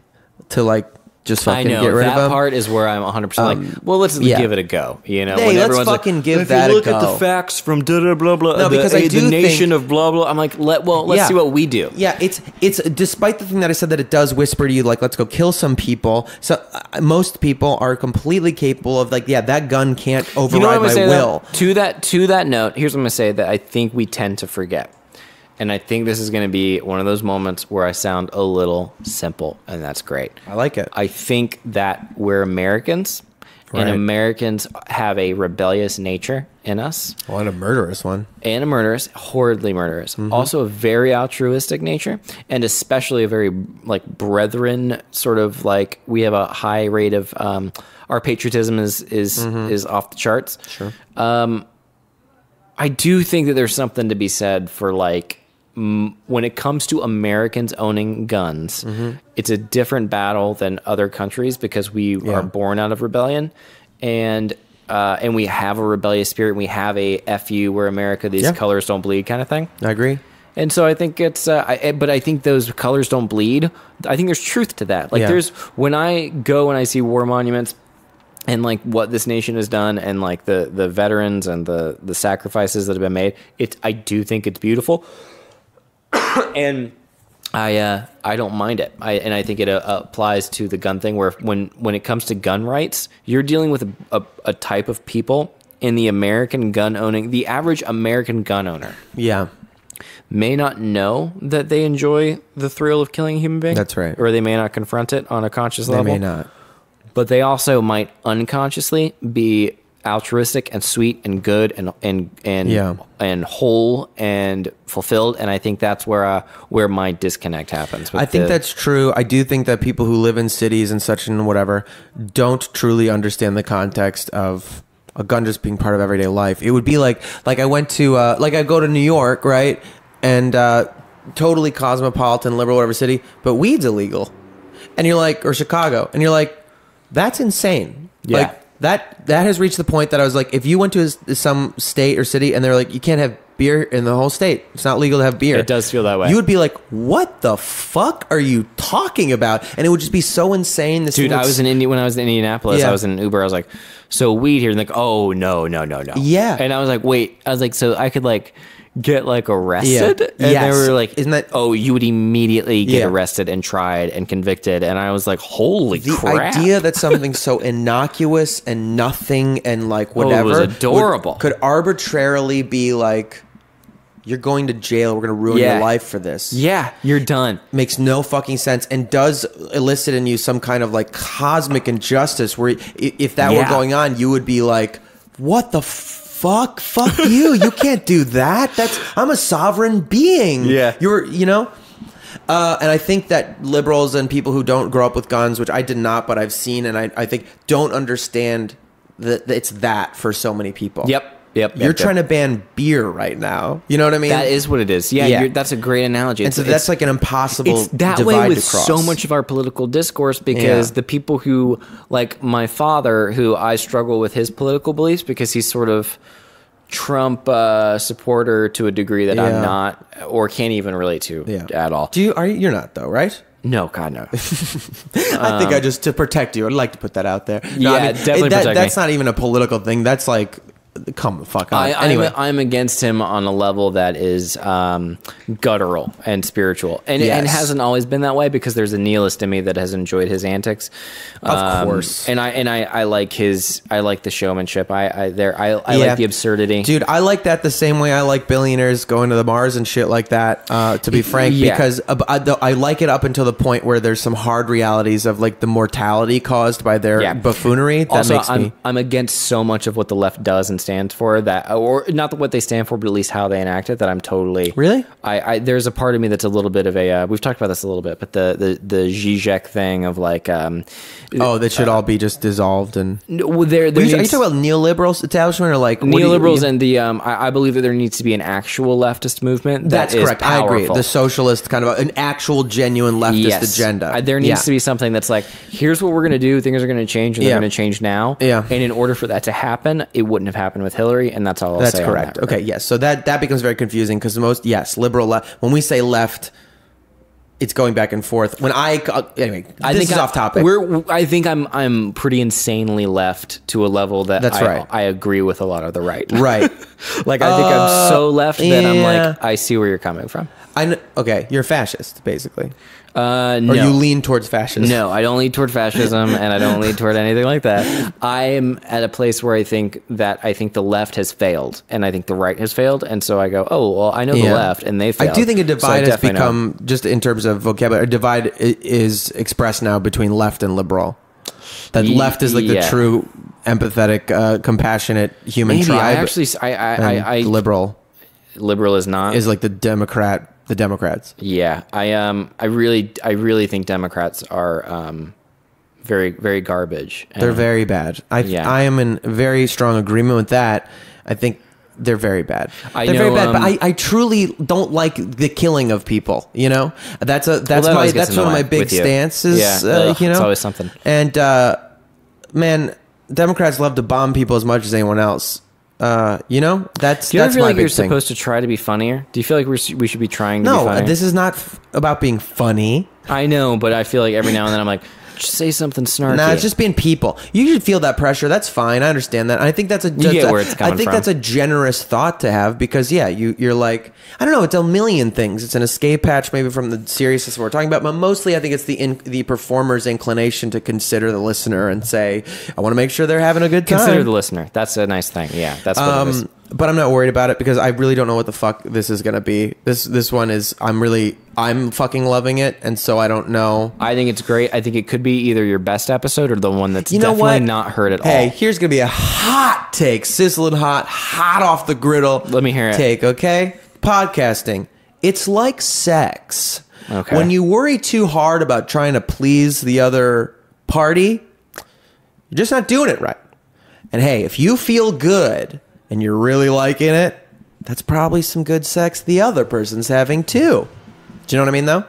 to just fucking get rid of them. That part is where I'm 100% let's give it a go. Hey, let's fucking give that a go. If you look at the facts from blah blah blah, no, because I do the nation think, of blah blah. I'm like, let's see what we do. Yeah, it's despite the thing that I said that it does whisper to you let's go kill some people. So most people are completely capable of that gun can't override my will. To that note, here's what I'm gonna say that I think we tend to forget. And I think this is going to be one of those moments where I sound a little simple, and that's great. I like it. I think that we're Americans, and Americans have a rebellious nature in us. Well, and a murderous one. And a murderous, horridly murderous. Mm-hmm. Also a very altruistic nature, and especially a very, brethren, sort of, we have a high rate of, our patriotism is off the charts. Sure. I do think that there's something to be said for, when it comes to Americans owning guns, it's a different battle than other countries because we are born out of rebellion, and we have a rebellious spirit. We have a "F you, we're America, these colors don't bleed" kind of thing. I agree. And so I think it's, but I think those colors don't bleed. I think there's truth to that. When I go and I see war monuments and what this nation has done and the veterans and the sacrifices that have been made, I do think it's beautiful. And I don't mind it. I think it applies to the gun thing where when it comes to gun rights, you're dealing with a type of people in the American gun owning, the average American gun owner. Yeah. may not know that they enjoy the thrill of killing a human being. That's right. Or they may not confront it on a conscious level. They may not. But they also might unconsciously be altruistic and sweet and good and whole and fulfilled, and I think that's where my disconnect happens. I think that's true. I do think that people who live in cities and such and whatever don't truly understand the context of a gun just being part of everyday life. It would be like I went to I go to New York, right, and totally cosmopolitan, liberal, whatever city, but weed's illegal, and you're like, or Chicago, and you're like, that's insane. Yeah. Like, that has reached the point that I was like, if you went to some state or city and they're like, you can't have beer in the whole state, it's not legal to have beer. It does feel that way. You would be like, what the fuck are you talking about? And it would just be so insane. Dude, when I was in Indianapolis, I was in Uber. I was like, so weed here, and like, oh no. Yeah. And I was like, wait. I was like, so I could like get like arrested? And they were like, isn't that, oh, you would immediately get arrested and tried and convicted. And I was like, holy crap. The idea that something so innocuous and nothing and like whatever it was adorable could arbitrarily be like, you're going to jail, we're going to ruin your life for this. Yeah, you're done. Makes no fucking sense and does elicit in you some kind of like cosmic injustice where if that were going on, you would be like, what the fuck you can't do that. I'm a sovereign being. You're and I think that liberals and people who don't grow up with guns, which I did not, but I've seen, and I think don't understand that it's that for so many people. You're trying to ban beer right now. You know what I mean? That is what it is. Yeah. That's a great analogy. And so that's like an impossible it's that divide way with to cross. So much of our political discourse, because the people who, like my father, who I struggle with his political beliefs because he's sort of Trump supporter to a degree that I'm not, or can't even relate to at all. You're not though, right? No, God, no. I think I just, to protect you, I'd like to put that out there. No, definitely protect me. That's not even a political thing. That's like, come the fuck on. Anyway, I'm against him on a level that is guttural and spiritual, and hasn't always been that way because there's a nihilist in me that has enjoyed his antics. Of course, and I like the showmanship. I like the absurdity, dude. I like that the same way I like billionaires going to the Mars and shit like that. To be frank, because I like it up until the point where there's some hard realities of like the mortality caused by their buffoonery. That also, makes me. I'm against so much of what the left does and stands for, that, or not what they stand for, but at least how they enact it, that I'm totally really. There's a part of me that's a little bit of a. We've talked about this a little bit, but the Zizek thing of like. That should all be just dissolved and. Well, are you talking about neoliberal establishment or like neoliberals and the? I believe that there needs to be an actual leftist movement. That's correct. I agree. The socialist kind of an actual genuine leftist agenda. There needs to be something that's like, here's what we're going to do. Things are going to change, and they're going to change now. Yeah. And in order for that to happen, it wouldn't have happened with Hillary, and that's all I'll say. That's correct. Okay, yes. So that becomes very confusing because liberal left. When we say left, it's going back and forth. When this is off topic. I think I'm pretty insanely left to a level that I agree with a lot of the right. Right. Like I think I'm so left that I'm like, I see where you're coming from. Okay, you're a fascist, basically. No. Or you lean towards fascism. No, I don't lean toward fascism, and I don't lean toward anything like that. I am at a place where I think the left has failed, and I think the right has failed, and so I go, oh, well, I know the left, and they failed. I do think a divide has become, just in terms of vocabulary, a divide is expressed now between left and liberal. That left is like the true, empathetic, compassionate human tribe. I liberal is not. Is like the Democrats. Yeah, I really think Democrats are very, very garbage. They're very bad. I am in very strong agreement with that. I think they're very bad. Very bad. But I truly don't like the killing of people. You know, that's one of my big stances. It's always something. And man, Democrats love to bomb people as much as anyone else. That's Do you ever that's feel my like big you're thing. supposed to try to be funnier? Do you feel like we should be trying to be funnier? No, this is not about being funny. I know, but I feel like every now and then I'm like, just say something snarky. Nah, it's just being people. You should feel that pressure. That's fine. I understand that. And I think that's that's a generous thought to have because you're like, I don't know, it's a million things. It's an escape hatch maybe from the seriousness of what we're talking about, but mostly I think it's the performer's inclination to consider the listener and say, I want to make sure they're having a good time. Consider the listener. That's a nice thing. Yeah, that's what it is. But I'm not worried about it because I really don't know what the fuck this is gonna be. This one is I'm fucking loving it, and so I don't know. I think it's great. I think it could be either your best episode or the one that's definitely not heard at all. Hey, here's gonna be a hot take, sizzling hot off the griddle. Let me hear it. Take, okay? Podcasting. It's like sex. Okay. When you worry too hard about trying to please the other party, you're just not doing it right. And hey, if you feel good and you're really liking it, that's probably some good sex the other person's having too. Do you know what I mean, though?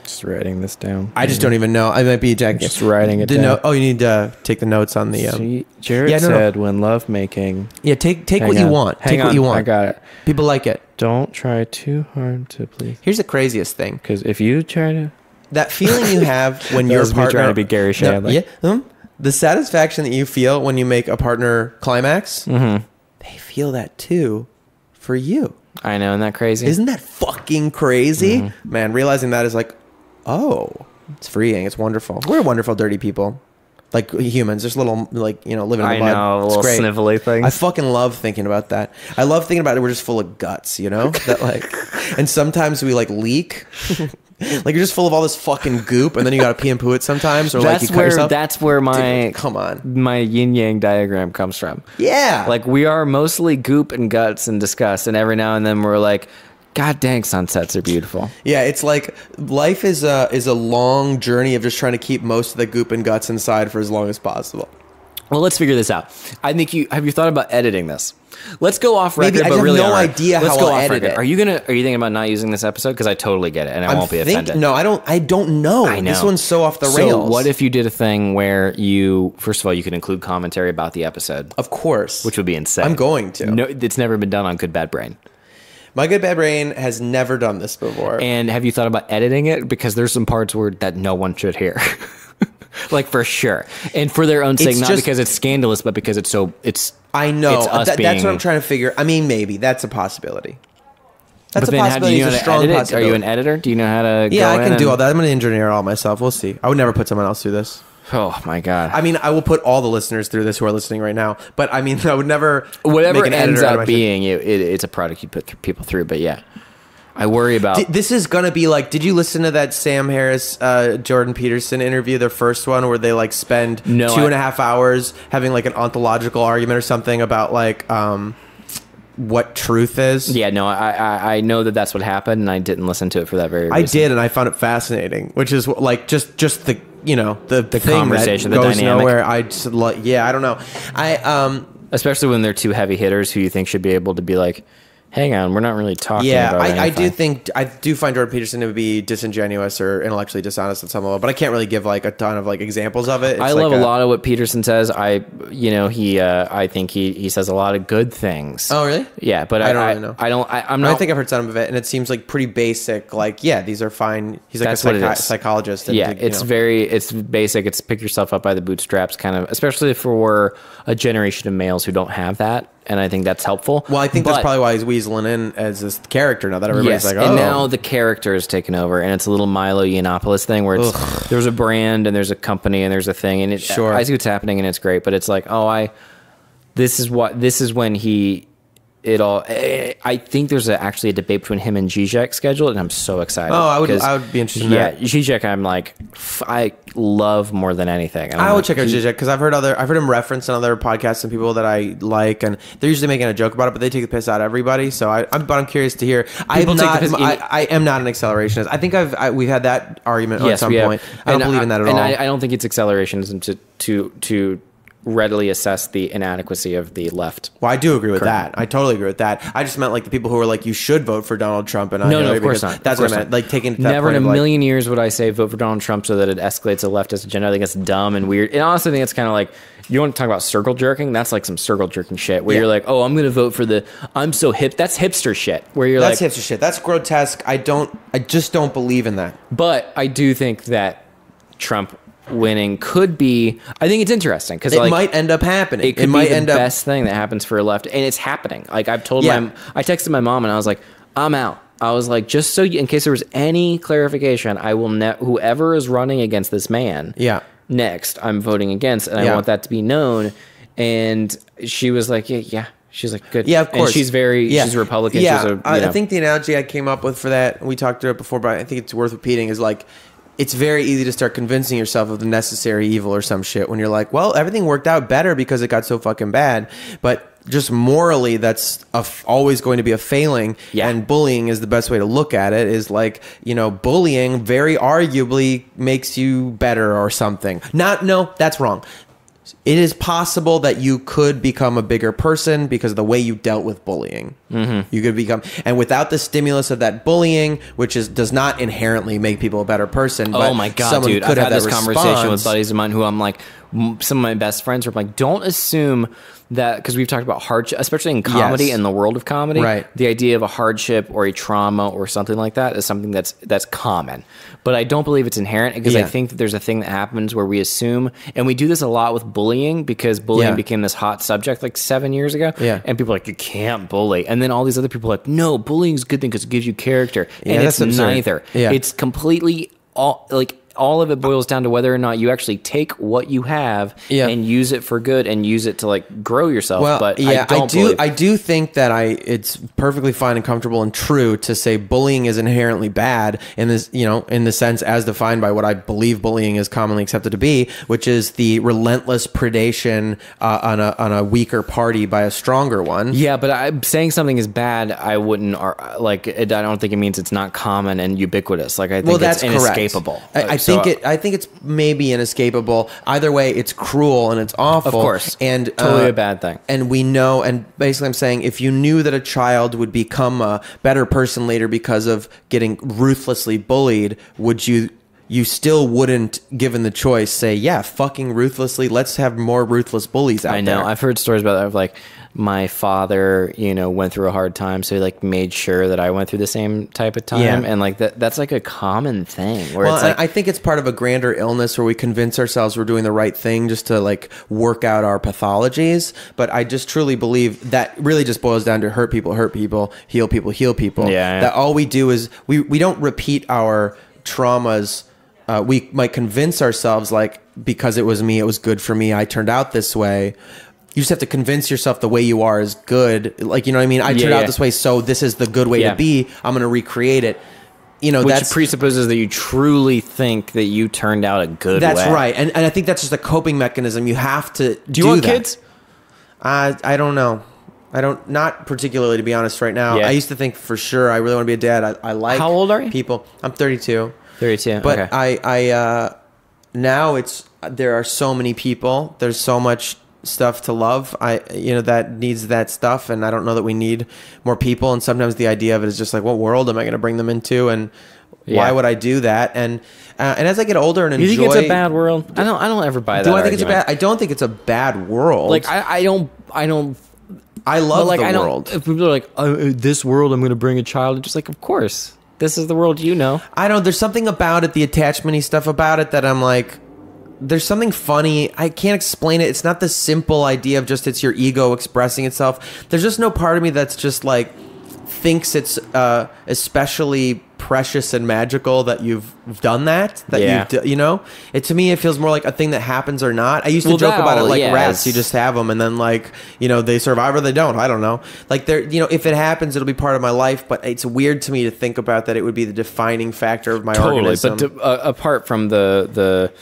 Just writing this down. I just don't even know. I might be Jack. Just writing it down. You need to take the notes on the. Jared said when love making. Yeah, take what you want. Take what you want. I got it. People like it. Don't try too hard to please. Here's the craziest thing. Because if you try to. That feeling you have when your partner. Trying to be Gary Shandling. Yeah. The satisfaction that you feel when you make a partner climax, they feel that too for you. I know, isn't that crazy? Isn't that fucking crazy? Man, realizing that is like, oh, it's freeing. It's wonderful. We're wonderful, dirty people. Like humans. There's little, living in the mud. I know, little snivelly things. I fucking love thinking about that. I love thinking about it. We're just full of guts, that and sometimes we leak. Like you're just full of all this fucking goop, and then you gotta pee and poo it sometimes, or you cut yourself. That's where Dude, come on, my yin yang diagram comes from. Yeah, like we are mostly goop and guts and disgust, and every now and then we're like, God dang, sunsets are beautiful. Yeah, it's like life is a long journey of just trying to keep most of the goop and guts inside for as long as possible. Well, let's figure this out. I think have you thought about editing this? Let's go off record. Maybe I but have really no idea how I'll edit it. Are you thinking about not using this episode? Because I totally get it, and I won't be offended. No, I don't know. I know. This one's so off the rails. So what if you did a thing where first of all, you could include commentary about the episode? Of course. Which would be insane. I'm going to. No, it's never been done on Good Bad Brain. My Good Bad Brain has never done this before. And have you thought about editing it? Because there's some parts that no one should hear. Like for sure, and for their own sake, not because it's scandalous, but because it's. I know that's what I'm trying to figure. I mean, maybe that's a possibility. That's a possibility. It's a strong possibility. Are you an editor? Do you know how to? Yeah, I can do all that. I'm an engineer all myself. We'll see. I would never put someone else through this. Oh my god! I mean, I will put all the listeners through this who are listening right now. But I mean, I would never. Whatever make an ends editor up being, it's a product you put people through. But yeah. I worry about... This is going to be like... Did you listen to that Sam Harris, Jordan Peterson interview, the first one, where they spend 2.5 hours having an ontological argument or something about what truth is? Yeah, no, I know that's what happened, and I didn't listen to it for that very reason. I did, and I found it fascinating, which is just the the conversation, that the goes dynamic. nowhere. I don't know. Especially when they're two heavy hitters who you think should be able to be like, hang on, we're not really talking about anything. I do find Jordan Peterson to be disingenuous or intellectually dishonest at some level, but I can't really give a ton of examples of it. I love a lot of what Peterson says. I think he says a lot of good things. Oh, really? Yeah, but I don't really know. I think I've heard some of it, and it seems pretty basic. These are fine. He's a psychologist. And it's basic. It's pick yourself up by the bootstraps kind of, especially for a generation of males who don't have that. And I think that's helpful. Well, I think that's probably why he's weaseling in as this character now that everybody's and now the character is taken over, and it's a little Milo Yiannopoulos thing where there's a brand and there's a company and there's a thing, and I see what's happening and it's great, but it's this is when I think there's actually a debate between him and Zizek scheduled, and I'm so excited. Oh, I would be interested in that. Zizek, I love more than anything. I would check out Zizek because I've heard him referenced in other podcasts and people that I like, and they're usually making a joke about it, but they take the piss out of everybody. So I'm curious to hear. I am not an accelerationist. I think we've had that argument at some point. I don't believe in that at all. And I don't think it's accelerationism to readily assess the inadequacy of the left. Well, I do agree with that. I totally agree with that. I just meant the people who are you should vote for Donald Trump, and no, of course not. That's what I meant. Taking that never in a million years would I say vote for Donald Trump so that it escalates a leftist agenda. I think it's dumb and weird. And honestly, I think it's kind of you want to talk about circle jerking? That's some circle jerking shit where you're oh, I'm going to vote for I'm so hip. That's hipster shit. Where that's hipster shit. That's grotesque. I just don't believe in that. But I do think that Trump winning could be. I think it's interesting because it might end up happening. It could be the best thing that happens for a left, and it's happening. I've told I texted my mom and I was I'm out. I was just so in case there was any clarification, I will whoever is running against this man. Yeah. Next, I'm voting against, and I want that to be known. And she was yeah. She's like, good. Yeah, of course. And she's she's Republican. Yeah, She's I think the analogy I came up with for that, we talked through it before, but I think it's worth repeating, is like, it's very easy to start convincing yourself of the necessary evil or some shit when you're like, well, everything worked out better because it got so fucking bad. But just morally, that's always going to be a failing. Yeah. And bullying is the best way to look at it, is like, bullying very arguably makes you better or something. No, that's wrong. It is possible that you could become a bigger person because of the way you dealt with bullying. Mm-hmm. You could become, and without the stimulus of that bullying, which does not inherently make people a better person. Oh my God, dude! I've had this conversation with buddies of mine who I'm like, some of my best friends are like, don't assume that, because we've talked about hardship, especially in comedy, in the world of comedy, right? The idea of a hardship or a trauma or something like that is something that's common. But I don't believe it's inherent, because I think that there's a thing that happens where we assume, and we do this a lot with bullying, because bullying became this hot subject like 7 years ago. Yeah. And people are like, you can't bully. And then all these other people are like, no, bullying is a good thing because it gives you character. And it's neither. Yeah. It's completely all of it boils down to whether or not you actually take what you have and use it for good and use it to like grow yourself. Well, but I do think that it's perfectly fine and comfortable and true to say bullying is inherently bad in this, in the sense as defined by what I believe bullying is commonly accepted to be, which is the relentless predation on a weaker party by a stronger one. Yeah, but I'm saying something is bad, I wouldn't I don't think it means it's not common and ubiquitous. Like I think it's inescapable. I think it's maybe inescapable. Either way, it's cruel and it's awful. Of course. And totally a bad thing. And we know, and basically I'm saying, if you knew that a child would become a better person later because of getting ruthlessly bullied, would you still wouldn't, given the choice, say, yeah, fucking ruthlessly, let's have more ruthless bullies out there. I know. I've heard stories about that of like, my father, went through a hard time, so he like made sure that I went through the same type of time, and like that's like a common thing. Where it's like, I think it's part of a grander illness where we convince ourselves we're doing the right thing just to like work out our pathologies. But I just truly believe that really just boils down to hurt people, heal people. Yeah. That all we do is we don't repeat our traumas. We might convince ourselves like, because it was me, it was good for me, I turned out this way. You just have to convince yourself the way you are is good. Like, you know what I mean? I turned out this way, so this is the good way to be. I'm going to recreate it. Which that presupposes that you truly think that you turned out a good way. That's right. And I think that's just a coping mechanism. You have to do you want that. Kids? I don't know. Not particularly, to be honest, right now. Yeah. I used to think for sure I really want to be a dad. I like How old are you? People. I'm 32. 32. But okay. I now there are so many people. There's so much stuff to love that needs that stuff, and I don't know that we need more people. And sometimes the idea of it is just like, what world am I going to bring them into, and why would I do that? And as I get older and enjoy, you think it's a bad world? I don't ever buy that. Do I think it's a bad? I don't think it's a bad world. Like I don't. I love the world. If people are like, this world, I'm going to bring a child, it's just like, of course, this is the world you know. I don't. There's something about it, the attachment-y stuff about it, that I'm like, there's something funny. I can't explain it. It's not the simple idea of just it's your ego expressing itself. There's just no part of me that's just like thinks it's especially precious and magical that you've done that. It to me, it feels more like a thing that happens or not. I used to joke about it like rats. You just have them, and then like they survive or they don't. I don't know. Like they're if it happens, it'll be part of my life. But it's weird to me to think about that. It would be the defining factor of my organism. But apart from the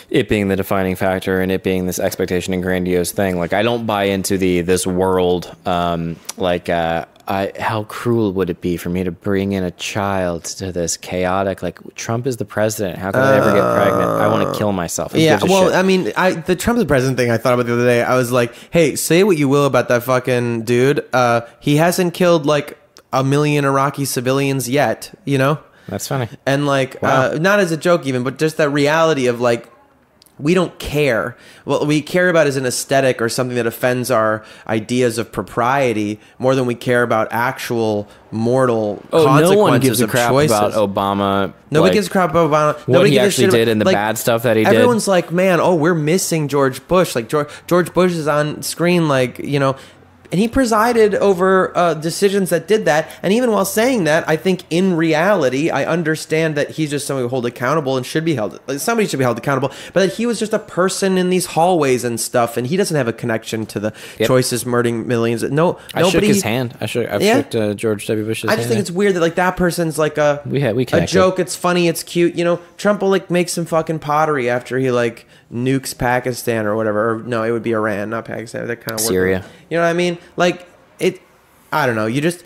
it being the defining factor and it being this expectation and grandiose thing, like I don't buy into this world. How cruel would it be for me to bring in a child to this chaotic? Like Trump is the president. How can I ever get pregnant? I want to kill myself. I mean, the Trump is president thing I thought about the other day. I was like, hey, say what you will about that fucking dude. He hasn't killed like 1 million Iraqi civilians yet. That's funny. And like, not as a joke even, but just that reality of like, we don't care. What we care about is an aesthetic or something that offends our ideas of propriety more than we care about actual mortal consequences no one gives a crap choices. About Obama. Nobody gives a crap about Obama. What Nobody he gives actually did and the bad stuff that he did. Everyone's like, man, we're missing George Bush. Like George Bush is on screen, like, he presided over decisions that did that. And even while saying that, I think in reality, I understand that he's just someone who hold accountable and should be held. Somebody should be held accountable. But that he was just a person in these hallways and stuff, and he doesn't have a connection to the choices murdering millions. No, I nobody. shook his hand. I've shook George W. Bush's hand. I just think it's weird that like that person's like a joke. It's funny. It's cute. You know, Trump will like make some fucking pottery after he like nukes Pakistan or whatever. Or no, it would be Iran, not Pakistan. That kind of Syria. You know what I mean? Like it. I don't know. You just.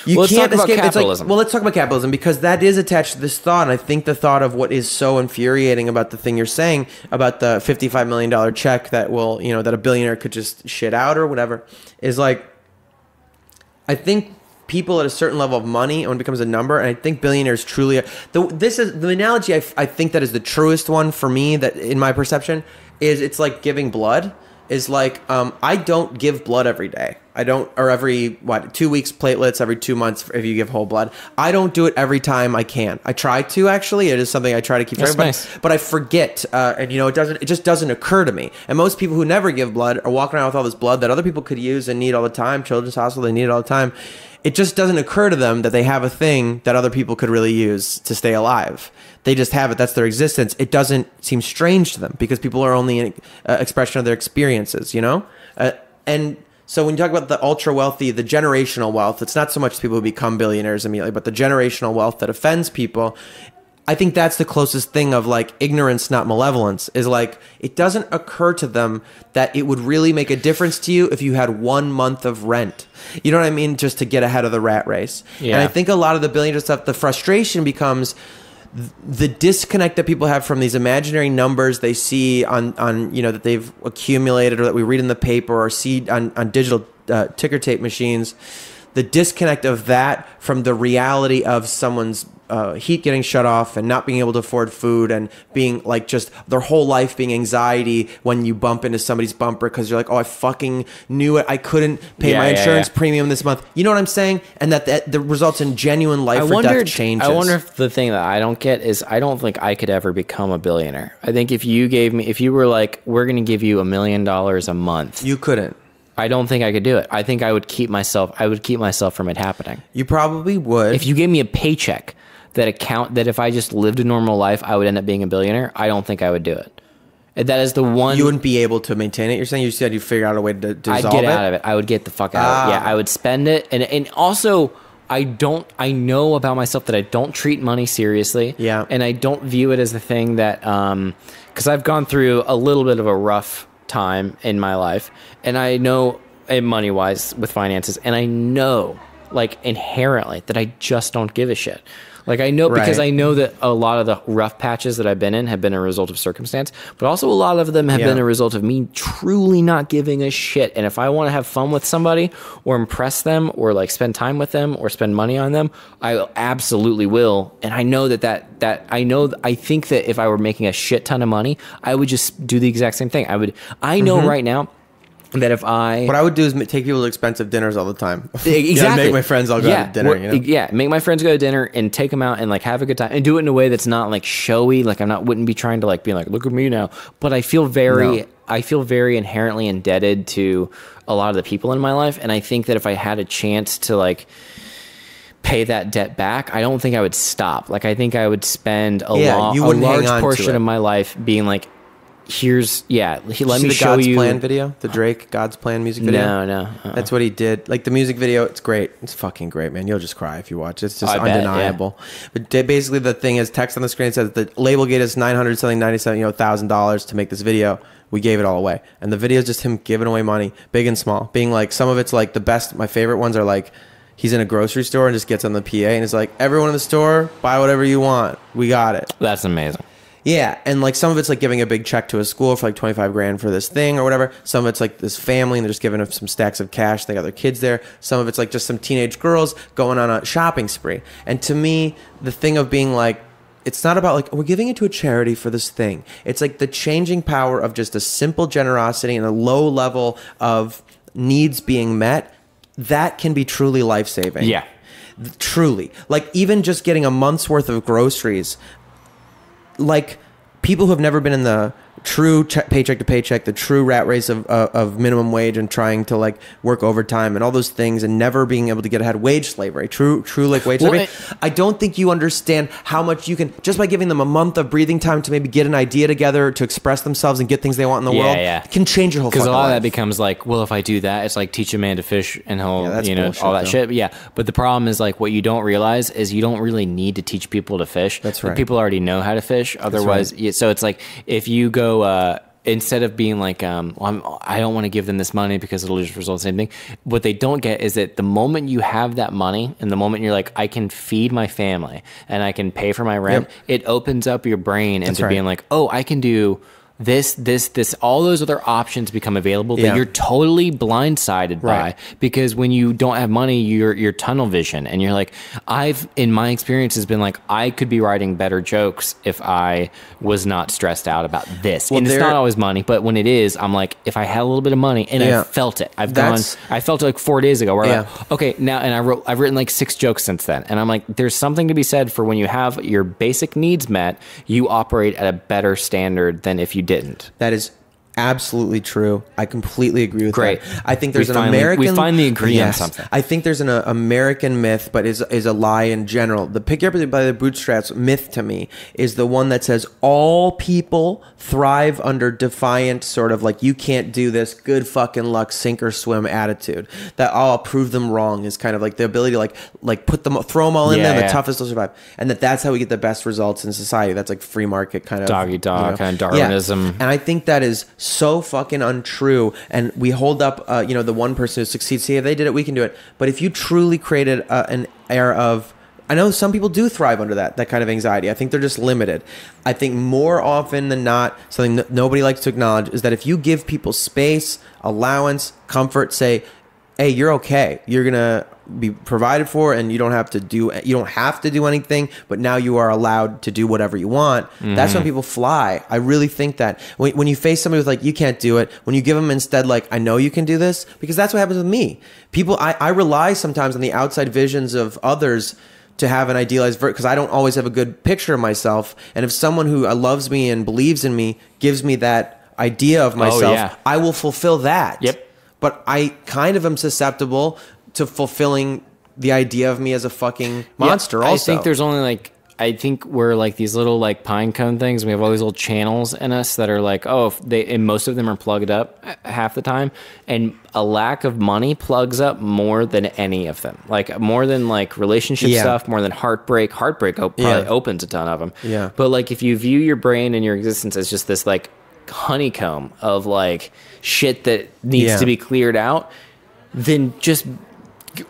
Let's talk about capitalism. Let's talk about capitalism because that is attached to this thought. And I think the thought of what is so infuriating about the thing you're saying about the $55 million check that will, you know, that a billionaire could just shit out or whatever is like, I think people at a certain level of money, when it becomes a number, and I think billionaires truly, this is the analogy I think that is the truest one for me that in my perception is it's like giving blood. Is like, I don't give blood every day. I don't, or every, 2 weeks platelets, every 2 months if you give whole blood. I don't do it every time I can. I try to, actually. It is something I try to keep track of. Nice. But I forget, and you know, it just doesn't occur to me. And most people who never give blood are walking around with all this blood that other people could use and need all the time. Children's Hospital, they need it all the time. It just doesn't occur to them that they have a thing that other people could really use to stay alive. They just have it. That's their existence. It doesn't seem strange to them because people are only an expression of their experiences, you know? And so when you talk about the ultra wealthy, the generational wealth, it's not so much people who become billionaires immediately, but the generational wealth that offends people. I think that's the closest thing of like ignorance, not malevolence, is like it doesn't occur to them that it would really make a difference to you if you had 1 month of rent. You know what I mean? Just to get ahead of the rat race. Yeah. And I think a lot of the billionaire stuff, the frustration becomes the disconnect that people have from these imaginary numbers they see on you know, that they've accumulated or that we read in the paper or see on digital ticker tape machines. The disconnect of that from the reality of someone's heat getting shut off and not being able to afford food and being like just their whole life being anxiety when you bump into somebody's bumper because you're like, oh, I fucking knew it. I couldn't pay my insurance premium this month. You know what I'm saying? And that results in genuine life or death changes. I wonder if the thing that I don't get is I don't think I could ever become a billionaire. I think if you were like, we're going to give you $1 million a month. You couldn't. I don't think I could do it. I think I would keep myself from it happening. You probably would. If you gave me a paycheck that if I just lived a normal life, I would end up being a billionaire, I don't think I would do it. That is the one. You wouldn't be able to maintain it? You're saying you said you figure out a way to dissolve it? I'd get out of it. I would get the fuck out of it. Yeah, I would spend it. And also, I know about myself that I don't treat money seriously. Yeah. And I don't view it as the thing that, because I've gone through a little bit of a rough time in my life, and I know money wise with finances, and I know like inherently that I just don't give a shit. Like I know because I know that a lot of the rough patches that I've been in have been a result of circumstance, but also a lot of them have been a result of me truly not giving a shit. And if I want to have fun with somebody or impress them or like spend time with them or spend money on them, I absolutely will. And I know I think that if I were making a shit ton of money, I would just do the exact same thing. I know right now that what I would do is take people to expensive dinners all the time. Exactly. Make my friends all go to dinner. You know? Yeah, make my friends go to dinner and take them out and like have a good time and do it in a way that's not like showy. Like wouldn't be trying to like be like, look at me now. But I feel very inherently indebted to a lot of the people in my life, and I think that if I had a chance to like pay that debt back, I don't think I would stop. Like I think I would spend a large portion of my life being like, let me show you. God's Plan video, the Drake God's Plan music video. No. That's what he did. Like the music video, it's great. It's fucking great, man. You'll just cry if you watch it. It's just undeniable. But basically, the thing is, text on the screen says the label gave us $1,000 to make this video. We gave it all away, and the video is just him giving away money, big and small. Being like, some of it's like the best. My favorite ones are like, he's in a grocery store and just gets on the PA and is like, everyone in the store, buy whatever you want. We got it. That's amazing. Yeah, and like some of it's like giving a big check to a school for like 25 grand for this thing or whatever. Some of it's like this family and they're just giving them some stacks of cash. They got their kids there. Some of it's like just some teenage girls going on a shopping spree. And to me, the thing of being like, it's not about like, we're giving it to a charity for this thing. It's like the changing power of just a simple generosity and a low level of needs being met. That can be truly life-saving. Yeah. Truly. Like even just getting a month's worth of groceries, like people who have never been in the true paycheck to paycheck, the true rat race of minimum wage and trying to like work overtime and all those things and never being able to get ahead. Wage slavery, true like wage slavery. I don't think you understand how much you can, just by giving them a month of breathing time to maybe get an idea together to express themselves and get things they want in the world, can change your whole fucking life. Because a lot of that becomes like, well, if I do that, it's like teach a man to fish and he'll, you know, all that shit. But yeah. But the problem is like what you don't realize is you don't really need to teach people to fish. That's right. People already know how to fish. Otherwise, so it's like if you go, instead of being like, well, I don't want to give them this money because it'll just result in the same thing. What they don't get is that the moment you have that money and the moment you're like, I can feed my family and I can pay for my rent, it opens up your brain into being like, oh, I can do this, all those other options become available that you're totally blindsided by, because when you don't have money, you're tunnel vision and you're like, in my experience has been like, I could be writing better jokes if I was not stressed out about this. Well, and it's not always money, but when it is, I'm like, if I had a little bit of money and I felt it, I felt it like 4 days ago where I'm like, okay, now, and I've written like 6 jokes since then. And I'm like, there's something to be said for when you have your basic needs met, you operate at a better standard than if you didn't. That is absolutely true. I completely agree with that. I think there's we finally agree on something. I think there's an American myth, but is a lie in general. The pick up by the bootstraps myth to me is the one that says all people thrive under defiant sort of like, you can't do this, good fucking luck, sink or swim attitude. That I'll prove them wrong is kind of like the ability to like throw them all in there, the toughest will survive. And that's how we get the best results in society. That's like free market kind of dog eat dog, kind of Darwinism. And I think that is so fucking untrue. And we hold up, the one person who succeeds. See, if they did it, we can do it. But if you truly created an air of, I know some people do thrive under that kind of anxiety. I think they're just limited. I think more often than not, something that nobody likes to acknowledge is that if you give people space, allowance, comfort, say, hey, you're okay. You're going to be provided for and you don't have to do anything, but now you are allowed to do whatever you want. That's when people fly. I really think that when you face somebody with like, you can't do it, when you give them instead like, I know you can do this, because that's what happens with me. People, I rely sometimes on the outside visions of others to have an idealized because I don't always have a good picture of myself. And if someone who loves me and believes in me gives me that idea of myself, I will fulfill that. Yep. But I kind of am susceptible to fulfilling the idea of me as a fucking monster also. I think there's only we're like these little like pine cone things. We have all these little channels in us that are like, and most of them are plugged up half the time. And a lack of money plugs up more than any of them. Like more than like relationship stuff, more than heartbreak. Heartbreak probably opens a ton of them. Yeah. But like if you view your brain and your existence as just this like honeycomb of like shit that needs to be cleared out, then just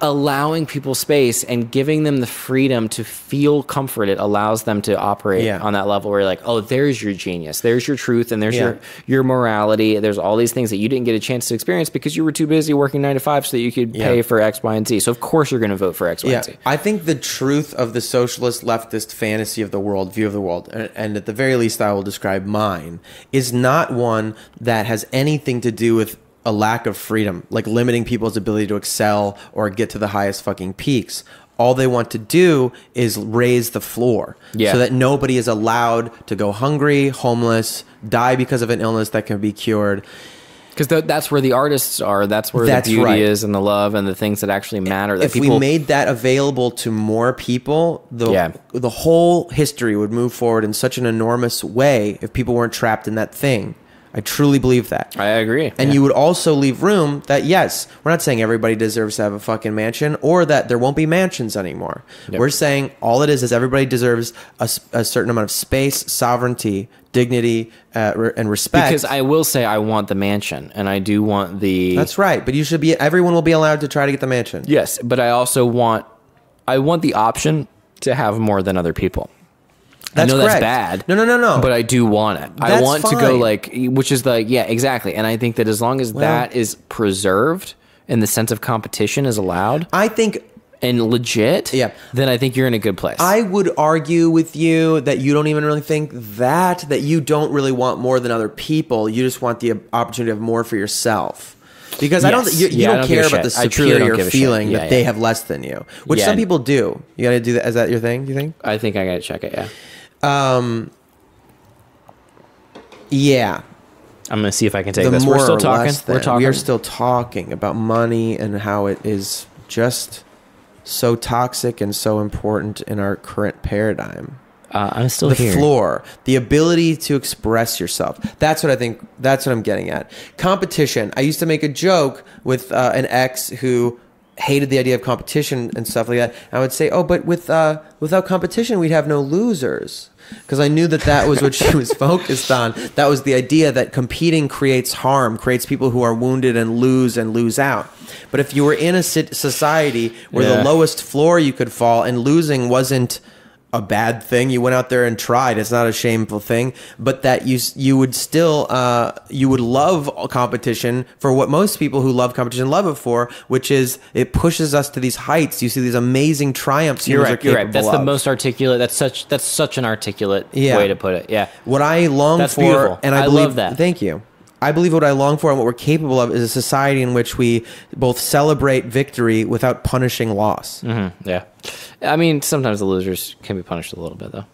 allowing people space and giving them the freedom to feel comforted allows them to operate on that level where you're like, oh, there's your genius, there's your truth, and there's your morality. There's all these things that you didn't get a chance to experience because you were too busy working 9 to 5 so that you could pay for X, Y, and Z. So of course you're going to vote for X, Y, and Z. I think the truth of the socialist leftist fantasy of the world, view of the world, and at the very least I will describe mine, is not one that has anything to do with a lack of freedom, like limiting people's ability to excel or get to the highest fucking peaks. All they want to do is raise the floor so that nobody is allowed to go hungry, homeless, die because of an illness that can be cured. Because that's where the artists are. That's where the beauty is and the love and the things that actually matter. That if we made that available to more people, the whole history would move forward in such an enormous way if people weren't trapped in that thing. I truly believe that. I agree. And you would also leave room that, yes, we're not saying everybody deserves to have a fucking mansion or that there won't be mansions anymore. Yep. We're saying all it is everybody deserves a certain amount of space, sovereignty, dignity, and respect. Because I will say I want the mansion and I do want the... That's right. But everyone will be allowed to try to get the mansion. Yes. But I also want the option to have more than other people. That's I know correct. That's bad. No. But I do want it. I want to go like, which is like, exactly. And I think that as long as that is preserved and the sense of competition is allowed, I think, and legit, then I think you're in a good place. I would argue with you that you don't even really think that you don't really want more than other people. You just want the opportunity to have more for yourself. Because I don't, you don't care about the superior feeling that they have less than you, which some people do. You got to do that. Is that your thing? You think? I think I got to check it. Yeah. Yeah. I'm going to see if I can take The this. more We're still or talking. less than. We're talking. We are still talking about money and how it is just so toxic and so important in our current paradigm. I'm still the here. floor, the ability to express yourself. That's what I think. That's what I'm getting at. Competition. I used to make a joke with an ex who hated the idea of competition and stuff like that. And I would say, "Oh, but without competition, we'd have no losers." Because I knew that was what she was focused on. That was the idea that competing creates harm, creates people who are wounded and lose out. But if you were in a society where the lowest floor you could fall and losing wasn't a bad thing, you went out there and tried, it's not a shameful thing, but that you would still you would love competition for what most people who love competition love it for, which is it pushes us to these heights. You see these amazing triumphs. You're right. That's the most articulate. That's such an articulate way to put it. Yeah. What I long for, beautiful. and I love that. Thank you. I believe what I long for and what we're capable of is a society in which we both celebrate victory without punishing loss. Mm-hmm. Yeah. I mean, sometimes the losers can be punished a little bit, though.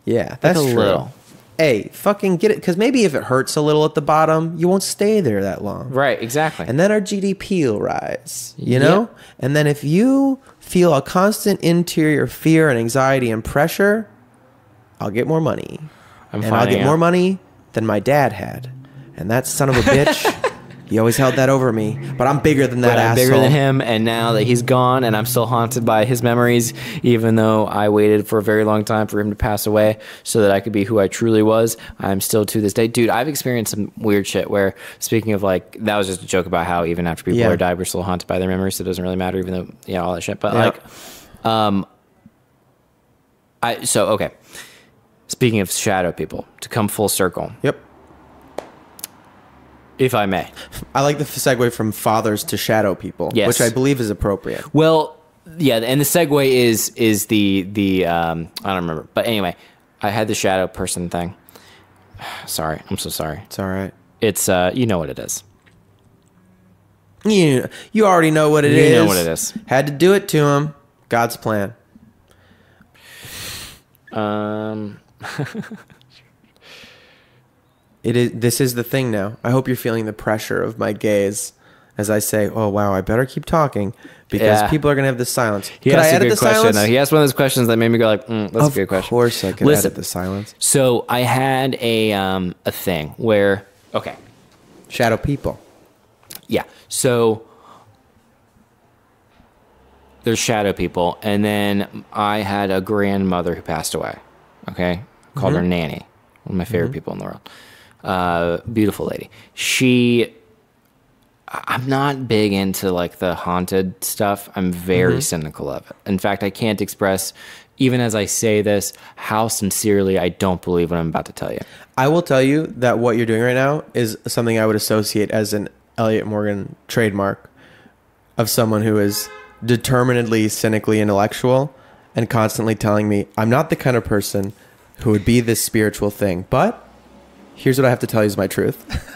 Yeah, that's like a true. Little. Hey, fucking get it. Because maybe if it hurts a little at the bottom, you won't stay there that long. Right, exactly. And then our GDP will rise, you know? Yep. And then if you feel a constant interior fear and anxiety and pressure, I'll get more money. I'll get more money than my dad had. And that son of a bitch, he always held that over me. But I'm bigger than that asshole. I'm bigger than him, and now that he's gone and I'm still haunted by his memories, even though I waited for a very long time for him to pass away so that I could be who I truly was, I'm still to this day. Dude, I've experienced some weird shit where, speaking of like, that was just a joke about how even after people are died, we're still haunted by their memories, so it doesn't really matter, even though, all that shit. But okay. Speaking of shadow people, to come full circle. Yep. If I may. I like the segue from fathers to shadow people, which I believe is appropriate. Well, yeah, and the segue is the I don't remember. But anyway, I had the shadow person thing. Sorry. I'm so sorry. It's all right. It's, you know what it is. You already know what it is. You know what it is. Had to do it to him. God's plan. This is the thing now. I hope you're feeling the pressure of my gaze as I say, "Oh wow, I better keep talking because people are gonna have this silence." Could I edit the silence? He asked one of those questions that made me go like, "That's a good question." Of course, I can edit the silence. So I had a thing where shadow people. Yeah. So there's shadow people, and then I had a grandmother who passed away. Okay, called her Nanny, one of my favorite people in the world. Beautiful lady. I'm not big into like the haunted stuff. I'm very cynical of it. In fact, I can't express, even as I say this, how sincerely I don't believe what I'm about to tell you. I will tell you that what you're doing right now is something I would associate as an Elliott Morgan trademark of someone who is determinedly cynically intellectual and constantly telling me I'm not the kind of person who would be this spiritual thing, but here's what I have to tell you is my truth.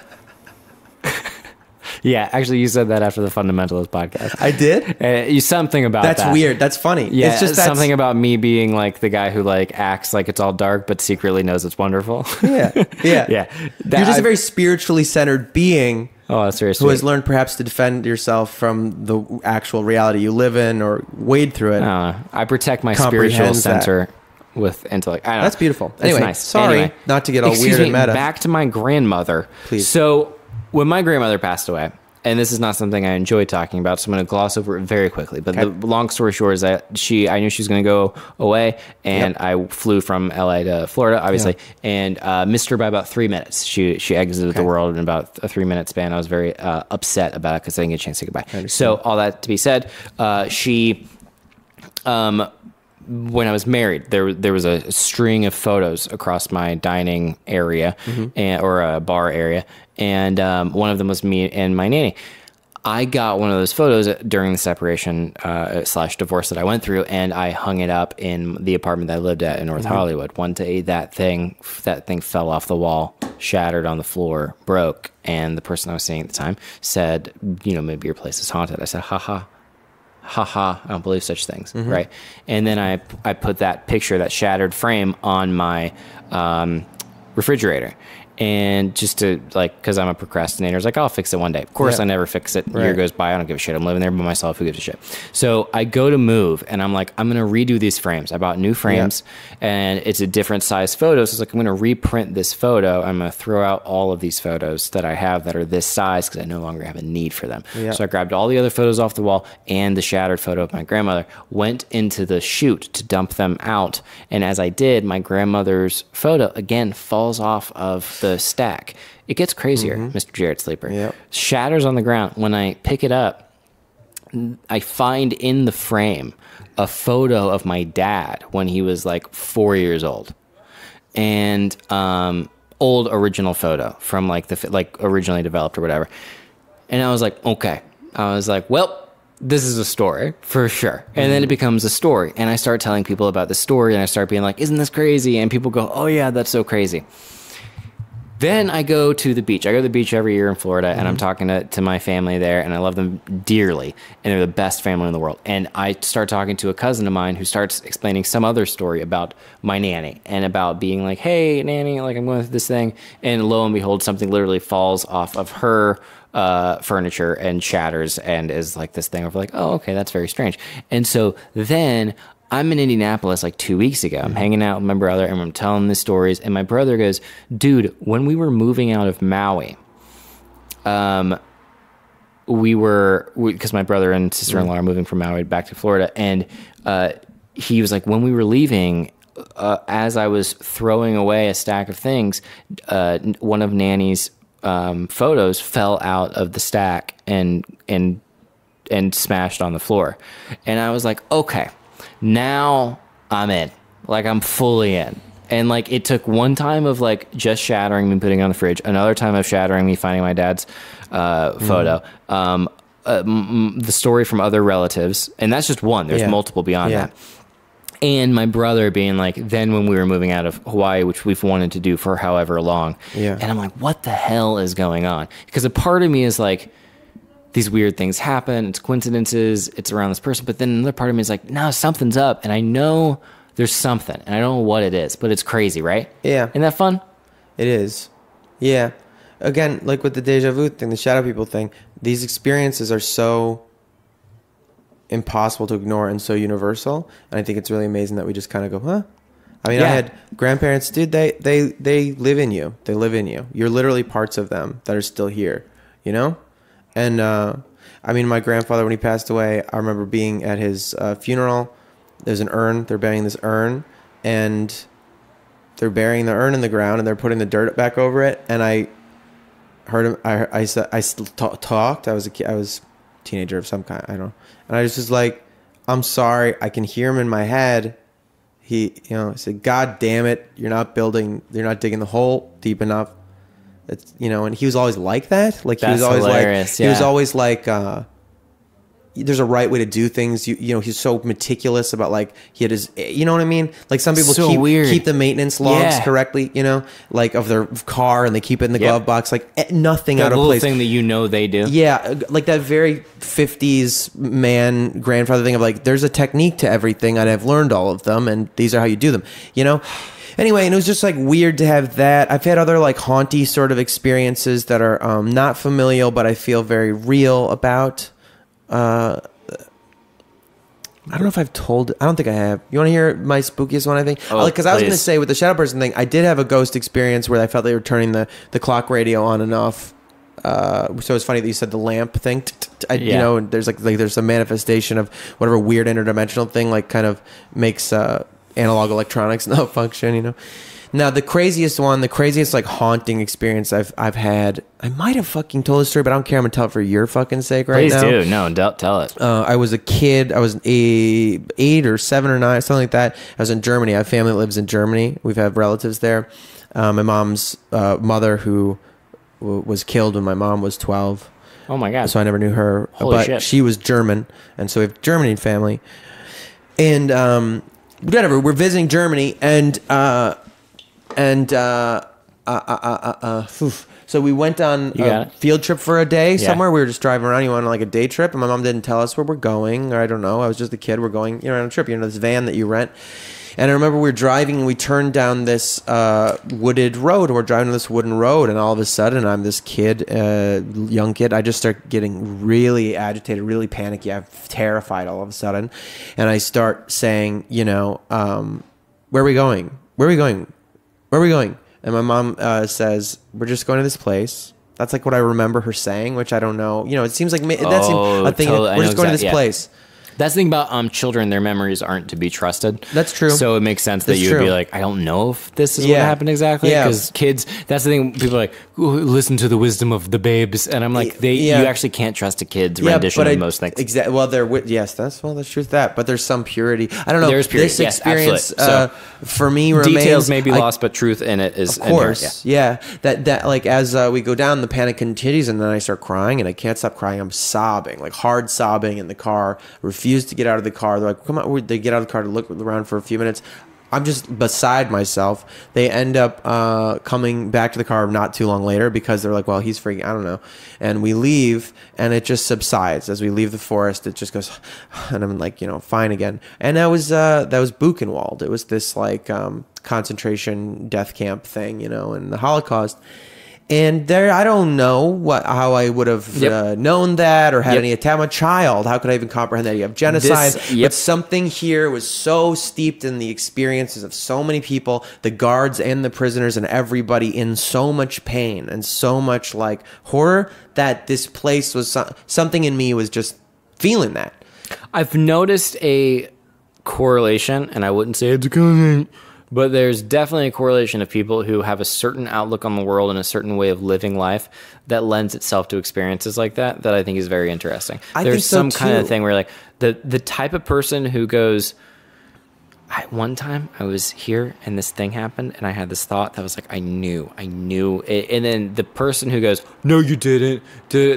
Yeah, actually, you said that after the Fundamentalist podcast. I did? You something about that. That's weird. That's funny. Yeah, it's just something about me being like the guy who like acts like it's all dark, but secretly knows it's wonderful. Yeah. Yeah. You're just a very spiritually centered being. Oh, that's very sweet. Who has learned perhaps to defend yourself from the actual reality you live in or wade through it. I protect my spiritual center with intellect. I don't know. That's beautiful. Anyway, nice. Sorry not to get all weird and meta. Back to my grandmother. Please. So when my grandmother passed away, and this is not something I enjoy talking about, so I'm going to gloss over it very quickly. But the long story short is that I knew she was going to go away, and I flew from LA to Florida, obviously, and missed her by about 3 minutes. She exited the world in about a 3-minute span. I was very upset about it because I didn't get a chance to say goodbye. So all that to be said, when I was married, there was a string of photos across my dining area or a bar area, and one of them was me and my nanny. I got one of those photos during the separation / divorce that I went through, and I hung it up in the apartment that I lived at in North Hollywood. One day, that thing fell off the wall, shattered on the floor, broke, and the person I was seeing at the time said, maybe your place is haunted. I said, haha, I don't believe such things, right? And then I put that picture, that shattered frame, on my refrigerator. And just to like, because I'm a procrastinator, I was like, I'll fix it one day. Of course, I never fix it. A year goes by, I don't give a shit. I'm living there by myself. Who gives a shit? So I go to move, and I'm like, I'm going to redo these frames. I bought new frames, and it's a different size photo. So it's like, I'm going to reprint this photo. I'm going to throw out all of these photos that I have that are this size because I no longer have a need for them. Yeah. So I grabbed all the other photos off the wall and the shattered photo of my grandmother, went into the chute to dump them out. And as I did, my grandmother's photo, again, falls off of the stack. It gets crazier, Mr. Jared Sleeper. Yep. Shatters on the ground. When I pick it up, I find in the frame a photo of my dad when he was like 4 years old, and old original photo from like originally developed or whatever. And I was like, okay. I was like, well, this is a story for sure. And then it becomes a story, and I start telling people about the story, and I start being like, isn't this crazy? And people go, oh yeah, that's so crazy. Then I go to the beach. I go to the beach every year in Florida, and I'm talking to my family there, and I love them dearly, and they're the best family in the world. And I start talking to a cousin of mine who starts explaining some other story about my nanny and about being like, hey, nanny, like I'm going through this thing. And lo and behold, something literally falls off of her furniture and shatters and is like this thing of like, oh, okay, that's very strange. And so then I'm in Indianapolis like 2 weeks ago. I'm hanging out with my brother, and I'm telling the stories. And my brother goes, dude, when we were moving out of Maui, because my brother and sister-in-law are moving from Maui back to Florida. And he was like, when we were leaving, as I was throwing away a stack of things, one of Nanny's photos fell out of the stack and smashed on the floor. And I was like, okay, now I'm in. Like, I'm fully in. And like, it took one time of like just shattering me, putting it on the fridge, another time of shattering me, finding my dad's photo, the story from other relatives, and that's just one. There's multiple beyond that. And my brother being like, then when we were moving out of Hawaii, which we've wanted to do for however long, and I'm like, what the hell is going on? Because a part of me is like, these weird things happen, it's coincidences, it's around this person, but then another part of me is like, no, something's up, and I know there's something, and I don't know what it is, but it's crazy, right? Yeah. Isn't that fun? It is. Yeah. Again, like with the deja vu thing, the shadow people thing, these experiences are so impossible to ignore and so universal, and I think it's really amazing that we just kind of go, huh? I mean, I had grandparents, dude, they live in you. They live in you. You're literally parts of them that are still here, you know? And, I mean, my grandfather, when he passed away, I remember being at his funeral. There's an urn. They're burying this urn, and they're burying the urn in the ground, and they're putting the dirt back over it. And I heard him. I still talked. I was a kid. I was a teenager of some kind. I don't know. And I was just like, I'm sorry. I can hear him in my head. He said, God damn it. You're not digging the hole deep enough. It's, and he was always like that. Like, he was always hilarious. He was always like, there's a right way to do things. He's so meticulous about, like, he had his, you know what I mean? Like, some people keep the maintenance logs correctly, like of their car, and they keep it in the glove box, like nothing out of place. Thing that they do. Yeah. Like that very 50s man grandfather thing of like, there's a technique to everything, and I've learned all of them, and these are how you do them, Anyway, and it was just like weird to have that. I've had other like haunty sort of experiences that are not familial, but I feel very real about. I don't know if I've told. I don't think I have. You want to hear my spookiest one? I think because I was going to say with the shadow person thing, I did have a ghost experience where I felt they were turning the clock radio on and off. So it's funny that you said the lamp thing. And there's like there's a manifestation of whatever weird interdimensional thing like kind of makes analog electronics not function. Now the craziest like haunting experience I've had. I might have fucking told the story, but I don't care. I'm gonna tell it for your fucking sake right now. Please do. No, tell it. I was a kid. I was 8 or 7 or 9, something like that. I was in Germany. I have family that lives in Germany. We've had relatives there. My mom's mother, who was killed when my mom was 12. Oh my God. So I never knew her. Holy but shit. She was German, and so we have German family. And whatever, we're visiting Germany, so we went on a field trip for a day somewhere. We were just driving around. You went on like a day trip, and my mom didn't tell us where we're going, or I don't know. I was just a kid. We're going, on a trip. This van that you rent. And I remember we were driving and we turned down this wooded road. We're driving on this wooden road, and all of a sudden, I'm this kid, young kid. I just start getting really agitated, really panicky. I'm terrified all of a sudden. And I start saying, you know, where are we going? Where are we going? Where are we going? And my mom says, we're just going to this place. That's like what I remember her saying, which I don't know. You know, it seems like a thing. Totally. We're just going to this place. That's the thing about children. Their memories aren't to be trusted. That's true. So it makes sense that you would be like, I don't know if this is what happened exactly. Because kids, that's the thing. People are like, listen to the wisdom of the babes. And I'm like, you actually can't trust a kid's rendition of most things. Exactly. Well, that's truth that. But there's some purity. I don't know. There's purity. This experience for me remains. Details may be lost, but truth in it is. Of course. That like as we go down, the panic continues, and then I start crying, and I can't stop crying. I'm sobbing, like hard sobbing in the car. Refuse to get out of the car. They're like, come on. They get out of the car to look around for a few minutes. I'm just beside myself. They end up coming back to the car not too long later because they're like, well, he's freaking, I don't know. And we leave, and it just subsides. As we leave the forest, it just goes, and I'm like, you know, fine again. And that was Buchenwald. It was this like concentration death camp thing, you know, in the Holocaust. And there, I don't know how I would have known that or had any attack. I'm a child. How could I even comprehend that you have genocide? But something here was so steeped in the experiences of so many people, the guards and the prisoners and everybody in so much pain and so much like horror that this place was something in me was just feeling that. I've noticed a correlation, and I wouldn't say it's a correlation, but there's definitely a correlation of people who have a certain outlook on the world and a certain way of living life that lends itself to experiences like that I think is very interesting. There's some kind of thing where like the type of person who goes, one time I was here and this thing happened and I had this thought that was like, I knew it. And then the person who goes, no, you didn't.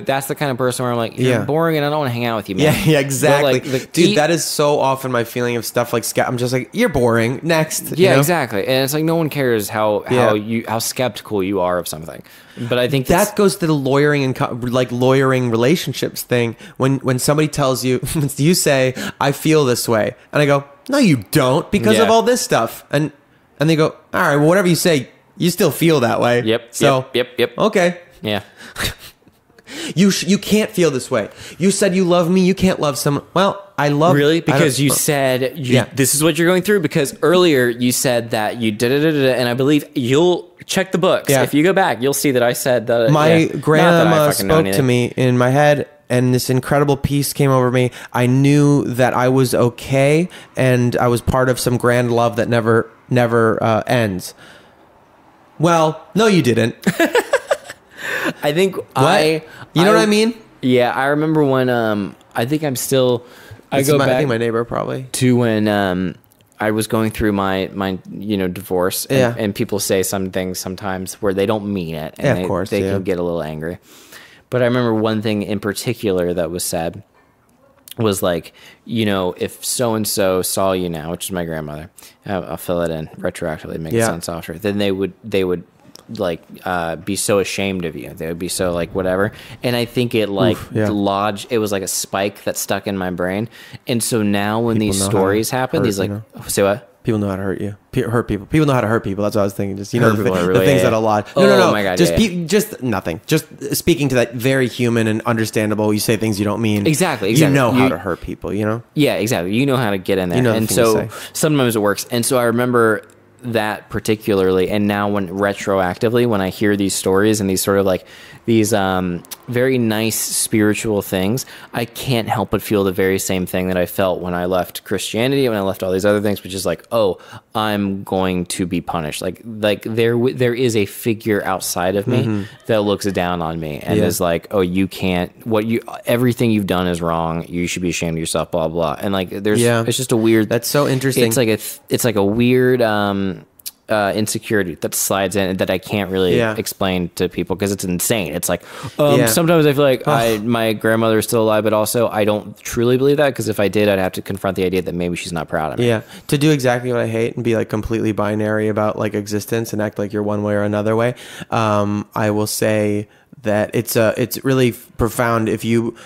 That's the kind of person where I'm like, you're boring and I don't want to hang out with you, man. Yeah, exactly. Dude, that is so often my feeling of stuff like, I'm just like, you're boring. Next. Yeah, you know? Exactly. And it's like, no one cares how skeptical you are of something. But I think that goes to the lawyering and lawyering relationships thing. When somebody tells you, you say, I feel this way. And I go, no, you don't, because of all this stuff. And they go, all right, well, whatever you say, you still feel that way. Yep. So, yep. Okay. Yeah. You can't feel this way. You said you love me. You can't love someone. Well, I love... Really? Because you said this is what you're going through? Because earlier you said that you and I believe you'll check the books. Yeah. If you go back, you'll see that I said that... My grandma spoke to me in my head, and this incredible peace came over me. I knew that I was okay, and I was part of some grand love that never ends. Well, no, you didn't. I think You know what I mean? Yeah, I remember when I think I'm still. I think my neighbor probably to when I was going through my divorce, and people say some things sometimes where they don't mean it, and they can get a little angry. But I remember one thing in particular that was said was like, if so and so saw you now, which is my grandmother, I'll fill it in retroactively, make it sound softer. Then they would like be so ashamed of you. They would be so like whatever. And I think it lodged. It was like a spike that stuck in my brain. And so now when these stories happen, these like say what? People know how to hurt you. Hurt people. People know how to hurt people. That's what I was thinking. Just the things that a lot. No. My God, just nothing. Just speaking to that very human and understandable. You say things you don't mean. Exactly. You know how to hurt people. Yeah, exactly. You know how to get in there. And so sometimes it works. And so I remember that particularly, and now when retroactively when I hear these stories and these sort of like these very nice spiritual things, I can't help but feel the very same thing that I felt when I left Christianity, when I left all these other things, which is like, oh, I'm going to be punished. Like there is a figure outside of me that looks down on me and is like, oh, you can't, everything you've done is wrong. You should be ashamed of yourself, blah, blah. And like, it's just a weird, that's so interesting. It's like a weird, insecurity that slides in that I can't really explain to people because it's insane. It's like sometimes I feel like my grandmother is still alive, but also I don't truly believe that, because if I did, I'd have to confront the idea that maybe she's not proud of me. Yeah, to do exactly what I hate and be like completely binary about like existence and act like you're one way or another way. I will say that it's really profound if you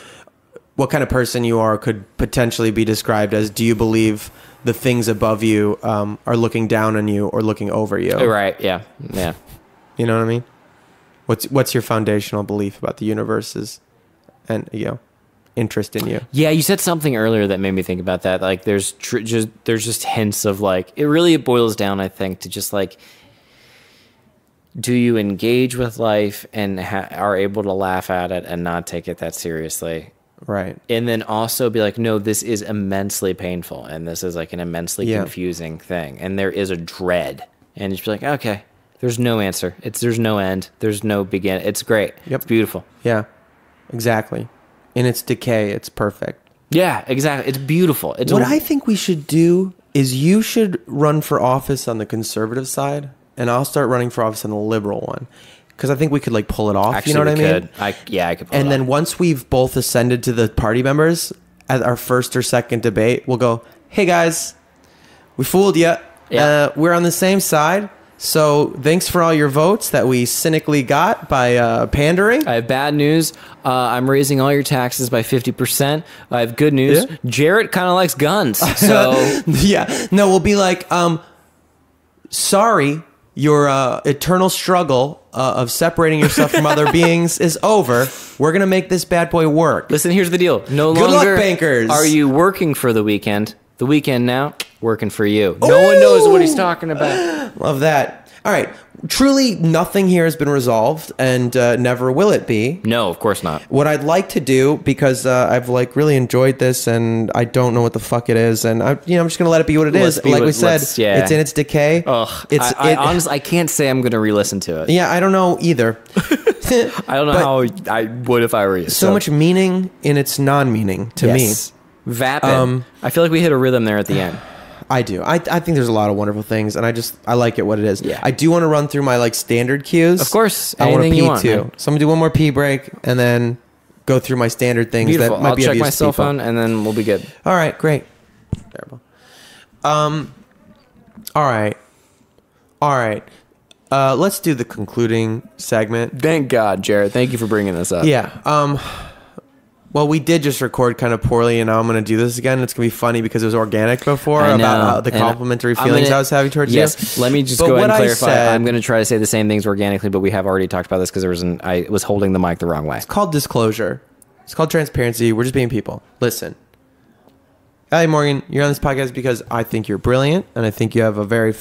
what kind of person you are could potentially be described as, do you believe the things above you are looking down on you or looking over you? Right. Yeah. Yeah. You know what I mean? What's your foundational belief about the universe and interest in you? Yeah, you said something earlier that made me think about that. Like, there's just hints of like, it really boils down, I think, to just like, do you engage with life and are able to laugh at it and not take it that seriously? Right. And then also be like, no, this is immensely painful and this is like an immensely confusing thing. And there is a dread. And just be like, okay, there's no answer. There's no end. There's no begin. It's great. Yep. It's beautiful. Yeah, exactly. In its decay, it's perfect. Yeah, exactly. It's beautiful. What I think we should do is you should run for office on the conservative side, and I'll start running for office on the liberal one. Because I think we could like pull it off. Actually, you know what I mean? I could pull it and off. then once we've both ascended to the party members at our first or second debate, we'll go, hey guys, we fooled you. Yeah. We're on the same side. So thanks for all your votes that we cynically got by pandering. I have bad news. I'm raising all your taxes by 50%. I have good news. Yeah. Jarrett kind of likes guns. So yeah. No, we'll be like, sorry, your eternal struggle of separating yourself from other beings is over. We're going to make this bad boy work. Listen, here's the deal. No Good longer luck, bankers. are you working for the weekend. The weekend now, working for you. No one knows what he's talking about. Love that. All right. Truly, nothing here has been resolved, and never will it be. No, of course not. What I'd like to do, because I've like really enjoyed this, and I don't know what the fuck it is, and I'm just gonna let it be what it is. Like we said, it's in its decay. Ugh. I honestly, I can't say I'm gonna re-listen to it. Yeah, I don't know either. I don't know how I would if I were you. So much meaning in its non-meaning to me. Vapid. I feel like we hit a rhythm there at the end. I do. I think there's a lot of wonderful things, and I like it what it is. Yeah. I do want to run through my like standard cues. Of course. I want to Anything pee you want, too. man. So I'm gonna do one more pee break, and then go through my standard things. Beautiful. That might I'll be of check use my to cell people. phone, and then we'll be good. All right, great. Terrible. All right. Let's do the concluding segment. Thank God, Jared. Thank you for bringing this up. Yeah. Well, we did just record kind of poorly, and now I'm going to do this again. It's going to be funny because it was organic before about the complimentary feelings I was having towards you. Yes, let me just go ahead and clarify. I'm going to try to say the same things organically, but we have already talked about this because I was holding the mic the wrong way. It's called disclosure. It's called transparency. We're just being people. Listen. Elliott Morgan, you're on this podcast because I think you're brilliant, and I think you have a very,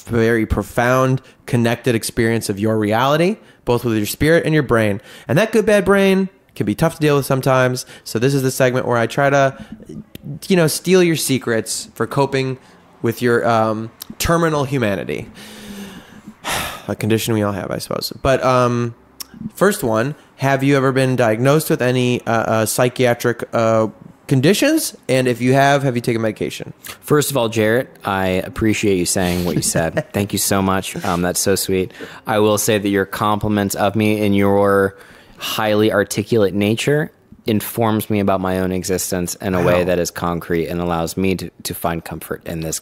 very profound, connected experience of your reality, both with your spirit and your brain. And that good, bad brain can be tough to deal with sometimes. So this is the segment where I try to, steal your secrets for coping with your terminal humanity. A condition we all have, I suppose. But first one, have you ever been diagnosed with any psychiatric conditions? And if you have you taken medication? First of all, Jarrett, I appreciate you saying what you said. Thank you so much. That's so sweet. I will say that your compliments of me and your highly articulate nature informs me about my own existence in a way that is concrete and allows me to find comfort in this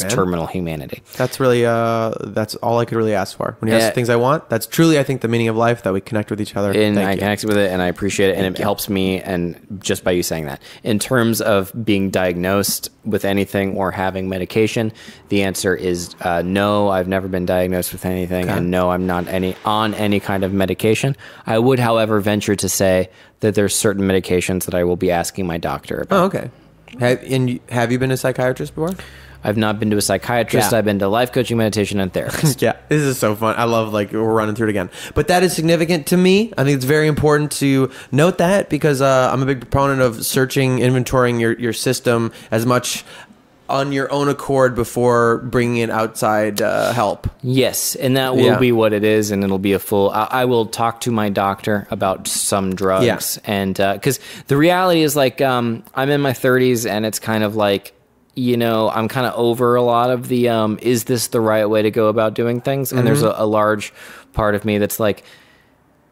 terminal humanity. That's really that's all I could really ask for. When you ask the things I want, that's truly, I think, the meaning of life, that we connect with each other. And I connect with it, and I appreciate it, and it helps me, and just by you saying that. In terms of being diagnosed with anything or having medication, the answer is no, I've never been diagnosed with anything, and no, I'm not on any kind of medication. I would, however, venture to say that there's certain medications that I will be asking my doctor about. Oh, okay. Have you been to a psychiatrist before? I've not been to a psychiatrist. Yeah. I've been to life coaching, meditation, and therapist. Yeah, this is so fun. I love, we're running through it again. But that is significant to me. I think it's very important to note that because I'm a big proponent of searching, inventorying your system as much on your own accord before bringing in outside help. Yes, and that will be what it is, and it'll be a full... I will talk to my doctor about some drugs. Yeah. And because the reality is, I'm in my 30s, and it's kind of like, I'm kind of over a lot of the, is this the right way to go about doing things? And there's a large part of me that's like,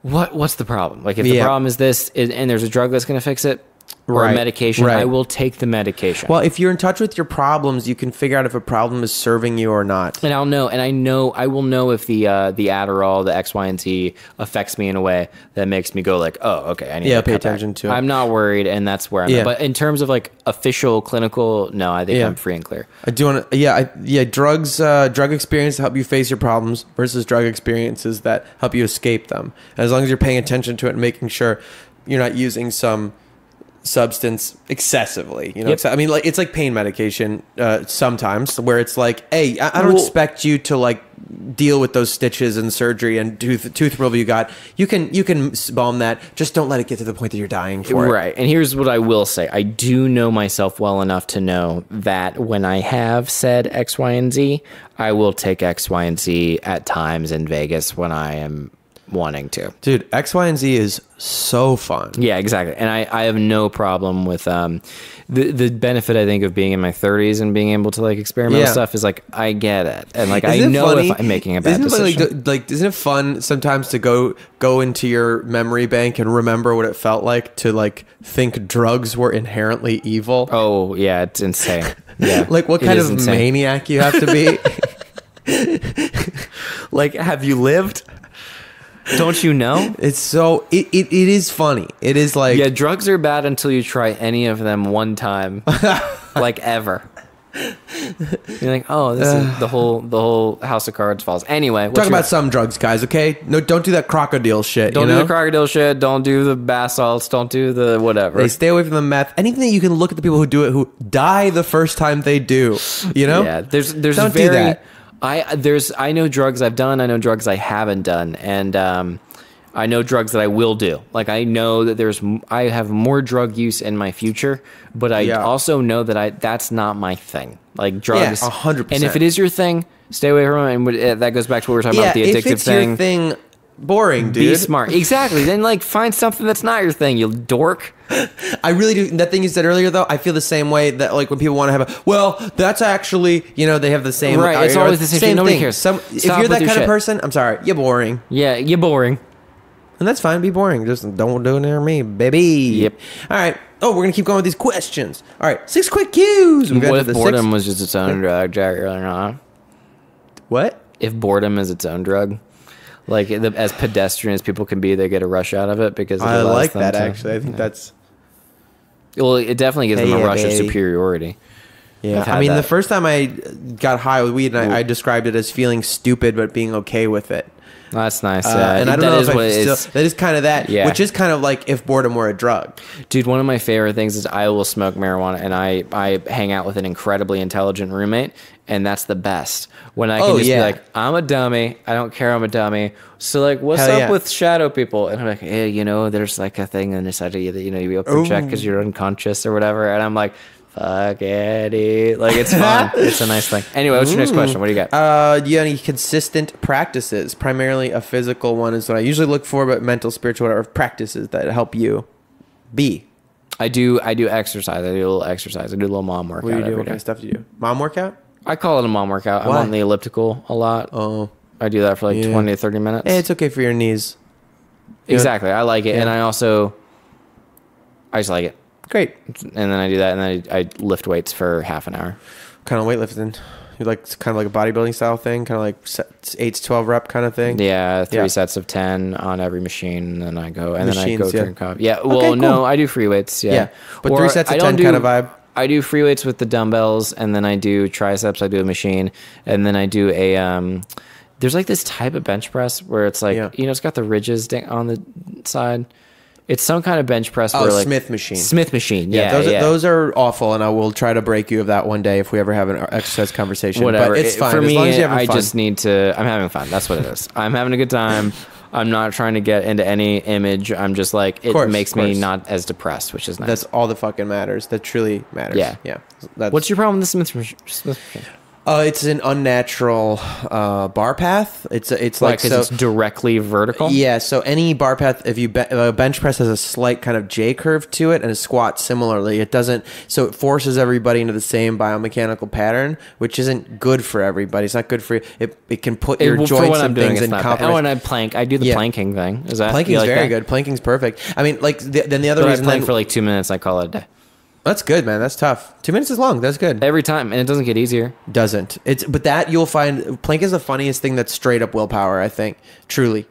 what's the problem? Like, if the problem is this, and there's a drug that's going to fix it, or Right, a medication, right. I will take the medication. Well, if you're in touch with your problems, you can figure out if a problem is serving you or not. And I'll know, and I will know if the Adderall, the X, Y, and Z affects me in a way that makes me go like, oh, okay, I need to pay cut back. attention to it. I'm not worried, and that's where I'm at. But in terms of like official clinical, no, I think I'm free and clear. I do want to, drugs, drug experience help you face your problems versus drug experiences that help you escape them. And as long as you're paying attention to it and making sure you're not using some substance excessively, I mean, like, it's like pain medication sometimes, where it's like, hey, I don't expect you to like deal with those stitches and surgery and tooth removal you got. You can balm that, just don't let it get to the point that you're dying for it. Right. And here's what I will say. I do know myself well enough to know that when I have said X, Y, and Z, I will take X, Y, and Z at times in Vegas when I am wanting to. Dude, X, Y, and Z is so fun. Yeah, exactly. And I have no problem with the benefit, I think, of being in my 30s and being able to like experiment with stuff is like, I get it. And like, I know if I'm making a bad decision. Isn't it fun sometimes to go into your memory bank and remember what it felt like to like think drugs were inherently evil? Oh, yeah, it's insane. Yeah. Like what kind of maniac you have to be? Like, have you lived? Don't you know? It's so it is funny. It is like, yeah, drugs are bad until you try any of them one time, like ever. You're like, oh, this is the whole house of cards falls. Anyway, talk about some drugs, guys. Okay, no, don't do that crocodile shit. Don't do the crocodile shit. Don't do the bath salts. Don't do the whatever. They stay away from the meth. Anything that you can look at the people who do it, who die the first time they do. Yeah, there's don't do that. I know drugs I've done. I know drugs I haven't done, and I know drugs that I will do. Like I know that I have more drug use in my future, but I also know that that's not my thing. Like drugs, 100%. And if it is your thing, stay away from it. And that goes back to what we were talking about, the addictive if it's thing. Your thing, boring, dude. Be smart. Exactly. Then like find something that's not your thing, you dork. I really do. That thing you said earlier, though, I feel the same way that like when people want to have that's actually, they have the same. Right. It's always the same thing. Nobody cares. If you're that kind of person, I'm sorry, you're boring. Yeah, you're boring. And that's fine. Be boring. Just don't do it near me, baby. Yep. All right. Oh, we're going to keep going with these questions. All right. 6 quick cues. What if boredom was just its own drug, Jack? What? If boredom is its own drug? Like, as pedestrian as people can be, they get a rush out of it because it I allows like them that, to, actually. I think that's... Well, it definitely gives them a rush of superiority. Yeah. I mean, the first time I got high with weed, and I described it as feeling stupid but being okay with it. That's nice. And I don't know if that is kind of that, which is kind of like if boredom were a drug. Dude, one of my favorite things is I will smoke marijuana, and I hang out with an incredibly intelligent roommate, and that's the best. When I can be like, I'm a dummy. I don't care I'm a dummy. So, like, what's up with shadow people? And I'm like, hey, there's like a thing in this idea that, you be able to check because you're unconscious or whatever. And I'm like, fuck Eddie. Like, it's fun. It's a nice thing. Anyway, what's your next question? What do you got? Do you have any consistent practices? Primarily a physical one is what I usually look for, but mental, spiritual, whatever practices that help you be. I do exercise. I do a little exercise. I do a little mom workout. What do you do? What kind of stuff do you do? Mom workout? I call it a mom workout. Why? I'm on the elliptical a lot. Oh. I do that for like 20 to 30 minutes. Hey, it's okay for your knees. Exactly. I like it. Yeah. And I just like it. Great. And then I do that, and then I lift weights for half an hour. Kind of weightlifting? You like kind of like a bodybuilding style thing? Kind of like 8 to 12 rep kind of thing? Yeah, 3 sets of 10 on every machine, and then I go drink coffee. Yeah, well, okay, cool. No, I do free weights. Yeah. But 3 sets of 10 kind of vibe? I do free weights with the dumbbells, and then I do triceps. I do a machine, and then I do a there's like this type of bench press where it's like it's got the ridges on the side. It's some kind of bench press. Oh, where like Smith machine. Smith machine. Yeah, those are awful, and I will try to break you of that one day if we ever have an exercise conversation. Whatever. But it's fine. For me, as long as you're having fun. I just need to. I'm having fun. That's what it is. I'm having a good time. I'm not trying to get into any image. I'm just like, it makes me not as depressed, which is nice. That's all that fucking matters. That truly matters. Yeah. Yeah. What's your problem with the Smith machine? It's an unnatural bar path. It's like so it's directly vertical. Yeah. So any bar path, if you bench press has a slight kind of J curve to it, and a squat similarly. It doesn't. So it forces everybody into the same biomechanical pattern, which isn't good for everybody. It's not good for you. It can put your joints and things in compromise. And when I plank, I do the planking thing. Is that planking's like very good? Planking's perfect. I mean, like then the other reason I plank for like 2 minutes, I call it a day. That's good, man. That's tough. 2 minutes is long. That's good. Every time, and it doesn't get easier. Doesn't. But that you'll find plank is the funniest thing that's straight up willpower, I think. Truly.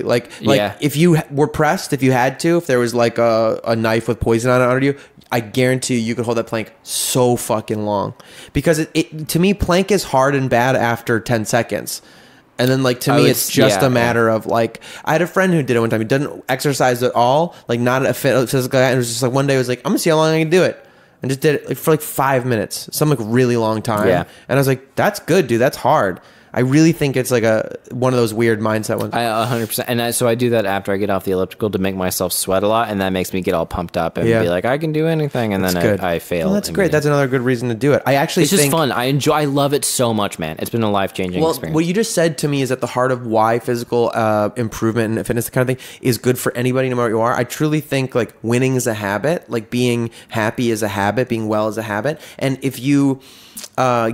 Like if you were pressed, if you had to, if there was like a knife with poison on it under you, I guarantee you could hold that plank so fucking long. Because it to me, plank is hard and bad after 10 seconds. And then, like, to me, it's just a matter of, like, I had a friend who did it one time. He didn't exercise at all, like, not a physical guy. And it was just like, one day, he was like, I'm going to see how long I can do it. And just did it for, like, 5 minutes. Some, like, really long time. Yeah. And I was like, that's good, dude. That's hard. I really think it's like one of those weird mindset ones. 100%. And so I do that after I get off the elliptical to make myself sweat a lot, and that makes me get all pumped up and be like, I can do anything, and then I fail. Well, that's great. That's another good reason to do it. It's just fun. I love it so much, man. It's been a life-changing experience. What you just said to me is at the heart of why physical improvement and fitness kind of thing is good for anybody, no matter what you are. I truly think like winning is a habit, like being happy is a habit, being well is a habit, and if you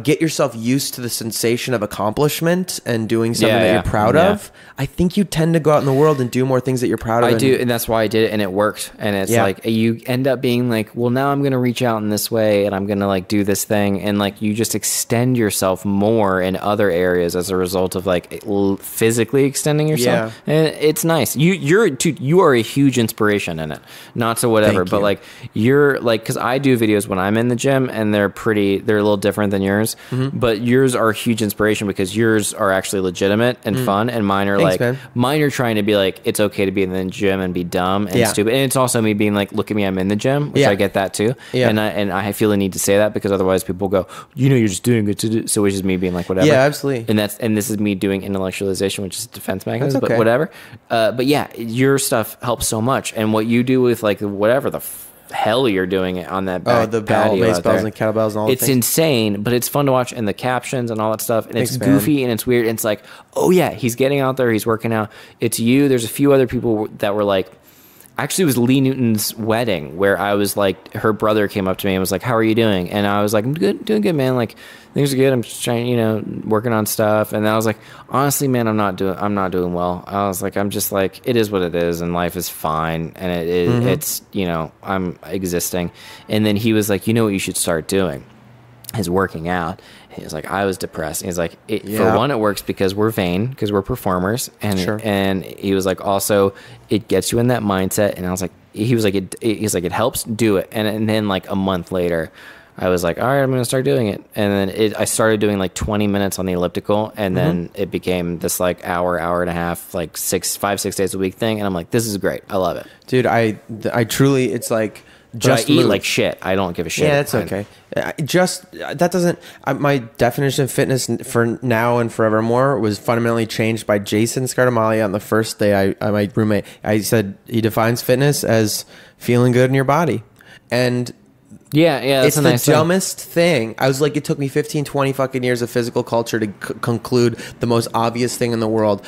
get yourself used to the sensation of accomplishment and doing something that you're proud of, I think you tend to go out in the world and do more things that you're proud of. I do, and that's why I did it, and it worked. And it's like you end up being like, well, now I'm going to reach out in this way, and I'm going to like do this thing, and like you just extend yourself more in other areas as a result of like physically extending yourself. Yeah. And it's nice. You are a huge inspiration in it. Not to whatever, but like you're like, because I do videos when I'm in the gym, and they're a little different than yours, but yours are a huge inspiration because yours are actually legitimate and fun, and mine are mine are trying to be like, it's okay to be in the gym and be dumb and stupid, and it's also me being like, look at me, I'm in the gym, which I get that too, and I feel the need to say that because otherwise people go, you're just doing it to do, so which is me being like whatever, absolutely, and this is me doing intellectualization, which is a defense mechanism, but whatever, but your stuff helps so much, and what you do with like whatever the hell you're doing it on that back the patio bass bells and kettlebells and all that. It's insane, but it's fun to watch, and the captions and all that stuff, and it's goofy and it's weird, and it's like, oh yeah, he's getting out there, he's working out. It's you. There's a few other people that were like, actually it was Lee Newton's wedding where I was like, her brother came up to me and was like, how are you doing? And I was like, I'm good, doing good, man. Like things are good. I'm just trying, working on stuff. And I was like, honestly, man, I'm not doing well. I was like, I'm just like, it is what it is, and life is fine, and it is, it's, I'm existing. And then he was like, you know what you should start doing is working out. He was like, I was depressed. He's like, for one, it works because we're vain, because we're performers, and and he was like, also it gets you in that mindset. And I was like, he's like, it helps, do it. And then like a month later, I was like, all right, I'm going to start doing it. And then I started doing like 20 minutes on the elliptical, and then it became this like hour and a half, like 5-6 days a week thing. And I'm like, this is great. I love it. Dude, I truly, it's like, just eat like shit. I don't give a shit. Yeah, it's okay. My definition of fitness for now and forevermore was fundamentally changed by Jason Scartamaglia on the first day. My roommate, I said he defines fitness as feeling good in your body. And that's it's the dumbest thing. I was like, it took me 15, 20 fucking years of physical culture to conclude the most obvious thing in the world.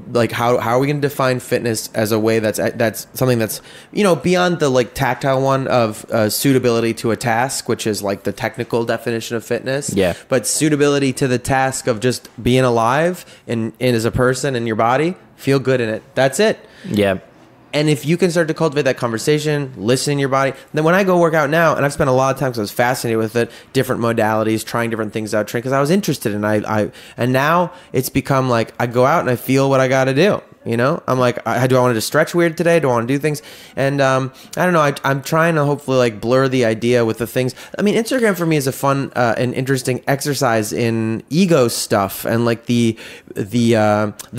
Like, how are we going to define fitness as a way that's something that's, beyond the like tactile one of suitability to a task, which is like the technical definition of fitness. Yeah. But suitability to the task of just being alive and as a person in your body, feel good in it. That's it. Yeah. And if you can start to cultivate that conversation, listen in your body, then when I go work out now, and I've spent a lot of time because I was fascinated with it, different modalities, trying different things out, because I was interested in and now it's become like I go out and I feel what I got to do. I'm like, do I want to just stretch weird today? Do I want to do things? And I don't know. I'm trying to hopefully like blur the idea with the things. I mean, Instagram for me is a fun and interesting exercise in ego stuff and like the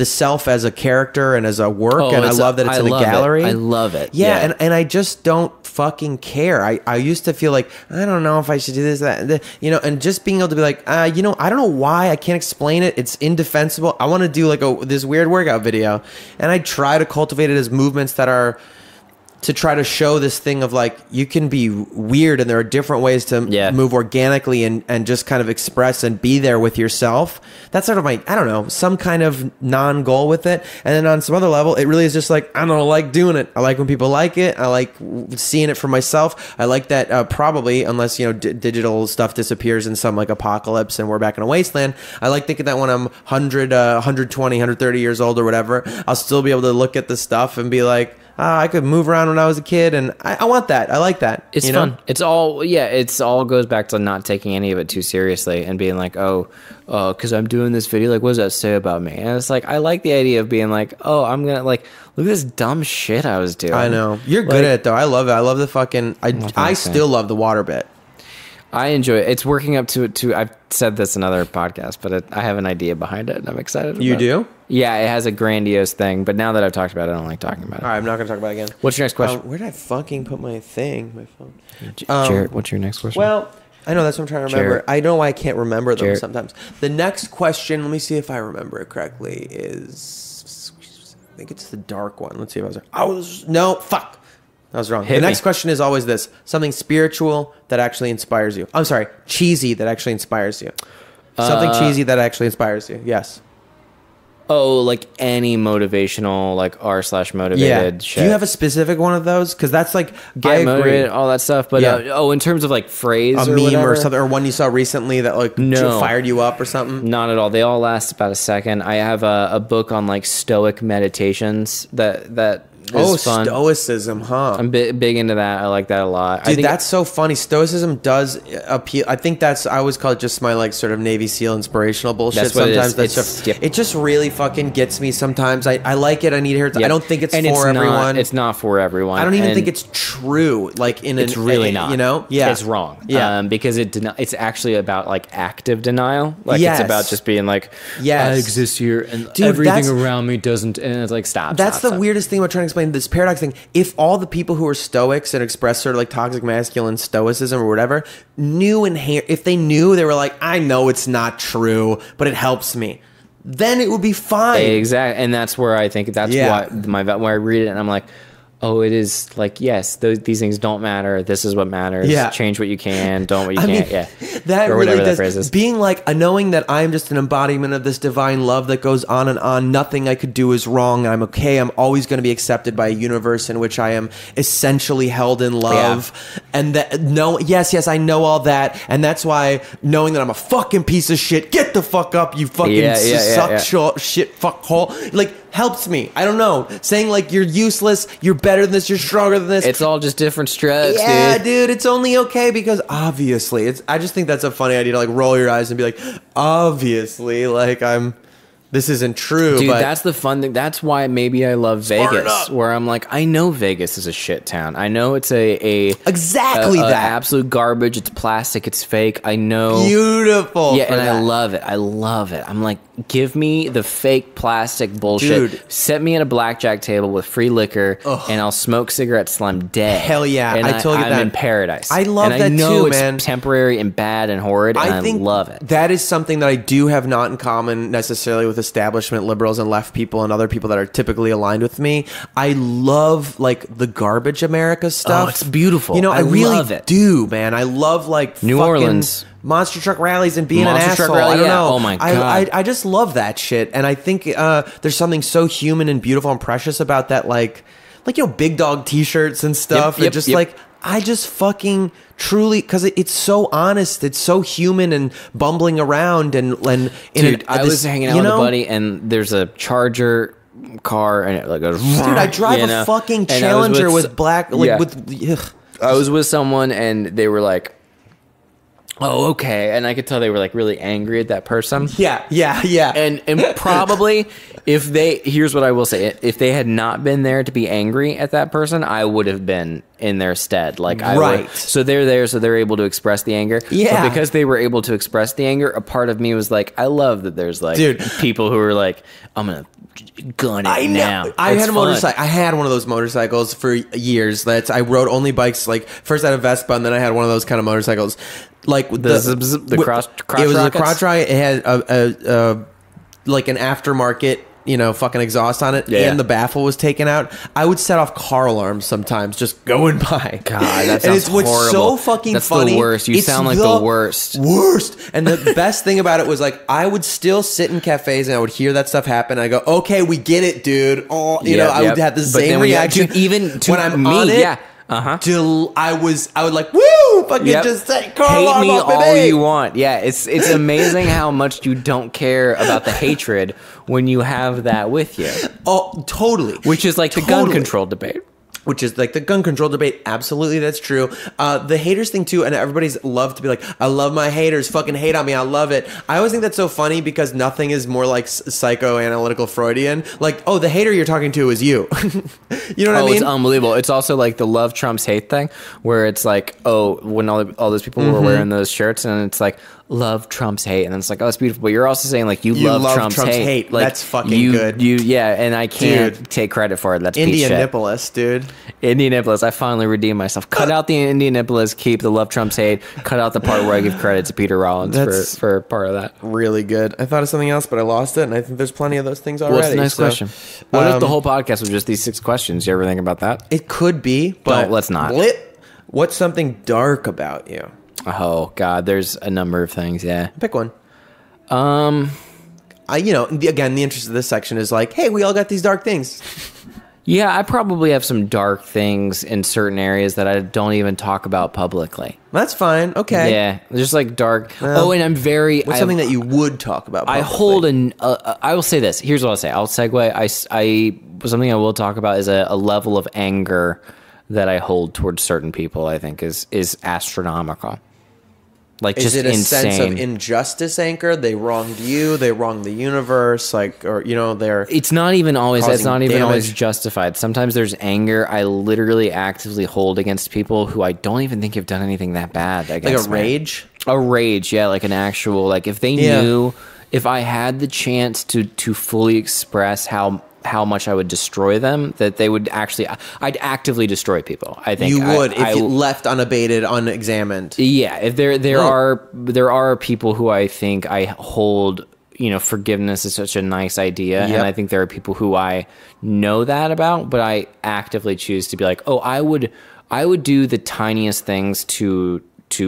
self as a character and as a work. And I love that it's in a gallery. I love it. Yeah. And I just don't fucking care. I used to feel like, I don't know if I should do this, that, and just being able to be like, I don't know why, I can't explain it. It's indefensible. I want to do like this weird workout video. And I try to cultivate it as movements that are to try to show this thing of like you can be weird and there are different ways to move organically and just kind of express and be there with yourself. That's sort of my, I don't know, some kind of non-goal with it. And then on some other level, it really is just like, I don't like doing it. I like when people like it. I like seeing it for myself. I like that probably, unless, digital stuff disappears in some like apocalypse and we're back in a wasteland. I like thinking that when I'm 100, 120, 130 years old or whatever, I'll still be able to look at the stuff and be like, I could move around when I was a kid, and I want that. I like that. It's fun. It's all goes back to not taking any of it too seriously and being like, because I'm doing this video, like, what does that say about me? And it's like, I like the idea of being like, I'm gonna like, look at this dumb shit I was doing. I know. You're good at it though. I love it. I love the fucking. I still love the water bit. I enjoy it. It's working up to I've said this in other podcasts, but I have an idea behind it, and I'm excited about it. You do? Yeah, it has a grandiose thing, but now that I've talked about it, I don't like talking about it. All right, I'm not going to talk about it again. What's your next question? Where did I fucking put my thing? My phone. Jared, what's your next question? Well, I know that's what I'm trying to remember. Jared. I know why I can't remember them Jared. sometimes. The next question, let me see if I remember it correctly, is... I think it's the dark one. Let's see if I was... No, fuck. I was wrong. The next question is always this. Something spiritual that actually inspires you. I'm sorry. Cheesy that actually inspires you. Something cheesy that actually inspires you. Yes. Oh, like any motivational, like r/motivated shit. Do you have a specific one of those? Because that's like, get motivated, all that stuff. But in terms of like phrase a or meme whatever, or something, or one you saw recently that like fired you up or something? Not at all. They all last about a second. I have a book on like Stoic meditations that is fun. Stoicism, huh? I'm big into that. I like that a lot. Dude, that's so funny. Stoicism does appeal. I think I always call it just my like sort of Navy SEAL inspirational bullshit. That's what sometimes it just really fucking gets me sometimes. I like it. I need to hear it. Yep. I don't think it's for everyone. It's not for everyone. I don't even think it's true. Like it's really not. Yeah. It's wrong. Yeah. Because it's actually about like active denial. Like it's about just being like, I exist here and everything around me doesn't, and it's like, stop. That's the weirdest thing about trying to explain this paradox thing. If all the people who are stoics and express sort of like toxic masculine stoicism or whatever knew if they knew, they were like, I know it's not true, but it helps me, then it would be fine. Exactly. And that's where I think that's why when I read it and I'm like, oh, it is like, yes, these things don't matter. This is what matters. Yeah. Change what you can, don't what you can't. Yeah. That or really does. That phrase is. Being like, knowing that I'm just an embodiment of this divine love that goes on and on. Nothing I could do is wrong. I'm okay. I'm always going to be accepted by a universe in which I am essentially held in love. Yeah. And that, yes, I know all that. And that's why knowing that I'm a fucking piece of shit, get the fuck up, you fucking shit fuck hole. Like, helps me. I don't know. Saying like you're useless, you're better than this, you're stronger than this. It's all just different strokes, dude. It's only okay because obviously I just think that's a funny idea to like roll your eyes and be like, obviously, like this isn't true. Dude, but that's the fun thing. That's why maybe I love Vegas, where I'm like, I know Vegas is a shit town. I know it's exactly that absolute garbage. It's plastic. It's fake. I know. Beautiful. Yeah, and I love it. I love it. I'm like, give me the fake plastic bullshit. Dude. Set me at a blackjack table with free liquor, and I'll smoke cigarettes till I'm dead. Hell yeah. And I told you that. I'm in paradise. I love that too, man. I know it's temporary and bad and horrid, and I love it. That is something that I do have not in common necessarily with establishment liberals and left people and other people that are typically aligned with me. I love like the garbage America stuff. Oh, it's beautiful. I really love it. Man. I love like New Orleans monster truck rallies and being an asshole. I don't know. Oh my God. I just love that shit. And I think there's something so human and beautiful and precious about that, like big dog t-shirts and stuff. Like, I just fucking truly, because it's so honest, it's so human and bumbling around dude, I was hanging out with a buddy and there's a Charger car and it like goes. Dude, I drive a fucking Challenger with black I was with someone and they were like, oh, okay. And I could tell they were like really angry at that person. Yeah. And probably here's what I will say. If they had not been there to be angry at that person, I would have been in their stead. Like so they're there, so they're able to express the anger. Yeah. But because they were able to express the anger, a part of me was like, I love that there's like people who are like, I'm going to gun it now. I had a motorcycle. I had one of those motorcycles for years. I rode only bikes. Like first I had a Vespa and then I had one of those kind of motorcycles. Like the crotch it was rockets? a crotch rocket. It had a like an aftermarket fucking exhaust on it, Yeah. and the baffle was taken out, I would set off car alarms sometimes just going by. God, that sounds and it's what's horrible. so fucking That's funny. the worst. You It's sound like the worst. Worst. And the best thing about it was like I would still sit in cafes and I would hear that stuff happen. I go, okay, we get it, dude. Oh, I would have the same reaction. Even to when I'm me, on it. yeah. Till I would like, woo, fucking just say, hate me all you want. Yeah, it's amazing how much you don't care about the hatred when you have that with you. Oh, totally. Which is like the gun control debate. Which is like the gun control debate. Absolutely, that's true. The haters thing too, and everybody's love to be like, I love my haters, fucking hate on me, I love it. I always think that's so funny because nothing is more like psychoanalytical Freudian. Like, oh, the hater you're talking to is you. You know what I mean? It's unbelievable. It's also like the love trumps hate thing, where it's like, oh, when all those people were wearing those shirts, and it's like, love trumps hate, and then it's like, oh, it's beautiful. But you're also saying like you love Trump's hate. Like, that's fucking good. And I can't take credit for it. That's Indianapolis, dude. Indianapolis. I finally redeemed myself. Cut out the Indianapolis. Keep the love Trump's hate. Cut out the part where I give credit to Peter Rollins for part of that. Really good. I thought of something else, but I lost it, and I think there's plenty of those things already. Well, it's a nice question. What if the whole podcast was just these 6 questions? You ever think about that? It could be, but let's not. What's something dark about you? Oh God, there's a number of things. Yeah, pick one. Again, the interest of this section is like, hey, we all got these dark things. Yeah, I probably have some dark things in certain areas that I don't even talk about publicly. That's fine. Okay. Yeah, just like dark. And I'm very. What's something that you would talk about publicly? I hold I will say this. Here's what I'll say. I'll segue. Something I will talk about is a level of anger that I hold towards certain people. I think is astronomical. Like, is just it a insane. sense of injustice anchor? They wronged you. They wronged the universe. They're. It's not even always. It's not even damage. Always justified. Sometimes there's anger I literally actively hold against people who I don't even think have done anything that bad. Like a rage. A rage, yeah, like an actual. Like if they knew, if I had the chance to fully express how much I would destroy them, that they would actually, I'd actively destroy people. I think you would if you left unabated, unexamined. Yeah, if there are people who I think I hold, forgiveness is such a nice idea, and I think there are people who I know that about, but I actively choose to be like, oh, I would do the tiniest things to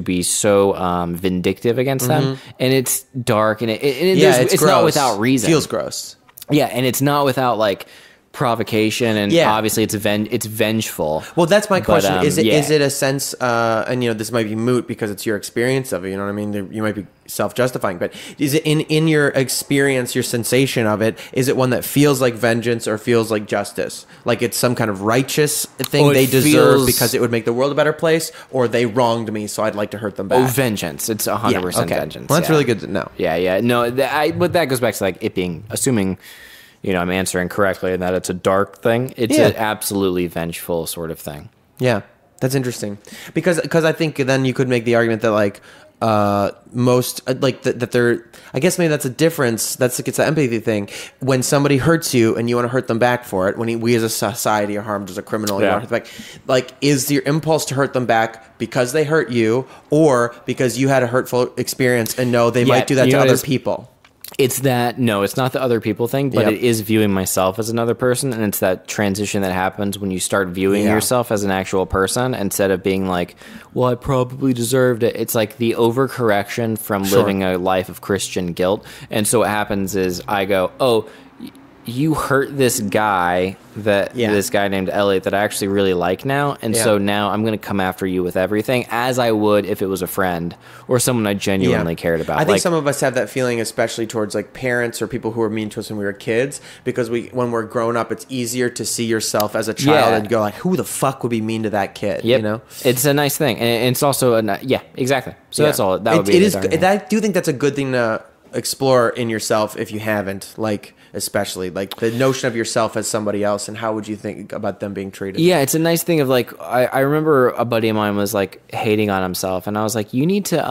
be so vindictive against them, and it's dark, and it's not without reason. Feels gross. Yeah, and it's not without like provocation, and obviously it's vengeful. Well, that's my question. Is it a sense? And this might be moot because it's your experience of it. You know what I mean? You might be self-justifying, but is it in your experience, your sensation of it? Is it one that feels like vengeance or feels like justice? Like it's some kind of righteous thing they deserve because it would make the world a better place, or they wronged me, so I'd like to hurt them back. Oh, vengeance! It's 100% vengeance. Well, that's really good to know. Yeah. No, but that goes back to like it being assuming. I'm answering correctly and that it's a dark thing. It's an absolutely vengeful sort of thing. Yeah, that's interesting. Because I think then you could make the argument that like most like that there. I guess maybe that's a difference. It's the empathy thing. When somebody hurts you and you want to hurt them back for it, when we as a society are harmed as a criminal, you want to hurt them back. Like, is your impulse to hurt them back because they hurt you, or because you had a hurtful experience and know they might do that to other people? It's that, no, it's not the other people thing, but it is viewing myself as another person, and it's that transition that happens when you start viewing yourself as an actual person instead of being like, well, I probably deserved it. It's like the overcorrection from living a life of Christian guilt. And so what happens is I go, oh, you hurt this guy this guy named Elliott that I actually really like now, and so now I'm going to come after you with everything, as I would if it was a friend or someone I genuinely cared about. I think some of us have that feeling, especially towards like parents or people who were mean to us when we were kids, because when we're grown up, it's easier to see yourself as a child and go like, who the fuck would be mean to that kid? Yep. It's a nice thing, and it's also exactly. So that's all. That would be. It is. I do think that's a good thing to explore in yourself if you haven't, like, especially like the notion of yourself as somebody else, and how would you think about them being treated? Yeah, it's a nice thing of like, I remember a buddy of mine was like hating on himself, and I was like, you need to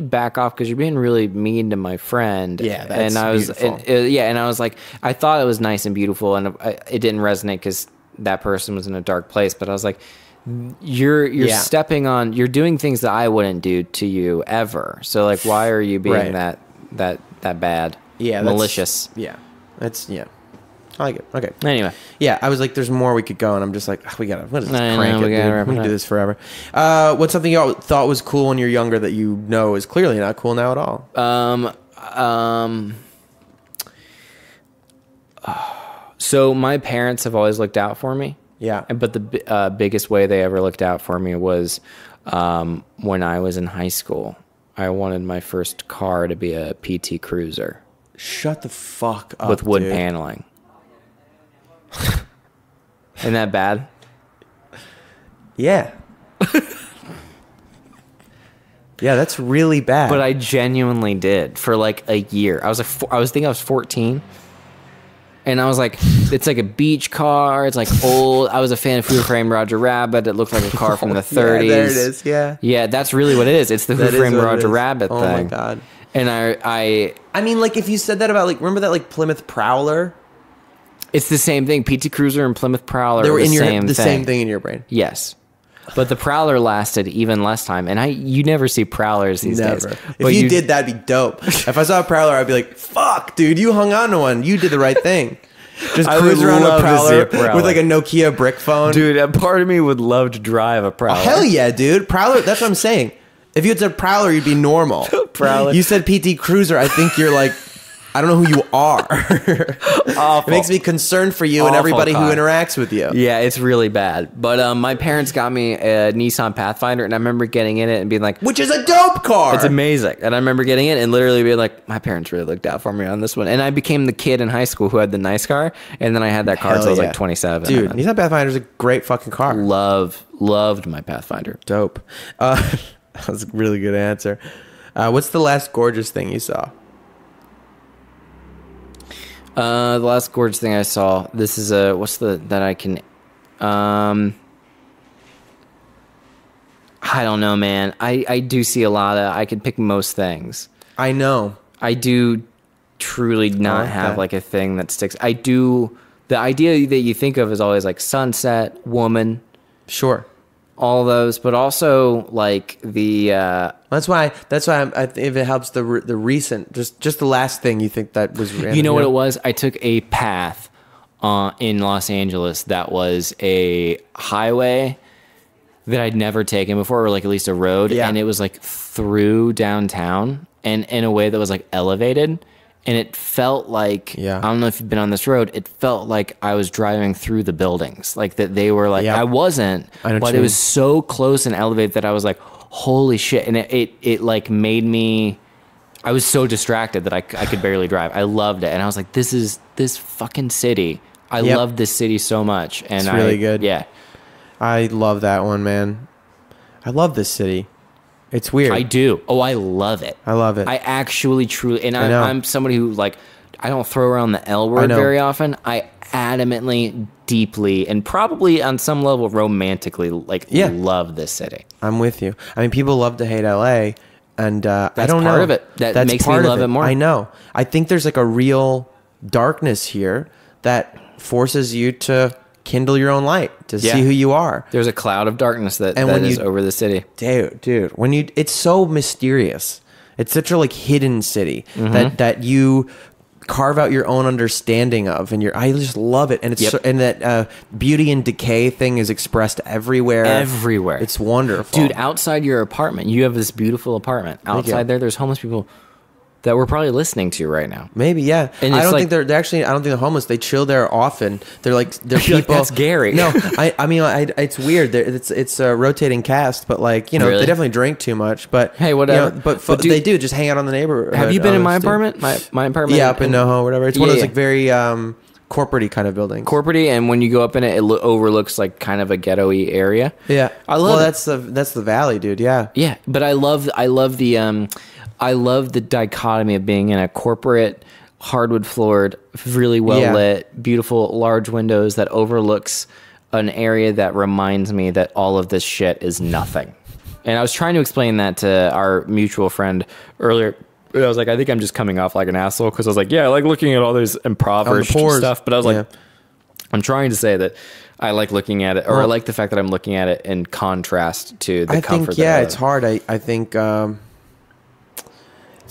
back off because you're being really mean to my friend. Yeah, that's beautiful. And I was like, I thought it was nice and beautiful, and it didn't resonate because that person was in a dark place, but I was like, you're stepping on, you're doing things that I wouldn't do to you ever. So like, why are you being that bad? Yeah, malicious. Yeah. I like it. Okay. Anyway. Yeah, I was like, there's more we could go, and I'm just like, we gotta, what is this? I know, We can do this forever. What's something you thought was cool when you're younger that you know is clearly not cool now at all? So my parents have always looked out for me. Yeah. But the biggest way they ever looked out for me was when I was in high school. I wanted my first car to be a PT Cruiser. Shut the fuck up, with wood dude. paneling. Isn't that bad? Yeah. Yeah, that's really bad. But I genuinely did for like a year. I was 14. And I was like, it's like a beach car. It's like old. I was a fan of Who Framed Roger Rabbit. It looked like a car from the 30s. Yeah, there it is. Yeah. Yeah, that's really what it is. It's the Who Framed Roger Rabbit thing. Oh my God. And I mean, like, if you said that about, like, remember that, like, Plymouth Prowler? It's the same thing. PT Cruiser and Plymouth Prowler They were are the same thing in your brain. Yes. But the Prowler lasted even less time. And you never see Prowlers these days. If you did, that'd be dope. If I saw a Prowler, I'd be like, fuck, dude, you hung on to one. You did the right thing. Just cruise around a Prowler with like a Nokia brick phone. Dude, a part of me would love to drive a Prowler. Oh, hell yeah, dude. Prowler, that's what I'm saying. If you had said Prowler, you'd be normal. Prowler. You said PT Cruiser, I think you're like, I don't know who you are. It makes me concerned for you and everybody who interacts with you. Yeah, it's really bad. But my parents got me a Nissan Pathfinder, and I remember getting in it and being like... Which is a dope car! It's amazing. And I remember getting it and literally being like, my parents really looked out for me on this one. And I became the kid in high school who had the nice car, and then I had that car until I was like 27. Dude, Nissan Pathfinder's a great fucking car. Loved my Pathfinder. Dope. That was a really good answer. What's the last gorgeous thing you saw? The last gorgeous thing I saw, this is I don't know, man. I do see a lot of, I could pick most things. I know. I do truly not have like a thing that sticks. The idea that you think of is always like sunset, woman. Sure. All those, but also like the... That's why if it helps the recent, just the last thing you think that was... You know what it was? I took a path in Los Angeles that was a highway that I'd never taken before, or like at least a road, and it was like through downtown and in a way that was like elevated. And it felt like, I don't know if you've been on this road, it felt like I was driving through the buildings. Like that they were like, I wasn't, but it was so close and elevated that I was like, holy shit. And it like made me, I was so distracted that I could barely drive. I loved it. And I was like, this fucking city. I love this city so much. And it's really good. Yeah. I love that one, man. I love this city. It's weird. I do. Oh, I love it. I love it. I actually truly, and I'm somebody who like, I don't throw around the L word very often. I adamantly, deeply, and probably on some level romantically love this city. I'm with you. I mean, people love to hate LA, and that's I don't know. Part of it. That makes me love it more. I know. I think there's like a real darkness here that forces you to kindle your own light to see who you are. There's a cloud of darkness that is over the city. Dude, it's so mysterious. It's such a like hidden city that you carve out your own understanding of, and I just love it. And it's and that beauty and decay thing is expressed everywhere. Everywhere. It's wonderful. Dude, outside your apartment, you have this beautiful apartment. Outside there's homeless people that we're probably listening to right now. Maybe, yeah. And I don't think they're actually. I don't think they're homeless. They chill there often. They're people. Like, that's Gary. No, I mean, it's weird. It's a rotating cast, but like they definitely drink too much. But hey, whatever. But they do just hang out on the neighborhood. Have you been in my apartment? My apartment. Yeah, up in NoHo, whatever. It's one of those like very corporate-y kind of buildings. Corporate-y, and when you go up in it, it overlooks like kind of a ghetto-y area. Yeah, I love. Well, that's the valley, dude. Yeah. Yeah, but I love the dichotomy of being in a corporate, hardwood floored, really well lit, beautiful, large windows that overlooks an area that reminds me that all of this shit is nothing. And I was trying to explain that to our mutual friend earlier. I was like, I think I'm just coming off like an asshole because I was like, I like looking at all this impoverished stuff. But I was like, I'm trying to say that I like looking at it, or I like the fact that I'm looking at it in contrast to the comfort. It's hard. I think it's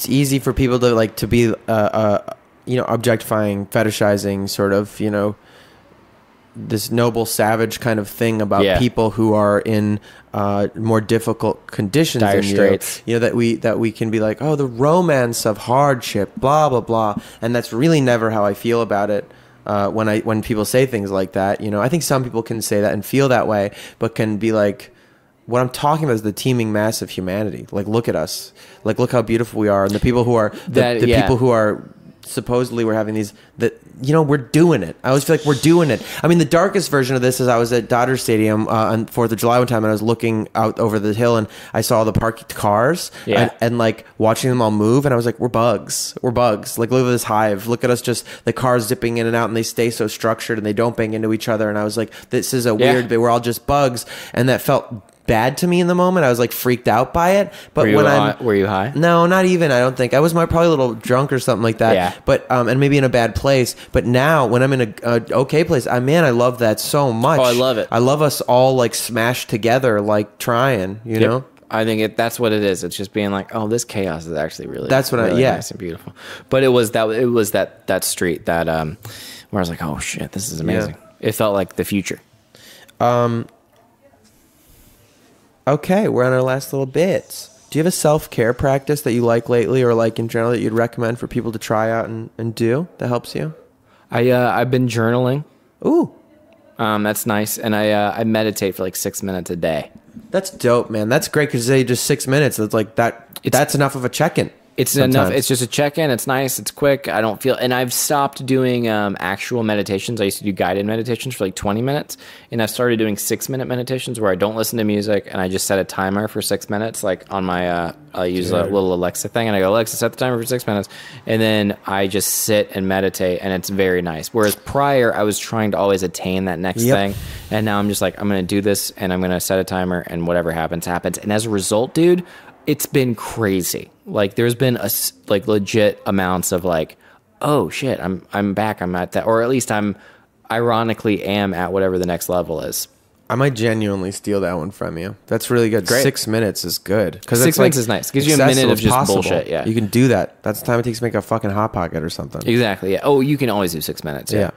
easy for people to like to be objectifying, fetishizing, sort of, this noble savage kind of thing about people who are in more difficult conditions dire straits. that we can be like, oh, the romance of hardship, blah blah blah, and that's really never how I feel about it. When people say things like that, I think some people can say that and feel that way, but can be like, what I'm talking about is the teeming mass of humanity. Like, look at us. Like, look how beautiful we are, and the people who are people who are supposedly we're having these we're doing it. I always feel like we're doing it. I mean, the darkest version of this is I was at Dodger Stadium on 4th of July one time, and I was looking out over the hill, and I saw the parked cars and like watching them all move, and I was like, we're bugs. Like, look at this hive. Look at us, just the cars zipping in and out, and they stay so structured, and they don't bang into each other. And I was like, this is a weird bit. We're all just bugs, and that felt bad to me in the moment. I was like freaked out by it. But were you high? No, not even. I don't think I was. Probably a little drunk or something like that. Yeah. But and maybe in a bad place. But now when I'm in a okay place, I love that so much. Oh, I love it. I love us all like smashed together, like trying. You know. I think that's what it is. It's just being like, oh, this chaos is actually really nice and beautiful. But it was that street that where I was like, oh shit, this is amazing. Yeah. It felt like the future. Okay, we're on our last little bits. Do you have a self-care practice that you like lately, or like in general that you'd recommend for people to try out and do that helps you? I've been journaling. Ooh. That's nice. And I meditate for like 6 minutes a day. That's dope, man. That's great because they just 6 minutes. It's like that's enough of a check-in. It's enough. It's just a check-in. It's nice. It's quick. I don't feel, and I've stopped doing actual meditations. I used to do guided meditations for like 20 minutes, and I've started doing 6-minute meditations where I don't listen to music and I just set a timer for 6 minutes. Like on my, I use a little Alexa thing, and I go, Alexa, set the timer for 6 minutes, and then I just sit and meditate, and it's very nice. Whereas prior, I was trying to always attain that next thing, and now I'm just like, I'm going to do this, and I'm going to set a timer, and whatever happens, happens. And as a result, dude, it's been crazy. Like there's been like legit amounts of like, oh shit, I'm back. I'm at that, or at least I'm ironically am at whatever the next level is. I might genuinely steal that one from you. That's really good. Great. 6 minutes is good because 6 minutes is nice. It gives you a minute of just bullshit. Yeah, you can do that. That's the time it takes to make a fucking hot pocket or something. Exactly. Yeah. Oh, you can always do 6 minutes. Yeah.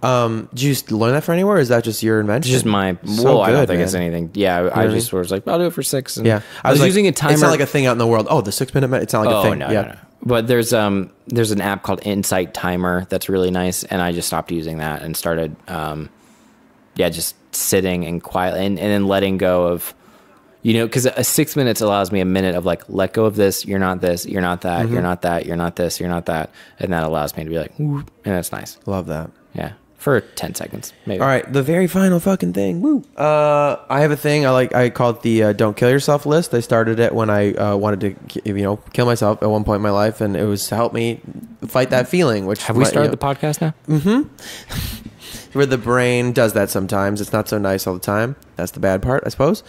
Did you learn that from anywhere, or is that just your invention? It's just my. I don't think it's anything. Yeah, I just was like, I'll do it for 6. And I was using a timer. It's not like a thing out in the world. Oh, the 6 minute. It's not like a thing. No. But there's an app called Insight Timer that's really nice, and I just stopped using that and started, just sitting and quietly and then letting go of, because a 6 minutes allows me a minute of like, let go of this. You're not this. You're not that. You're not that. You're not this. You're not that. And that allows me to be like, whoop, and that's nice. Love that. Yeah. For 10 seconds, maybe. All right, the very final fucking thing. Woo. I have a thing I call it the "Don't Kill Yourself" list. I started it when I wanted to, kill myself at one point in my life, and it was to help me fight that feeling. Which have we started the podcast now? Mm-hmm. Where the brain does that sometimes. It's not so nice all the time. That's the bad part, I suppose.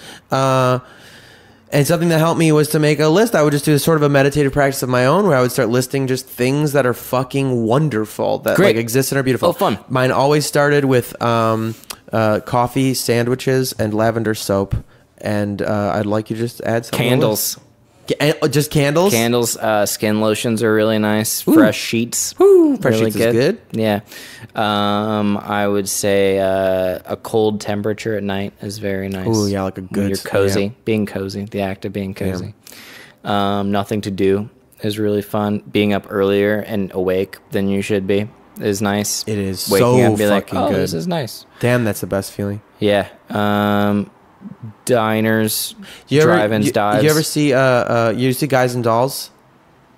And something that helped me was to make a list. I would just do sort of a meditative practice of my own where I would start listing just things that are fucking wonderful that like exist and are beautiful. Oh, fun. Mine always started with coffee, sandwiches, and lavender soap. And I'd like you to just add some candles. Just candles? Candles. Skin lotions are really nice. Ooh. Fresh sheets. Woo. Fresh really sheets is good. Yeah. I would say a cold temperature at night is very nice. Ooh, yeah, like a good... You're cozy. Yeah. Being cozy. The act of being cozy. Yeah. Nothing to do is really fun. Being up earlier and awake than you should be is nice. It is Waking so up and be fucking like, oh, good. This is nice. Damn, that's the best feeling. Yeah. Diners, drive-ins, dives. You ever see you see Guys and Dolls?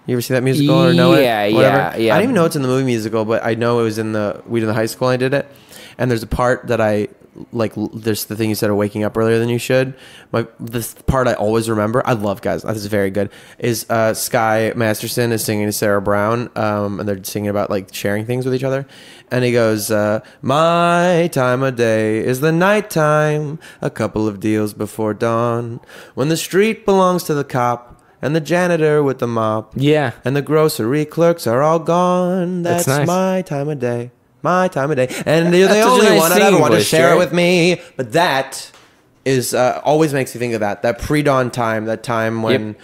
You ever see that musical or know it? Yeah. I don't even know it's in the movie musical, but I know it was in the high school I did it. And there's a part that I like. There's the thing you said of waking up earlier than you should. This part I always remember. I love Guys. This is very good. Is Sky Masterson is singing to Sarah Brown, and they're singing about like sharing things with each other. And he goes, my time of day is the nighttime, a couple of deals before dawn, when the street belongs to the cop and the janitor with the mop. Yeah. And the grocery clerks are all gone. That's nice. My time of day. My time of day. And you're the only one that ever want to share it with me. But that is always makes me think of that pre-dawn time, that time when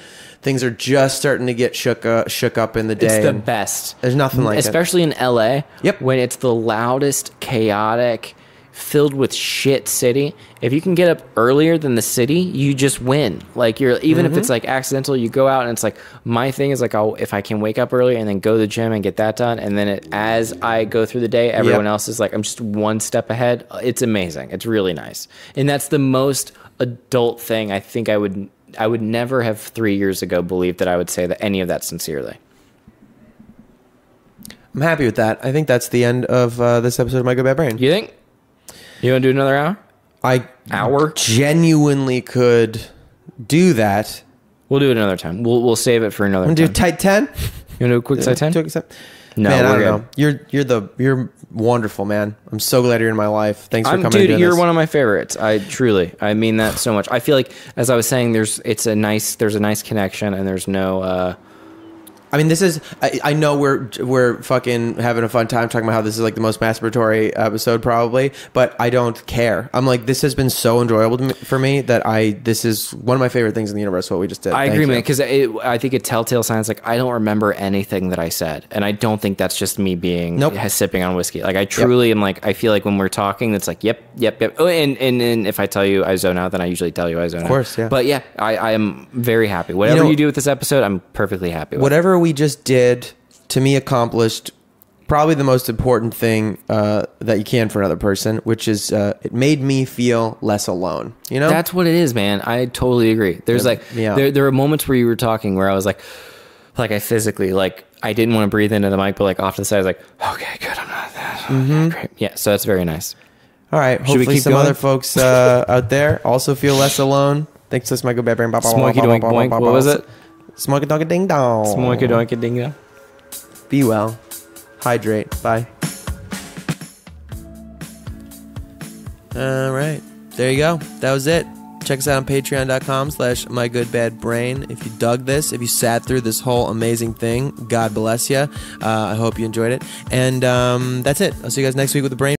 things are just starting to get shook up in the day. It's the best. There's nothing like it. Especially in LA. Yep. When it's the loudest, chaotic, filled with shit city. If you can get up earlier than the city, you just win. Like you're even if it's like accidental, you go out and it's like my thing is like if I can wake up early and then go to the gym and get that done, and then as I go through the day, everyone else is like I'm just one step ahead. It's amazing. It's really nice, and that's the most adult thing I think I would never have 3 years ago believed that I would say that any of that sincerely. I'm happy with that. I think that's the end of this episode of My Good Bad Brain. You think? You want to do another hour? I genuinely could do that. We'll do it another time. We'll save it for another time. Do tight 10? You want to do a quick tight 10? No, man, I don't know. You're wonderful, man. I'm so glad you're in my life. Thanks for coming. Dude, you're one of my favorites. I mean that so much. I feel like, as I was saying, there's a nice connection, and there's no. I mean, this is. I know we're fucking having a fun time talking about how this is like the most masturbatory episode probably, but I don't care. I'm like, this has been so enjoyable for me that this is one of my favorite things in the universe. What we just did. I agree, man, because I think a telltale sign is like I don't remember anything that I said, and I don't think that's just me being sipping on whiskey. Like I truly am like I feel like when we're talking, it's like yep. Oh, and if I tell you I zone out, then I usually tell you I zone out. Of course, yeah. But yeah, I am very happy. Whatever you do with this episode, I'm perfectly happy with. Whatever we just did, to me, accomplished probably the most important thing that you can for another person, which is it made me feel less alone. You know, that's what it is, man. I totally agree. There's there were moments where you were talking where I was like I physically I didn't want to breathe into the mic, but off to the side I was like, okay, good, I'm not that. Okay, great. Yeah, so that's very nice. All right, hopefully some other folks out there also feel less alone. Thanks to My Good Bad Brain. Smoky doink boink. What was it? Smoky donka ding dong. Smoky donka ding dong. Be well. Hydrate. Bye. All right. There you go. That was it. Check us out on patreon.com/mygoodbadbrain. If you dug this, if you sat through this whole amazing thing, God bless you. I hope you enjoyed it. And that's it. I'll see you guys next week with the Brain.